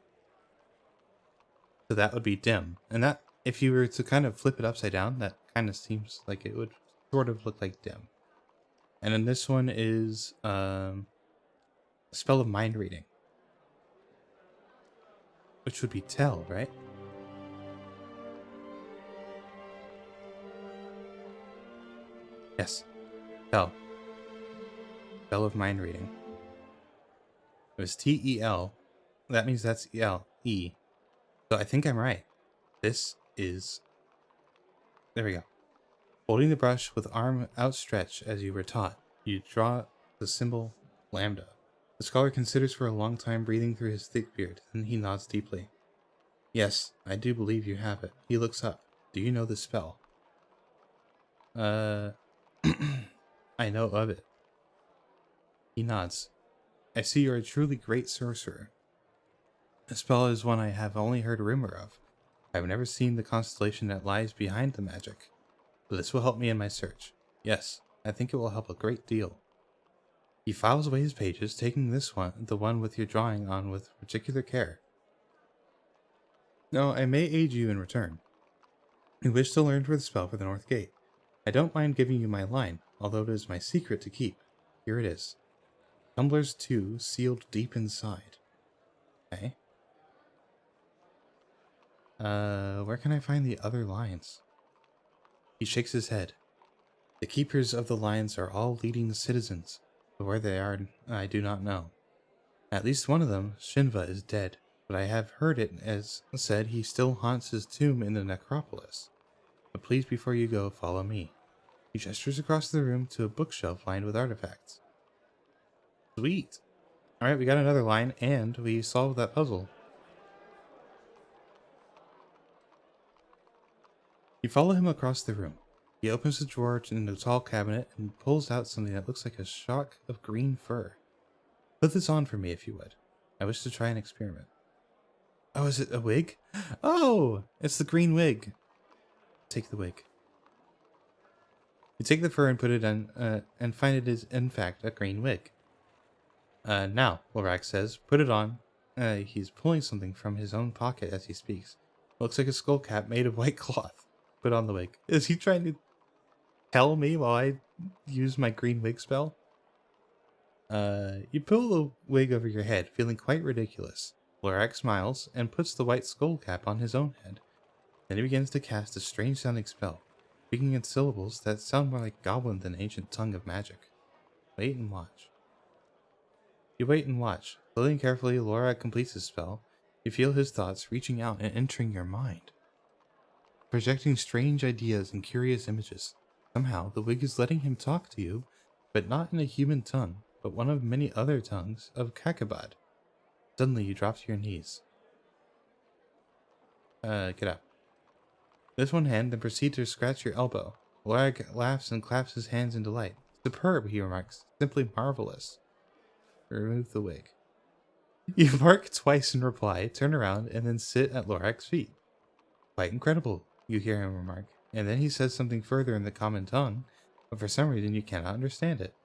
So that would be dim. And that, if you were to kind of flip it upside down, that kind of seems like it would sort of look like dim. And then this one is spell of mind reading, which would be tell, right? Yes, tell. Spell of mind reading. It was T-E-L. That means that's E. So I think I'm right. This is... There we go. Holding the brush with arm outstretched as you were taught, you draw the symbol lambda. The scholar considers for a long time, breathing through his thick beard, then he nods deeply. Yes, I do believe you have it. He looks up. Do you know the spell? I know of it. He nods. I see you're a truly great sorcerer. The spell is one I have only heard rumor of. I have never seen the constellation that lies behind the magic. But this will help me in my search. Yes, I think it will help a great deal. He files away his pages, taking this one, the one with your drawing on, with particular care. Now, I may aid you in return. You wish to learn for the spell for the North Gate. I don't mind giving you my line, although it is my secret to keep. Here it is. Tumblers 2 sealed deep inside. Okay. Where can I find the other lines? He shakes his head. The keepers of the lines are all leading citizens, but where they are, I do not know. At least one of them, Shinva, is dead, but I have heard it as said he still haunts his tomb in the necropolis. But please, before you go, follow me. He gestures across the room to a bookshelf lined with artifacts. Sweet! Alright, we got another line, and we solved that puzzle. You follow him across the room. He opens the drawer in the tall cabinet and pulls out something that looks like a shock of green fur. Put this on for me, if you would. I wish to try an experiment. Oh, is it a wig? Oh, it's the green wig. Take the wig. You take the fur and put it on, and find it is, in fact, a green wig. Now, Lorax says, put it on. He's pulling something from his own pocket as he speaks. It looks like a skull cap made of white cloth. Put on the wig. Is he trying to tell me while I use my green wig spell? You pull the wig over your head, feeling quite ridiculous. Lorax smiles and puts the white skull cap on his own head. Then he begins to cast a strange sounding spell, speaking in syllables that sound more like goblin than ancient tongue of magic. Wait and watch. You wait and watch. Slowly and carefully, Lorax completes his spell. You feel his thoughts reaching out and entering your mind, projecting strange ideas and curious images. Somehow, the wig is letting him talk to you, but not in a human tongue, but one of many other tongues of Kakabad. Suddenly, you drop to your knees. Get up. Lift one hand, then proceed to scratch your elbow. Lorax laughs and claps his hands in delight. Superb, he remarks. Simply marvelous. Remove the wig. You bark twice in reply, turn around, and then sit at Lorax's feet. Quite incredible, you hear him remark, and then he says something further in the common tongue, but for some reason you cannot understand it.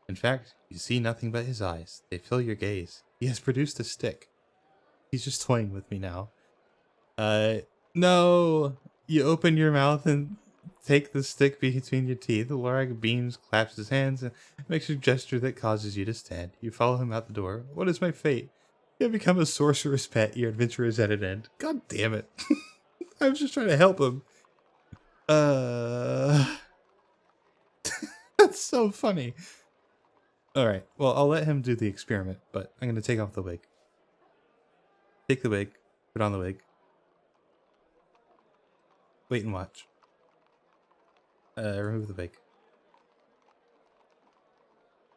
In fact, you see nothing but his eyes. They fill your gaze. He has produced a stick. He's just toying with me now. No! You open your mouth and take the stick between your teeth. Lorax beams, claps his hands, and makes a gesture that causes you to stand. You follow him out the door. What is my fate? You have become a sorcerer's pet. Your adventure is at an end. God damn it. I was just trying to help him. That's so funny. Alright, well, I'll let him do the experiment, but I'm going to take off the wig. Take the wig. Put on the wig. Wait and watch. Remove the wig.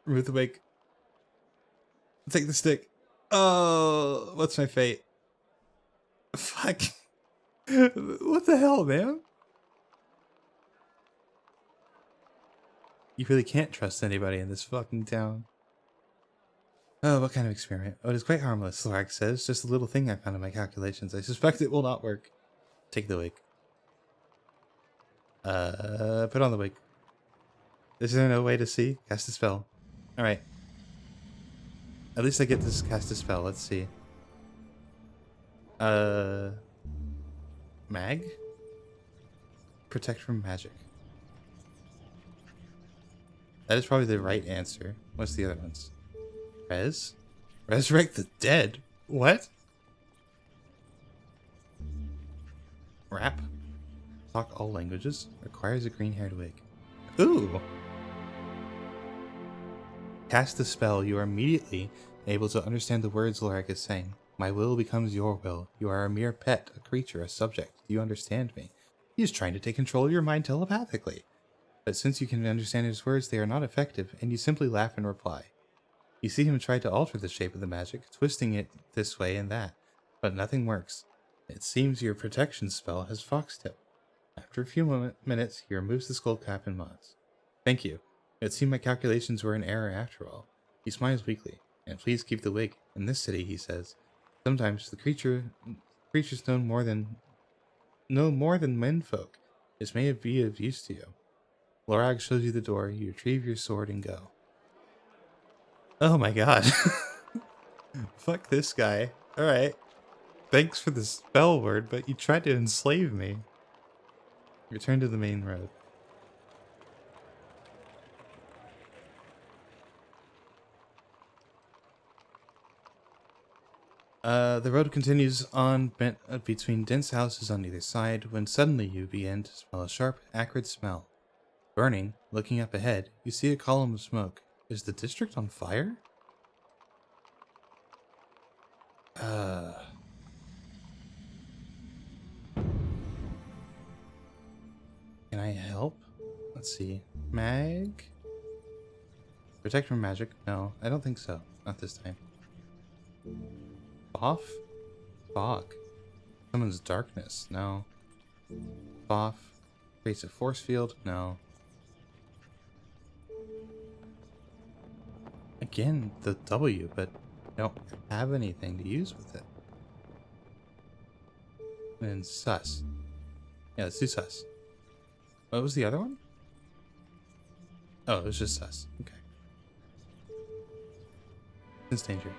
Remove the wig. Take the stick. Oh, what's my fate? Fuck. What the hell, man? You really can't trust anybody in this fucking town. Oh, what kind of experiment? Oh, it is quite harmless, Lorax says. Just a little thing I found in my calculations. I suspect it will not work. Take the wig. Put on the wig. Is there no way to see? Cast a spell. Alright. At least I get to cast a spell. Let's see. Mag? Protect from magic. That is probably the right answer. What's the other ones? Res? Resurrect the dead? What? Rap? Talk all languages? Requires a green-haired wig. Ooh! Cast the spell, you are immediately able to understand the words Lorac is saying. My will becomes your will. You are a mere pet, a creature, a subject. Do you understand me? He is trying to take control of your mind telepathically. But since you can understand his words, they are not effective, and you simply laugh and reply. You see him try to alter the shape of the magic, twisting it this way and that, but nothing works. It seems your protection spell has foxtail. After a few minutes, he removes the skull cap and mods. Thank you. It seemed my calculations were in error after all. He smiles weakly. And please keep the wig. In this city, he says, sometimes the creatures know more than menfolk. This may be of use to you. Lorag shows you the door. You retrieve your sword and go. Oh my god. Fuck this guy. Alright. Thanks for the spell word, but you tried to enslave me. Return to the main road. The road continues on between dense houses on either side when suddenly you begin to smell a sharp, acrid smell. Burning, looking up ahead, you see a column of smoke. Is the district on fire? Can I help? Let's see. Mag? Protect from magic? No, I don't think so. Not this time. Off? Fog. Summons darkness? No. Off. Creates a force field? No. Again, the W, but I don't have anything to use with it. And sus. Yeah, let's do sus. What was the other one? Oh, it was just sus. Okay. Sense danger.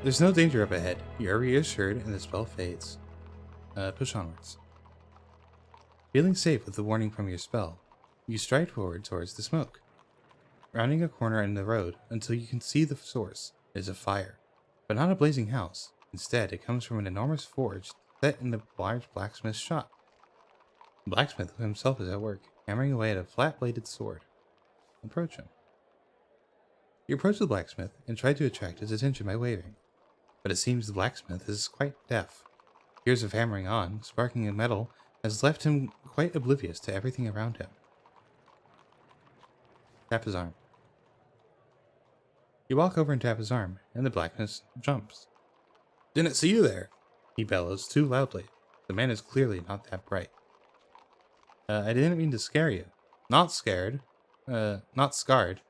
There's no danger up ahead. You're reassured and the spell fades. Push onwards. Feeling safe with the warning from your spell, you stride forward towards the smoke. Rounding a corner in the road until you can see the source is a fire, but not a blazing house. Instead, it comes from an enormous forge set in the large blacksmith's shop. The blacksmith himself is at work, hammering away at a flat-bladed sword. Approach him. You approach the blacksmith and try to attract his attention by waving, but it seems the blacksmith is quite deaf. Years of hammering on, sparking in metal, has left him quite oblivious to everything around him. Tap his arm. You walk over and tap his arm, and the blacksmith jumps. Didn't see you there, he bellows too loudly. The man is clearly not that bright. I didn't mean to scare you. Not scared. Not scarred.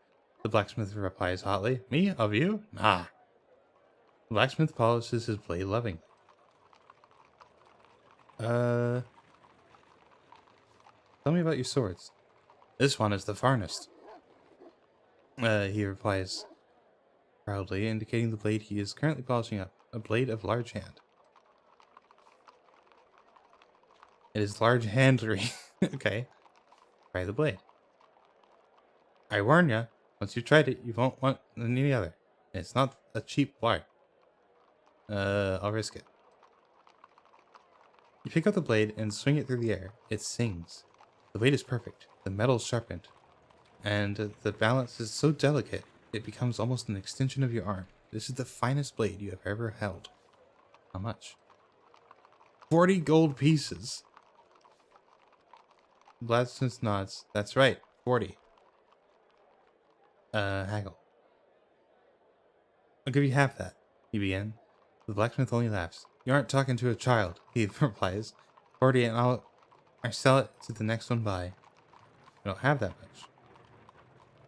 The blacksmith replies hotly. Me? Of you? Nah. The blacksmith polishes his blade lovingly. Tell me about your swords. This one is the finest. He replies proudly, indicating the blade he is currently polishing up. A blade of large hand. It is large handery. Okay. Try the blade. I warn ya, once you've tried it, you won't want any other. It's not a cheap blade. I'll risk it. You pick up the blade and swing it through the air. It sings. The blade is perfect. The metal is sharpened. And the balance is so delicate, it becomes almost an extension of your arm. This is the finest blade you have ever held. How much? 40 gold pieces. Blacksmith nods. That's right, 40. Haggle. I'll give you half that, he began. The blacksmith only laughs. You aren't talking to a child, he replies. 40 and I'll sell it to the next one by. I don't have that much.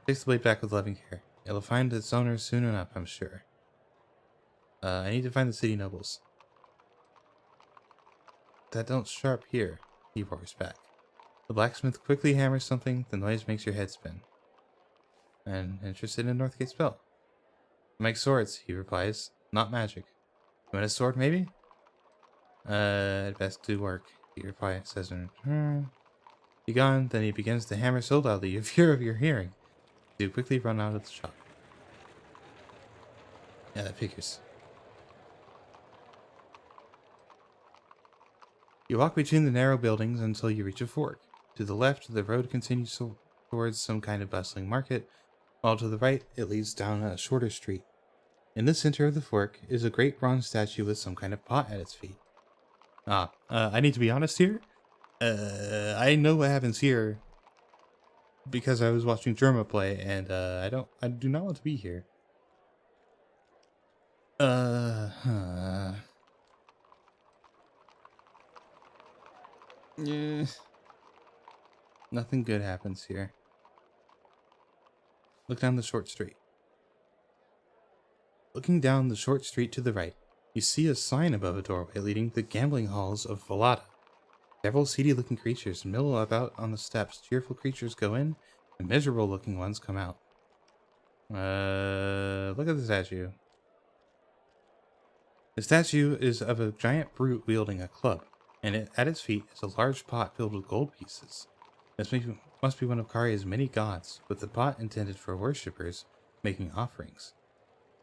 Takes the blade back with loving care. It'll find its owner soon enough, I'm sure. I need to find the city nobles. That don't sharp here, he roars back. The blacksmith quickly hammers something, the noise makes your head spin. And interested in Northgate spell. I make swords, he replies. Not magic. You want a sword, maybe? At best do work, he replies, says in return. Be gone, then he begins to hammer so loudly you fear of your hearing. You quickly run out of the shop. Yeah, that figures. You walk between the narrow buildings until you reach a fork. To the left, the road continues towards some kind of bustling market, while to the right, it leads down a shorter street. In the center of the fork is a great bronze statue with some kind of pot at its feet. I need to be honest here. I know what happens here because I was watching Germa play, and I do not want to be here. Yeah. Nothing good happens here. Look down the short street. Looking down the short street to the right, you see a sign above a doorway leading to the gambling halls of Valada. Several seedy-looking creatures mill about on the steps. Cheerful creatures go in, and miserable-looking ones come out. Look at the statue. The statue is of a giant brute wielding a club, and at its feet is a large pot filled with gold pieces. This must be one of Karia's many gods, with the pot intended for worshippers making offerings.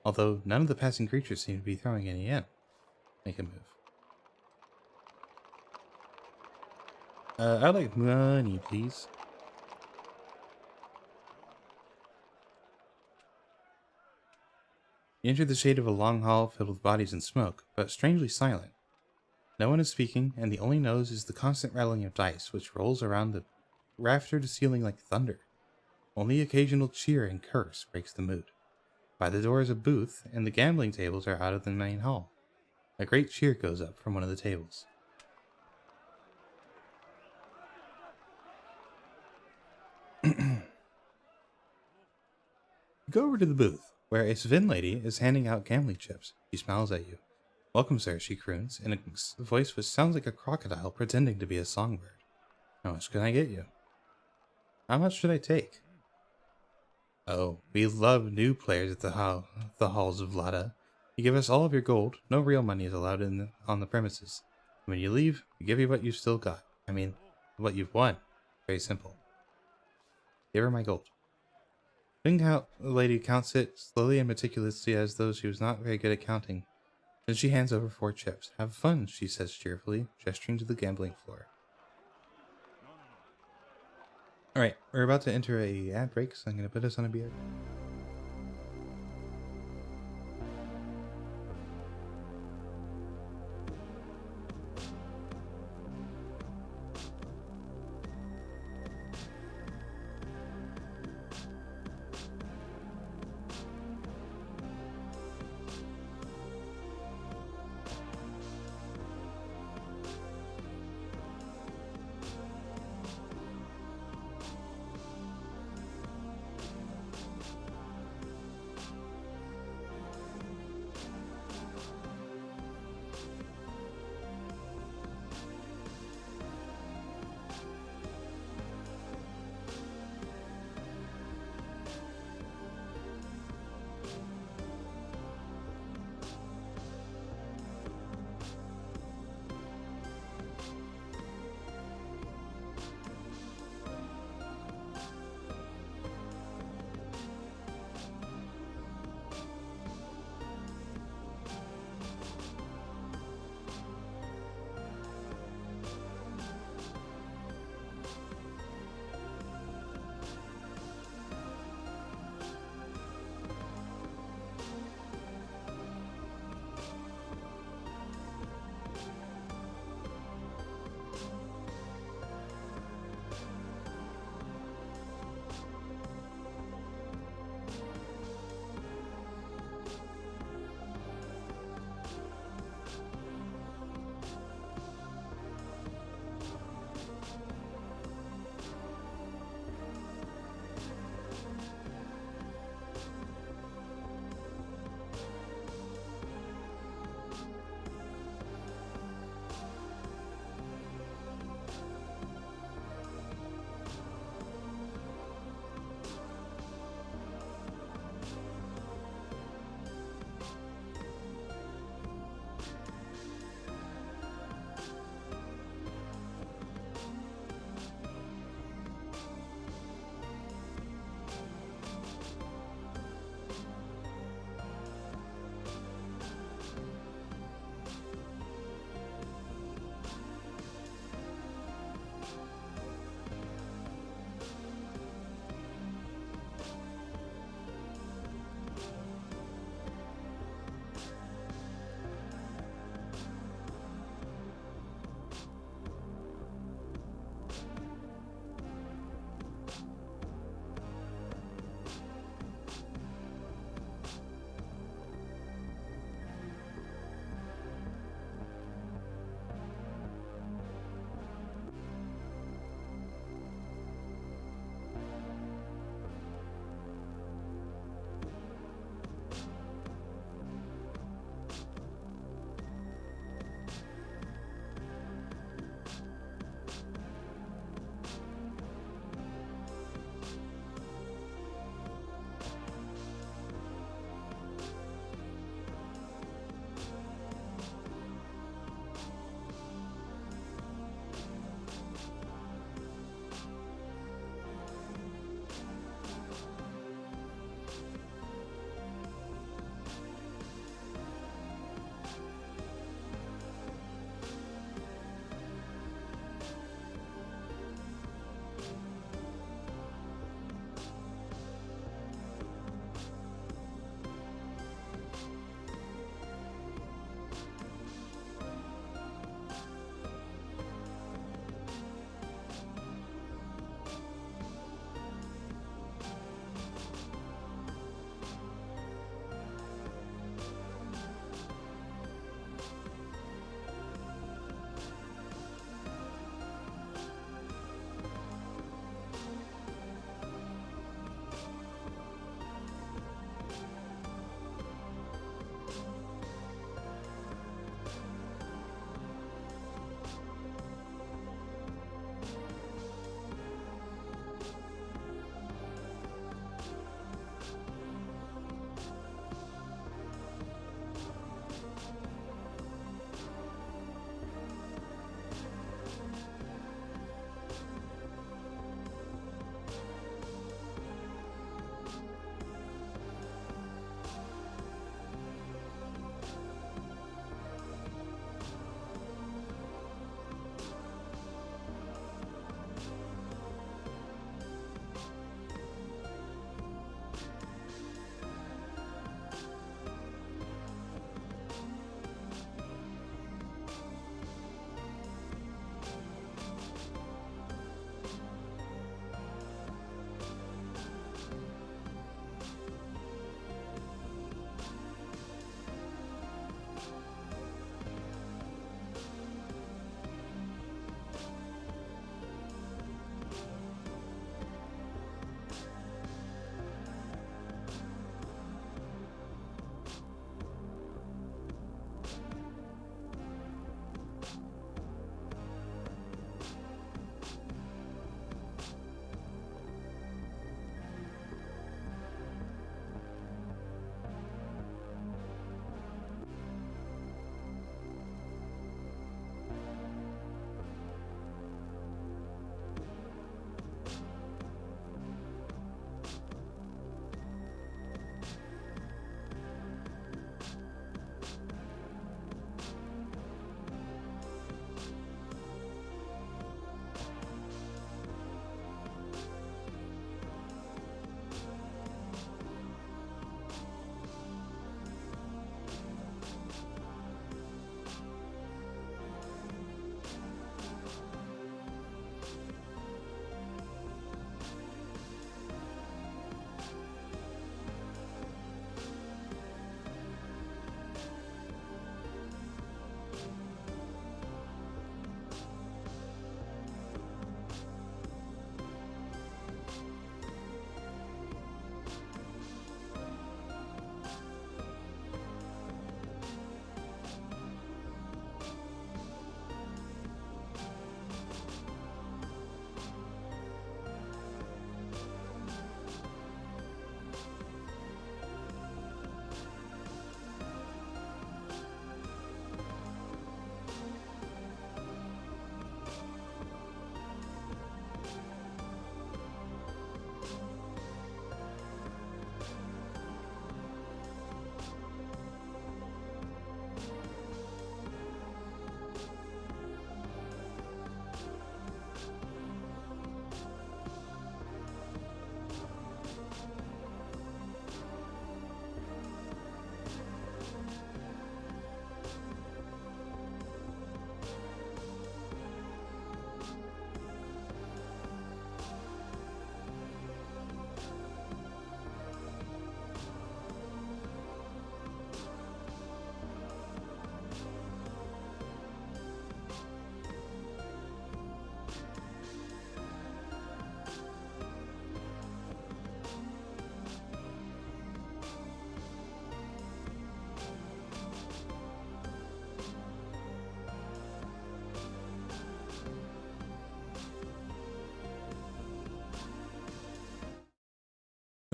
Although none of the passing creatures seem to be throwing any in. Make a move. I'd like money, please. You enter the shade of a long hall filled with bodies and smoke, but strangely silent. No one is speaking, and the only noise is the constant rattling of dice, which rolls around the rafter to ceiling like thunder. Only occasional cheer and curse breaks the mood. By the door is a booth, and the gambling tables are out of the main hall. A great cheer goes up from one of the tables. You go over to the booth, where a Svin lady is handing out gambling chips. She smiles at you. Welcome, sir, she croons, in a voice which sounds like a crocodile pretending to be a songbird. How much can I get you? How much should I take? Oh, we love new players at the halls of Lada. You give us all of your gold. No real money is allowed on the premises. When you leave, we give you what you've still got. I mean, what you've won. Very simple. Give her my gold. The lady counts it slowly and meticulously as though she was not very good at counting. Then she hands over 4 chips. Have fun, she says cheerfully, gesturing to the gambling floor. Alright, we're about to enter a ad break, so I'm going to put us on a beer.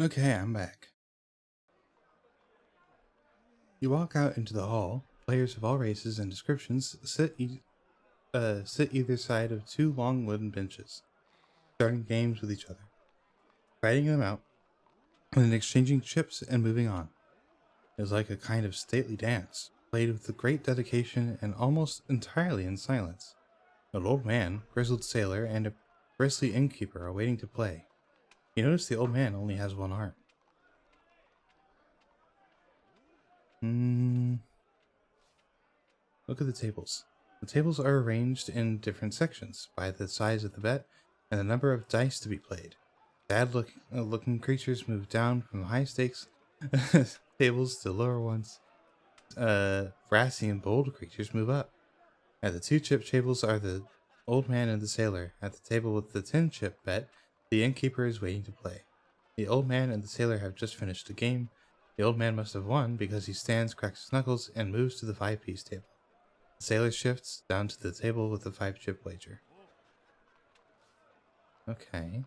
Okay, I'm back. You walk out into the hall. Players of all races and descriptions sit either side of two long wooden benches, starting games with each other, writing them out, and then exchanging chips and moving on. It is like a kind of stately dance, played with great dedication and almost entirely in silence. An old man, grizzled sailor, and a bristly innkeeper are waiting to play. You notice the old man only has one arm. Look at the tables. The tables are arranged in different sections by the size of the bet and the number of dice to be played. Looking creatures move down from high stakes tables to lower ones. Brassy and bold creatures move up. At the two chip tables are the old man and the sailor. At the table with the 10 chip bet, the innkeeper is waiting to play. The old man and the sailor have just finished a game. The old man must have won because he stands, cracks his knuckles, and moves to the 5-piece table. The sailor shifts down to the table with the 5-chip wager. Okay.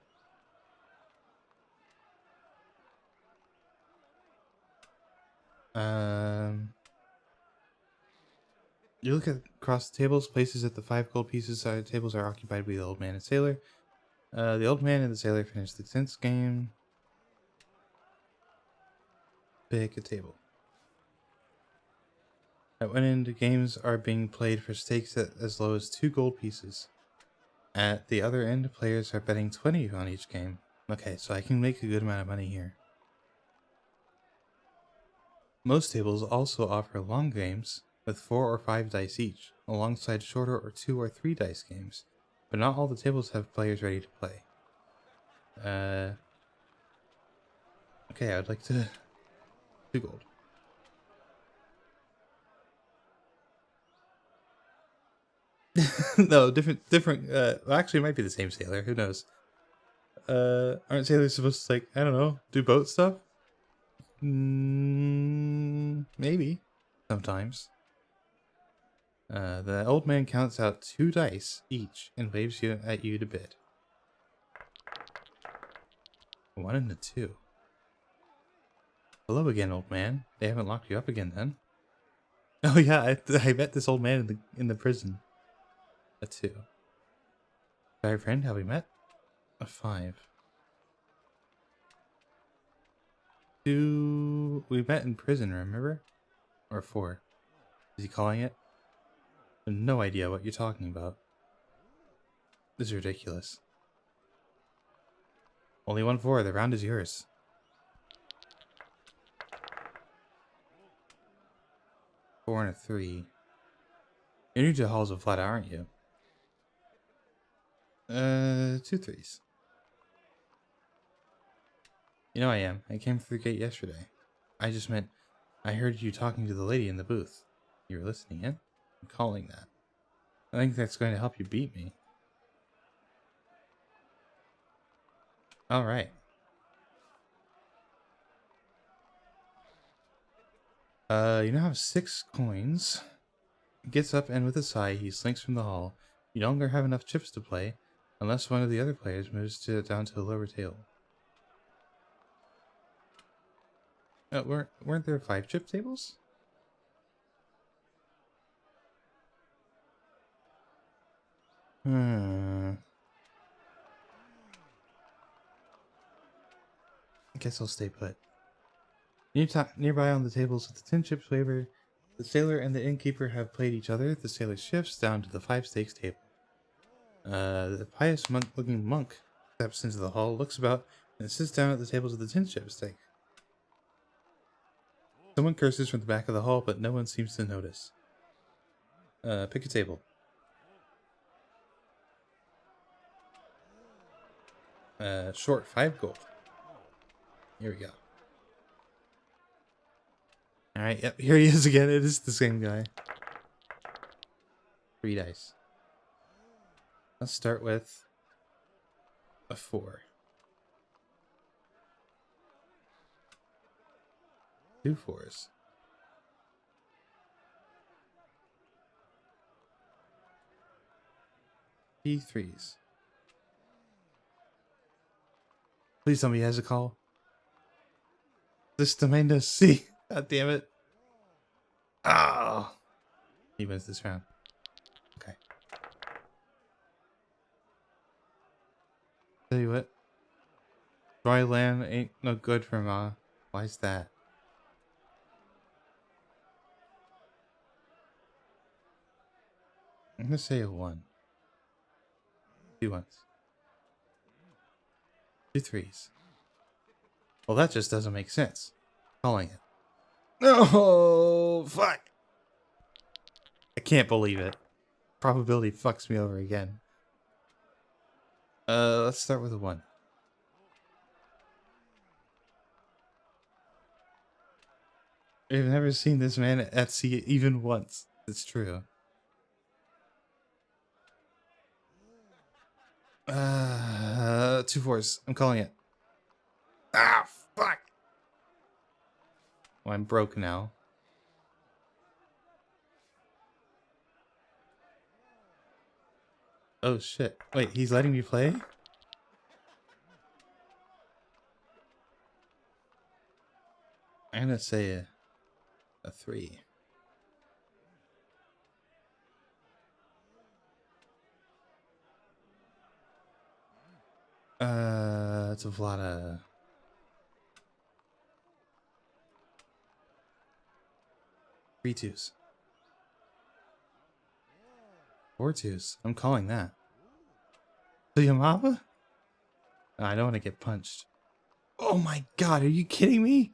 You look at across the tables. Places at the 5 gold pieces side tables are occupied by the old man and sailor. The old man and the sailor finish the 10th game. Pick a table. At one end, games are being played for stakes at as low as 2 gold pieces. At the other end, players are betting 20 on each game. Okay, so I can make a good amount of money here. Most tables also offer long games with 4 or 5 dice each, alongside shorter or 2 or 3 dice games, but not all the tables have players ready to play. Okay, I would like to 2 gold. No, different. Well, actually, it might be the same sailor. Who knows? Aren't sailors supposed to, like, I don't know, do boat stuff? Maybe. Sometimes. The old man counts out 2 dice each and waves at you to bid. 1 and a 2. Hello again, old man. They haven't locked you up again, then? Oh yeah, I met this old man in the prison. A 2. Sorry, friend, have we met? A 5. 2. We met in prison, remember? Or 4. Is he calling it? I have no idea what you're talking about. This is ridiculous. Only 1-4. The round is yours. 4 and a 3. You're new to Halls of Flat, aren't you? 2 3s. You know I am. I came through the gate yesterday. I just meant I heard you talking to the lady in the booth. You were listening in? I'm calling that. I think that's going to help you beat me. Alright. You now have 6 coins. He gets up and with a sigh, he slinks from the hall. You no longer have enough chips to play, unless one of the other players moves down to the lower table. Weren't there 5 chip tables? I guess I'll stay put. Nearby on the tables with the 10 chips waiver, the sailor and the innkeeper have played each other. The sailor shifts down to the 5 stakes table. The pious looking monk steps into the hall, looks about, and sits down at the tables of the 10 chip stake. Someone curses from the back of the hall, but no one seems to notice. Pick a table. Short 5 gold. Here we go. Alright, yep, here he is again. It is the same guy. 3 dice. Let's start with a 4. 2 4s. 3 3s. Please tell me he has a call. This domain does C. God damn it. Oh. He wins this round. Okay. Tell you what. Dry land ain't no good for Ma. Why's that? I'm gonna say a 1. 2 ones. 2 threes. Well, that just doesn't make sense. Calling it. No, fuck. I can't believe it. Probability fucks me over again. Let's start with a 1. I've never seen this man at sea even once. It's true. 2 fours. I'm calling it. Ah, fuck. Well, I'm broke now. Oh shit. Wait, he's letting me play? I'm gonna say a 3. It's a lot of 3 twos. 4 twos. I'm calling that. To your mama? I don't want to get punched. Oh my god, are you kidding me?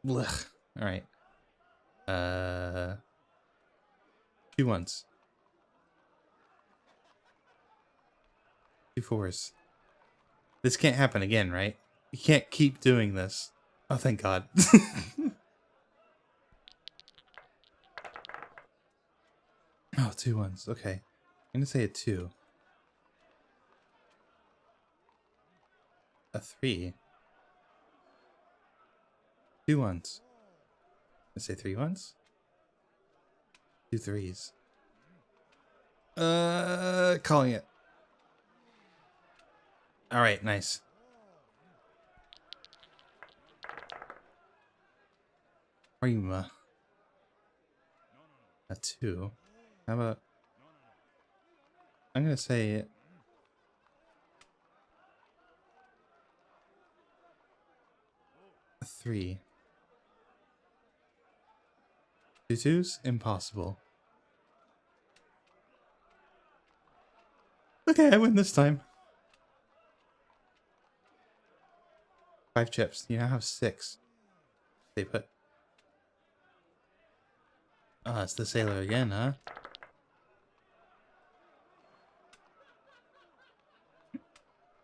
Blech. Alright. 2 ones. 2 fours. This can't happen again, right? You can't keep doing this. Oh, thank god. Oh, 2 ones. Okay. I'm gonna say a 2. A 3. 2 ones. I say 3 ones. 2 threes. Calling it. Alright, nice. Are you, a 2? How about... I'm gonna say... a 3. 2 twos? Impossible. Okay, I win this time. 5 chips. You now have 6. They put... Oh, it's the sailor again, huh?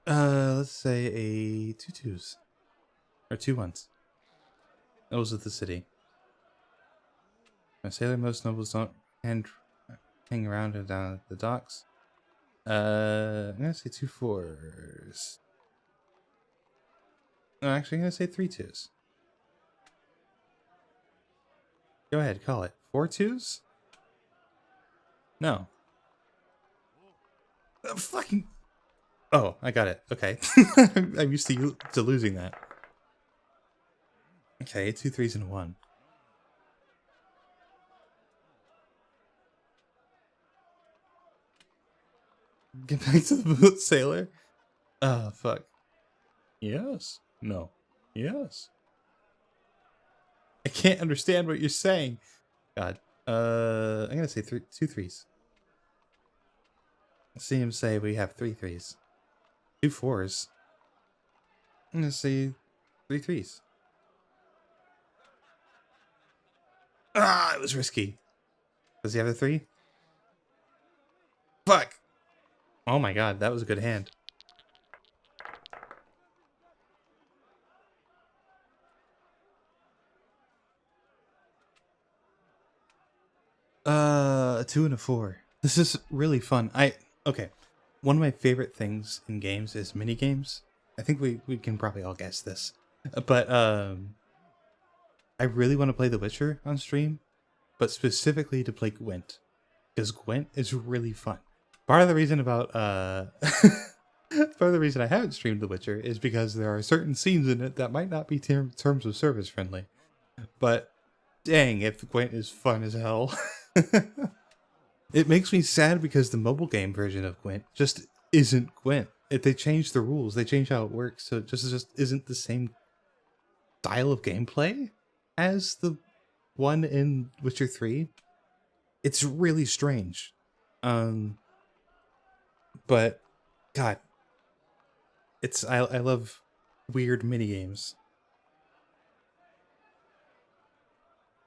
Let's say a 2 twos. Or 2 ones. Those of the city. A sailor, most nobles don't hang around and down at the docks. I'm gonna say 2 fours. No, actually, I'm gonna say 3 twos. Go ahead, call it. 4 twos? No. Fucking... Oh, I got it. Okay. I'm used to losing that. Okay, 2 threes and 1. Get back to the boat, sailor. Oh, fuck. Yes. No. Yes. I can't understand what you're saying. God. I'm gonna say 2 threes. I see him say we have 3 threes. 2 fours. I'm gonna say 3 threes. Ah, it was risky. Does he have a 3? Fuck. Oh my god, that was a good hand. A 2 and a 4. This is really fun. Okay. One of my favorite things in games is mini games. I think we can probably all guess this. But I really want to play The Witcher on stream, but specifically to play Gwent, because Gwent is really fun. Part of the reason about Part of the reason I haven't streamed The Witcher is because there are certain scenes in it that might not be terms of service friendly. But dang, if Gwent is fun as hell. It makes me sad because the mobile game version of Gwent just isn't Gwent. If they changed the rules, they changed how it works, so it just isn't the same style of gameplay as the one in Witcher 3. It's really strange. But God, I love weird mini games.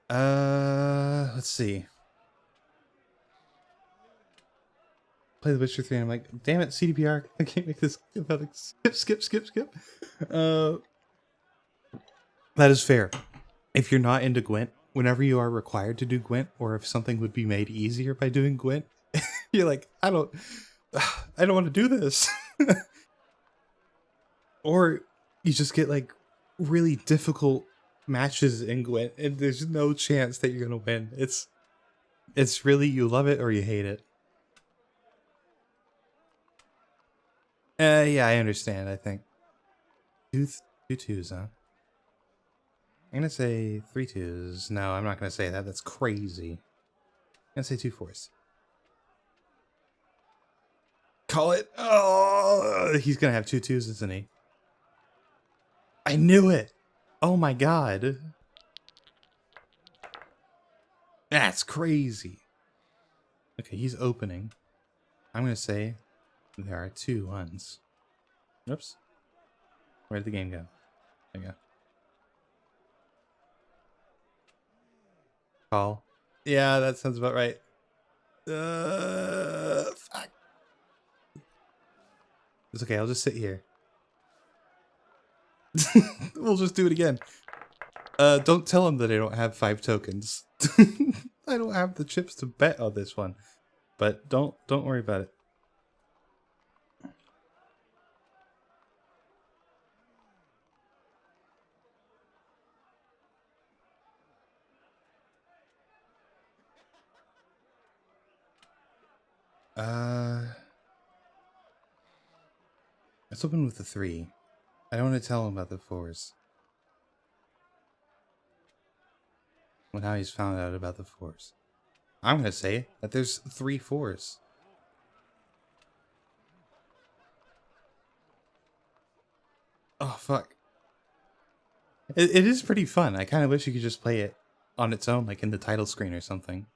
Let's see. Play The Witcher 3 and I'm like, damn it, CDPR, I can't make this skip. That is fair. If you're not into Gwent, whenever you are required to do Gwent, or if something would be made easier by doing Gwent, you're like, I don't want to do this. Or you just get like really difficult matches in Gwent and there's no chance that you're gonna win. It's really, you love it or you hate it. Yeah, I understand, I think. Two twos, huh? I'm gonna say 3 twos. No, I'm not gonna say that. That's crazy. I'm gonna say 2 fours. Call it. Oh, he's gonna have 2 twos, isn't he? I knew it. Oh my god. That's crazy. Okay, he's opening. I'm gonna say there are 2 ones. Oops. Where did the game go? There you go. Call. Yeah, that sounds about right. Fuck. It's okay, I'll just sit here. We'll just do it again. Don't tell him that I don't have 5 tokens. I don't have the chips to bet on this one. But don't worry about it. Let's open with the 3. I don't want to tell him about the 4s. Well, now he's found out about the 4s. I'm going to say that there's 3 4s. Oh, fuck. It is pretty fun. I kind of wish you could just play it on its own, like in the title screen or something.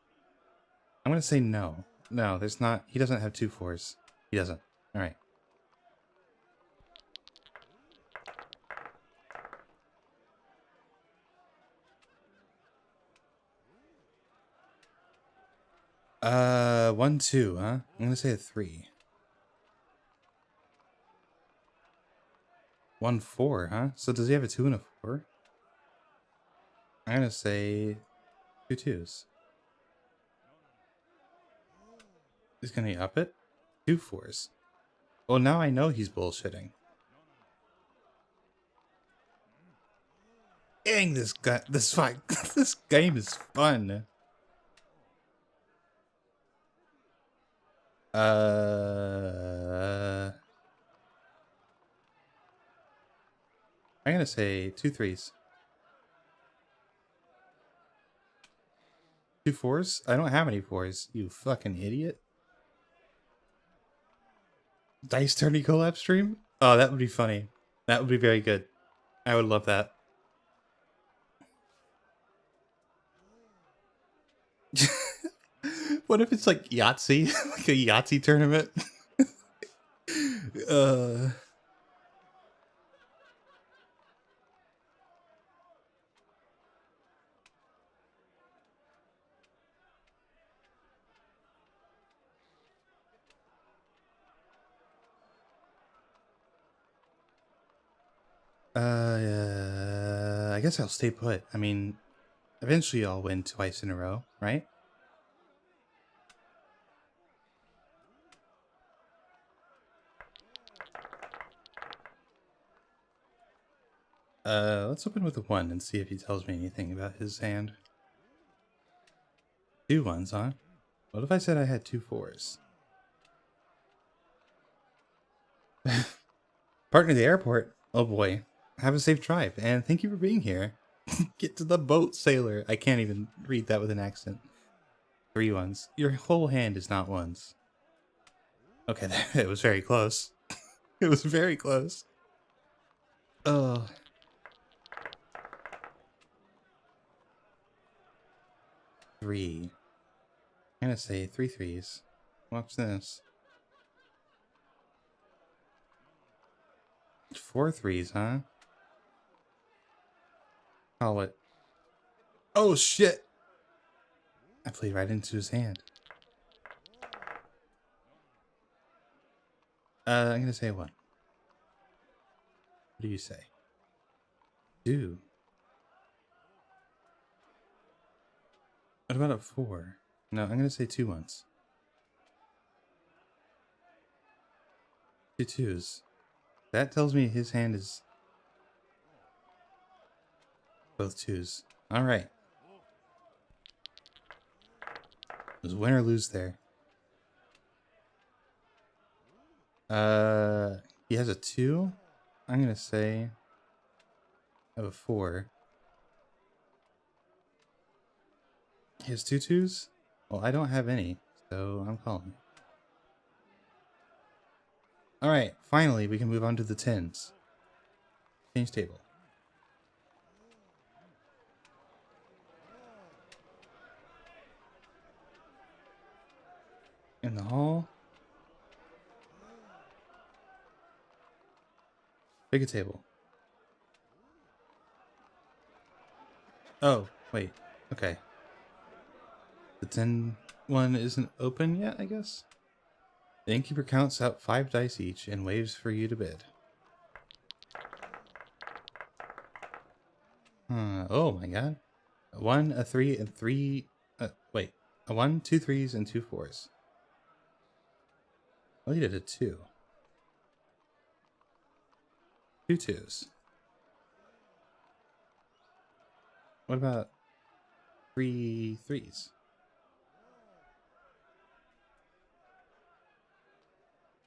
I'm going to say no. No, there's not. He doesn't have 2 4s. He doesn't. All right. One, 2, huh? I'm gonna say a 3. 1, 4, huh? So does he have a 2 and a 4? I'm gonna say 2 twos. He's gonna up it? 2 4s. Well, now I know he's bullshitting. Dang, this guy, this fight, this game is fun. I'm gonna say 2 3s. 2 4s? I don't have any 4s, you fucking idiot. Dice Tourney collab stream? Oh, that would be funny. That would be very good. I would love that. What if it's like Yahtzee? Like a Yahtzee tournament? I guess I'll stay put. I mean, eventually I'll win twice in a row, right? Let's open with a 1 and see if he tells me anything about his hand. 2 1s, huh? What if I said I had 2 4s? Partner, the airport. Oh boy. Have a safe drive, and thank you for being here. Get to the boat, sailor. I can't even read that with an accent. 3 ones. Your whole hand is not ones. Okay, it was very close. It was very close. Oh. 3. I'm gonna say 3 threes. Watch this. 4 threes, huh? Call it. Oh shit! I played right into his hand. I'm gonna say 1. What do you say? 2. What about a 4? No, I'm gonna say 2 ones. 2 twos. That tells me his hand is both 2s. Alright. It was win or lose there. He has a 2. I'm gonna say I have a 4. He has 2 twos? Well, I don't have any, so I'm calling. Alright, finally we can move on to the 10s. Change table. In the hall. Pick a table. Oh, wait. Okay. The 10 one isn't open yet, I guess? The innkeeper counts out 5 dice each and waves for you to bid. Oh my god. A 1, a 3, and 3... wait. A 1, 2 threes, and 2 fours. Oh, you did a 2. 2 twos. What about 3 threes?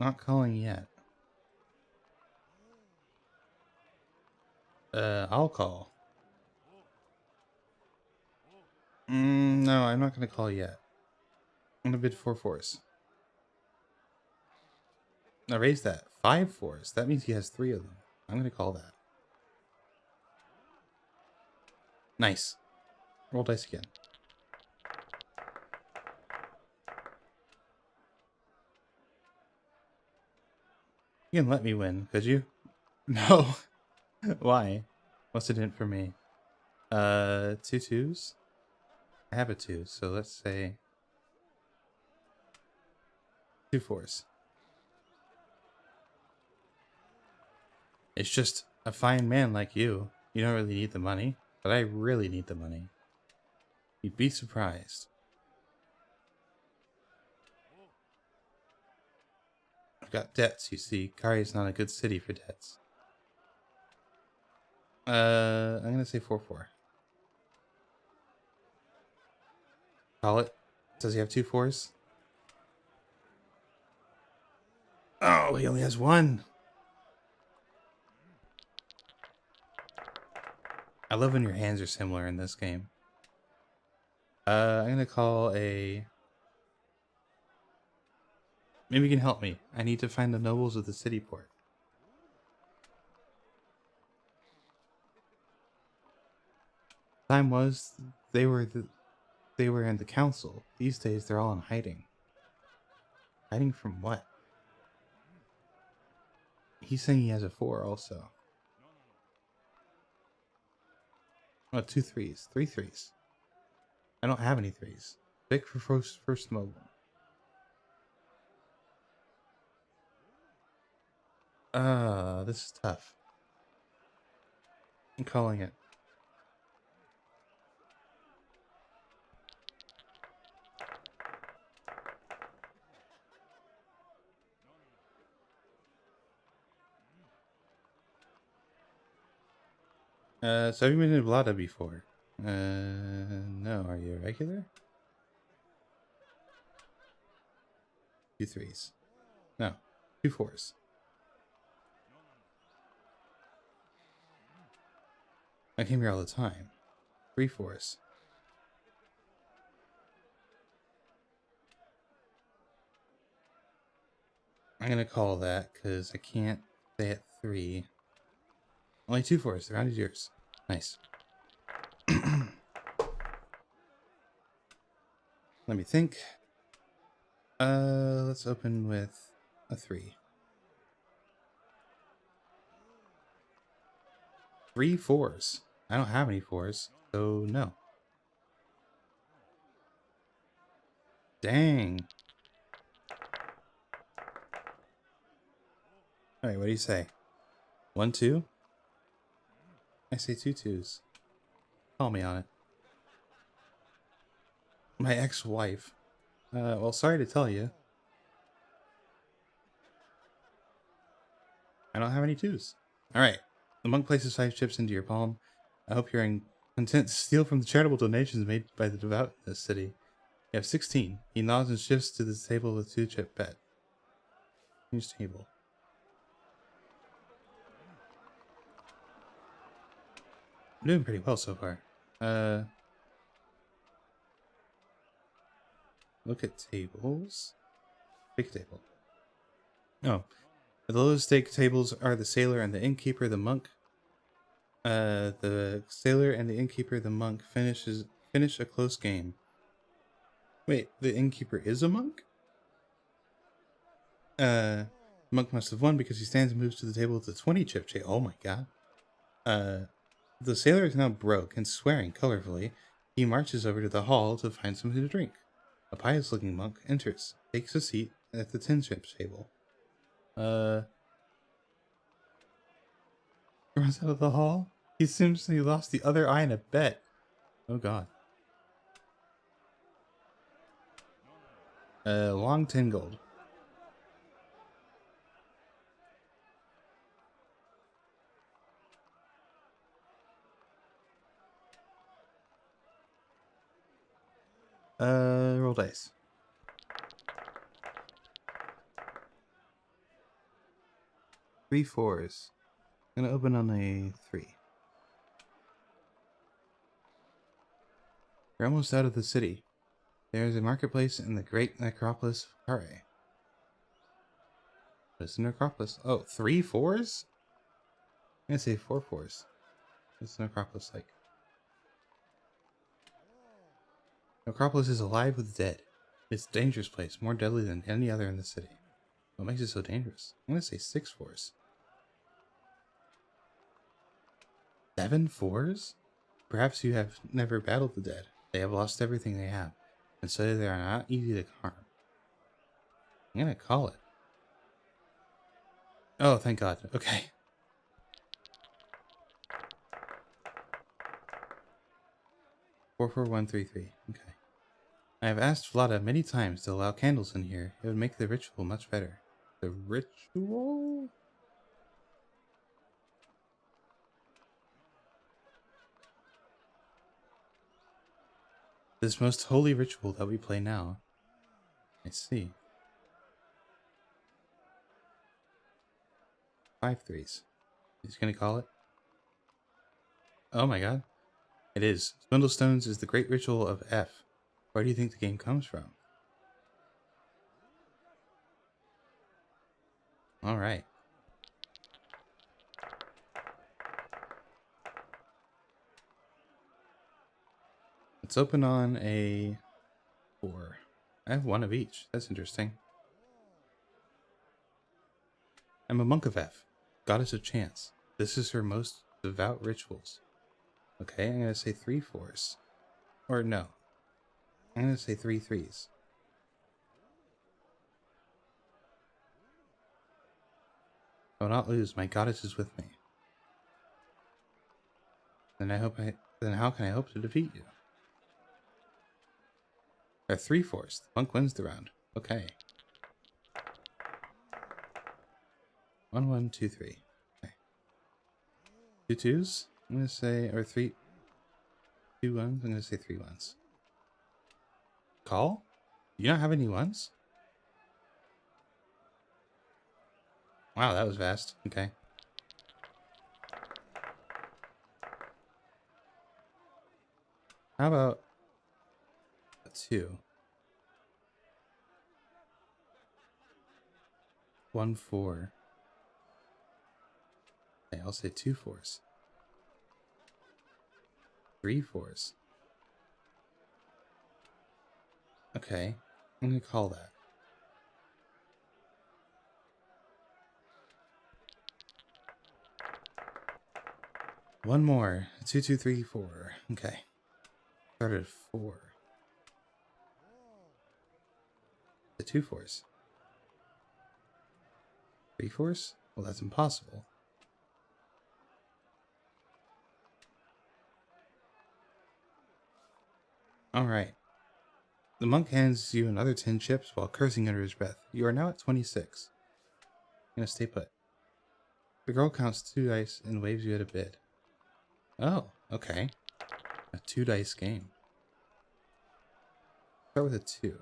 Not calling yet. I'll call. No, I'm not going to call yet. I'm going to bid 4 fours. Now raise that. 5 fours. That means he has 3 of them. I'm going to call that. Nice. Roll dice again. You can let me win, could you? No. Why? What's it in for me? 2 twos? I have a 2, so let's say 2 fours. It's just a fine man like you. You don't really need the money, but I really need the money. You'd be surprised. I've got debts, you see. Kari's not a good city for debts. I'm gonna say 4-4. Call it. Does he have 2 fours? Oh, he only has 1. I love when your hands are similar in this game. I'm gonna call a... Maybe you can help me. I need to find the nobles of the city port. Time was they were in the council. These days they're all in hiding. Hiding from what? He's saying he has a 4 also. Oh, 2 threes. 3 threes. I don't have any 3s. Pick for first mobile. This is tough. I'm calling it. So have you been in Vlada before? No. Are you a regular? 2 threes. No. 2 fours. I came here all the time. 3/4. I'm gonna call that because I can't stay at 3. Only 2/4. The round is yours. Nice. Let me think. Let's open with a 3. 3/4. I don't have any 4s, so no. Dang. Alright, what do you say? 1, 2? I say 2 2s. Call me on it. My ex-wife. Well, sorry to tell you. I don't have any 2s. Alright. The monk places 5 chips into your palm. I hope you're content to steal from the charitable donations made by the devout in this city. You have 16. He nods and shifts to the table with 2-chip bet. Change table. I'm doing pretty well so far. Look at tables. Pick table. Oh. The lowest stake tables are the sailor and the innkeeper, the monk. The sailor and the innkeeper, the monk finish a close game. Wait, the innkeeper is a monk? Monk must have won because he stands and moves to the table with the 20-chip chase. Oh my god. The sailor is now broke and swearing colorfully. He marches over to the hall to find something to drink. A pious-looking monk enters, takes a seat at the 10-chip table. Runs out of the hall. He seems to have lost the other eye in a bet. Oh god. Long 10 gold. Roll dice. 3 4s. Gonna open on a 3. We're almost out of the city. There is a marketplace in the great necropolis of Kare. What's the necropolis? Oh, 3 4s? I'm gonna say 4 4s. What's the necropolis like? Necropolis is alive with the dead. It's a dangerous place, more deadly than any other in the city. What makes it so dangerous? I'm gonna say 6 4s. 7 4s? Perhaps you have never battled the dead. They have lost everything they have, and so they are not easy to harm. I'm gonna call it. Oh, thank God. Okay. 4 4 1 3 3. Okay. I have asked Vlada many times to allow candles in here. It would make the ritual much better. The ritual? This most holy ritual that we play now. I see. 5 3s. He's gonna call it? Oh my god. It is. Swindlestones is the great ritual of F. Where do you think the game comes from? Alright. Let's open on a 4. I have 1 of each. That's interesting. I'm a monk of F. Goddess of chance. This is her most devout rituals. Okay, I'm gonna say 3 4s. Or no. I'm gonna say 3 3s. I will not lose. My goddess is with me. Then how can I hope to defeat you? There are 3 4s. The monk wins the round. Okay. 1 1 2 3. Okay. 2 2s. I'm gonna say, or 3 2 1s. I'm gonna say 3 1s. Call? Do you not have any 1s? Wow, that was fast. Okay. How about a 2? 1 4. Okay, I'll say 2 4s. 3 4s. Okay, I'm gonna call that. One more. 2 2 3 4. Okay. Started at 4. The 2 4s. 3 4s? Well, that's impossible. Alright. The monk hands you another 10 chips while cursing under his breath. You are now at 26. I'm gonna stay put. The girl counts 2 dice and waves you at a bid. Oh, okay. A 2 dice game. Start with a 2.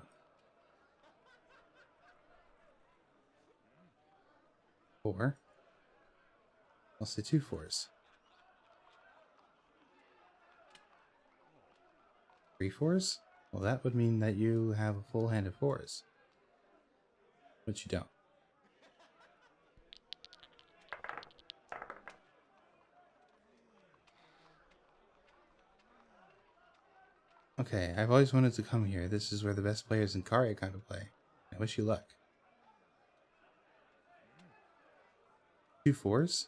Four. I'll say 2 4s. 3 4s? Well, that would mean that you have a full hand of 4s. But you don't. Okay, I've always wanted to come here. This is where the best players in Kare kind of play. I wish you luck. 2 4s?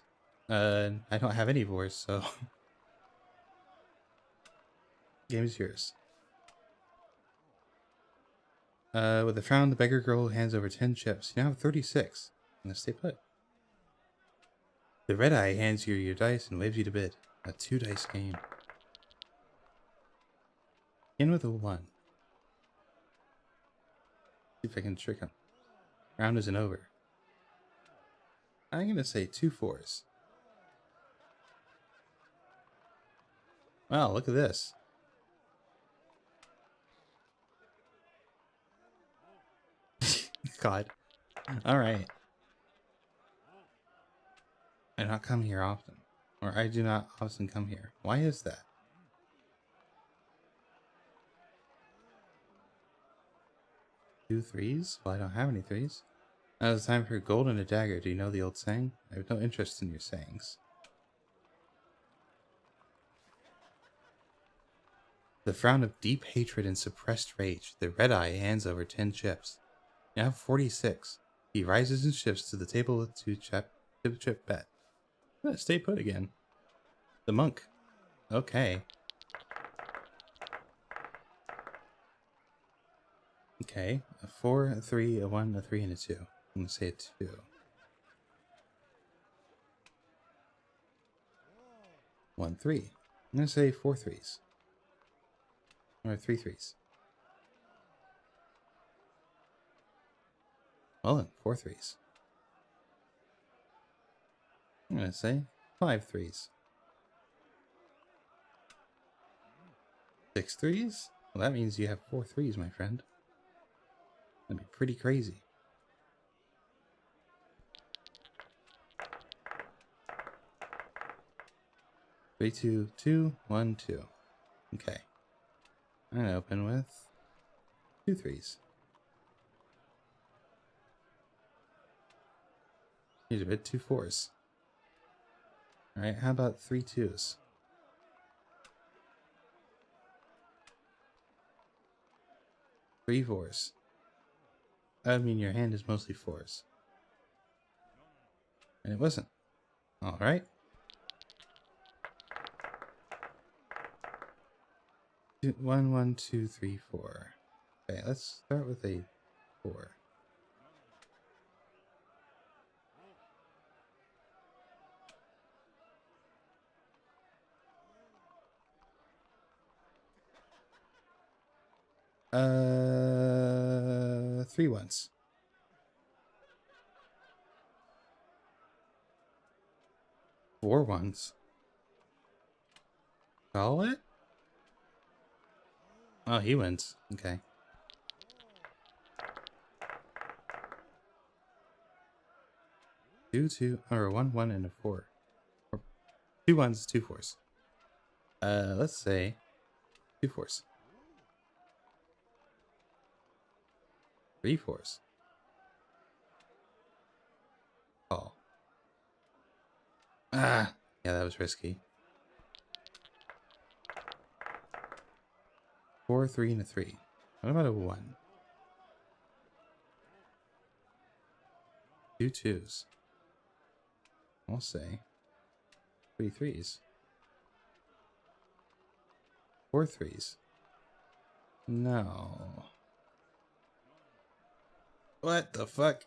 I don't have any 4s, so... Game is yours. With a frown, the beggar girl hands over 10 chips. You now have 36. I'm gonna stay put. The red eye hands you your dice and waves you to bid. A 2 dice game. In with a 1. See if I can trick him. Round isn't over. I'm gonna say 2 4s. Wow, look at this. God. Alright. I do not come here often. Or I do not often come here. Why is that? 2 3s? Well, I don't have any 3s. Now it's time for gold and a dagger. Do you know the old saying? I have no interest in your sayings. The frown of deep hatred and suppressed rage, the red eye hands over 10 chips. You have 46. He rises and shifts to the table with 2 chip bet. Stay put again. The monk. Okay. Okay. A 4, a 3, a 1, a 3, and a 2. I'm going to say a 2. 1 3. I'm going to say 4 3s. Or 3 3s. Well then, 4 3s. I'm going to say 5 3s. 6 3s? Well, that means you have 4 3s, my friend. That'd be pretty crazy. Three, 2, 2, 1, 2. Okay. I'm going to open with 2 3s. Here's a bit 2 4s. Alright, how about 3 2s? 3 4s. I mean, your hand is mostly 4s. And it wasn't. Alright. 1 1 2 3 4. Okay, let's start with a 4. Three ones. 4 1s. Call it? Oh, he wins. Okay. 2 2 or 1 1 and a 4. Or 2 1s, 2 4s. Let's say 2 fours. 3 fours. Call. Ah! Yeah, that was risky. 4, 3, and a 3. What about a 1? 2 twos. I'll say 3 threes. 4 threes. No. What the fuck?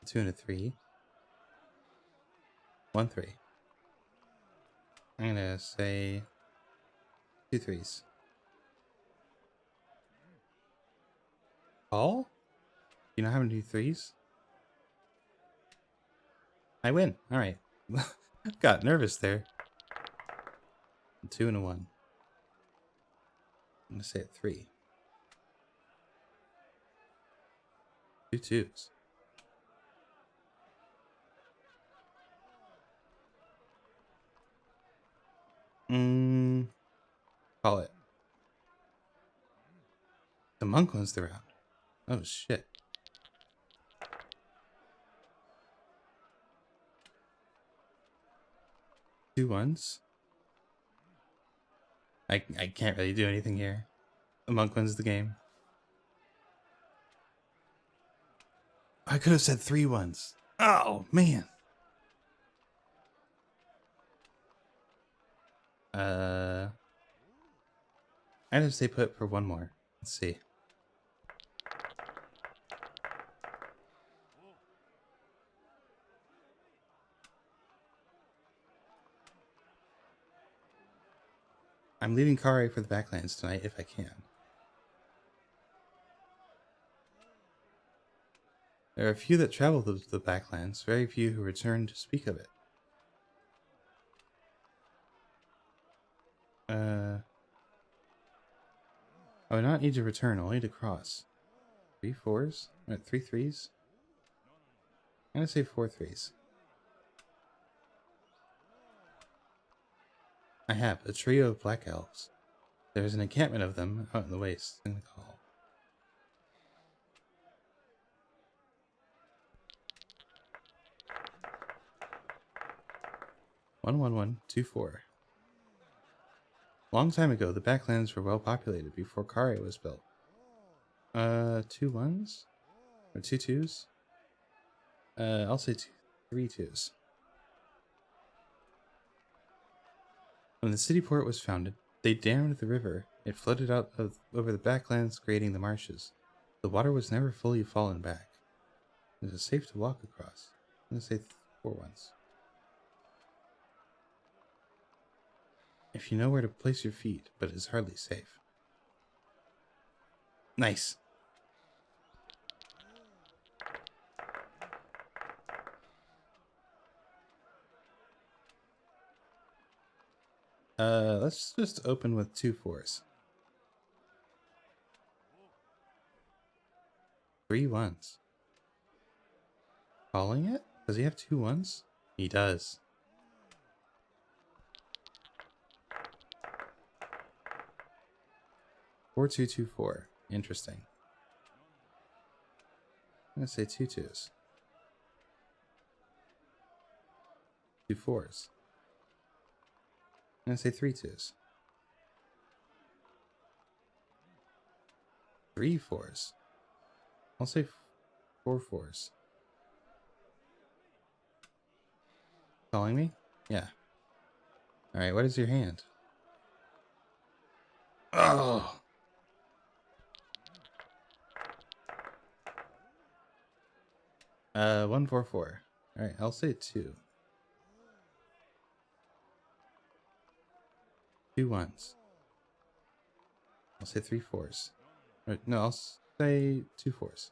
2 and a 3. 1 3. I'm gonna say 2 threes. Call? You know how many threes? I win. All right. Got nervous there. 2 and a 1. I'm gonna say it 3. 2 twos. Call it. The monk wins the round. Oh shit. 2 ones. I can't really do anything here. The monk wins the game. I could have said 3 ones. Oh man. I'd have stay put for 1 more. Let's see. I'm leaving Kare for the backlands tonight if I can. There are a few that travel to the backlands, very few who return to speak of it. I would not need to return, only to cross. 3 fours? 3 threes? I'm gonna say 4 threes. I have a trio of black elves. There's an encampment of them out in the waste. I'm gonna call. One, 1, 1, 2, 4. Long time ago, the backlands were well populated before Kare was built. 2 ones? Or 2 twos? I'll say 3 twos. When the city port was founded, they dammed the river. It flooded out over the backlands, creating the marshes. The water was never fully fallen back. It was safe to walk across. I'm going to say 4 ones. If you know where to place your feet, but it's hardly safe. Nice. Let's just open with 2 fours. 3 ones. Calling it? Does he have 2 ones? He does. Four, 2, 2, 4. Interesting. I'm gonna say 2 twos. 2 fours. I'm gonna say 3 twos. 3 fours. I'll say 4 fours. Calling me? Yeah. Alright, what is your hand? Oh! 1, 4, 4. Alright, I'll say 2. 2 ones. I'll say 3 fours. No, I'll say 2 fours.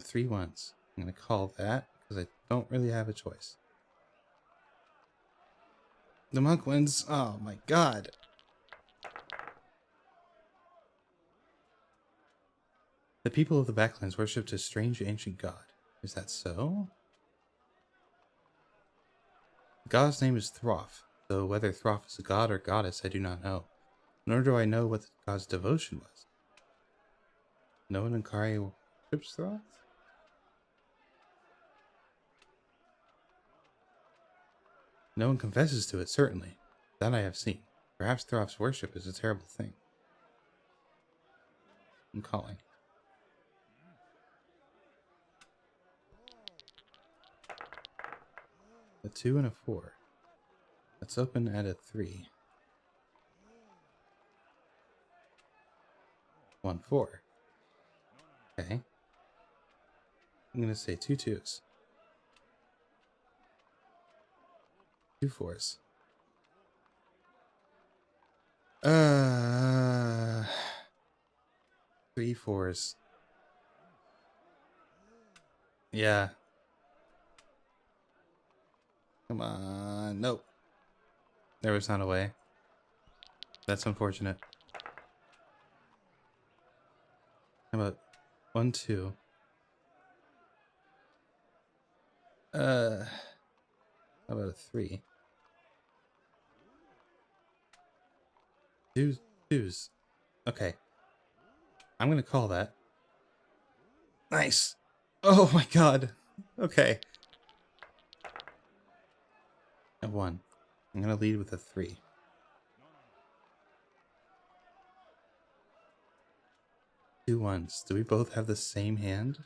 3 ones. I'm going to call that because I don't really have a choice. The monk wins. Oh my god. The people of the Backlands worshipped a strange ancient god. Is that so? The god's name is Throff, though whether Throff is a god or goddess I do not know, nor do I know what the god's devotion was. No one in Kari worships Throff? No one confesses to it, certainly. That I have seen. Perhaps Throff's worship is a terrible thing. I'm calling. A 2 and a 4. Let's open at a 3. 1, 4. Okay. I'm gonna say 2 2s. 2 4s. 3 4s. Yeah. Come on. Nope. There was not a way. That's unfortunate. How about 1 2? How about a 3? 2 2s. Okay. I'm gonna call that. Nice. Oh my god. Okay. A 1. I'm gonna lead with a 3. 2 1s. Do we both have the same hand?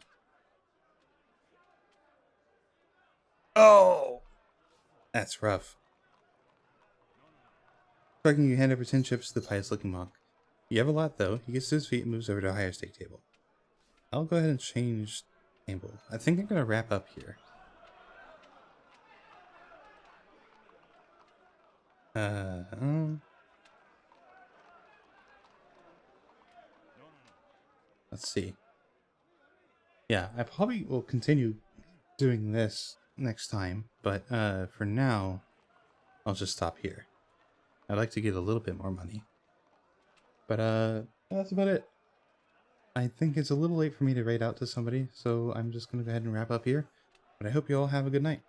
Oh! That's rough. Striking, you hand over 10 chips to the pious looking monk. You have a lot though. He gets to his feet and moves over to a higher stake table. I'll go ahead and change table. I think I'm gonna wrap up here. Let's see. Yeah, I probably will continue doing this next time, but for now, I'll just stop here. I'd like to get a little bit more money. But that's about it. I think it's a little late for me to raid out to somebody, so I'm just gonna go ahead and wrap up here. But I hope you all have a good night.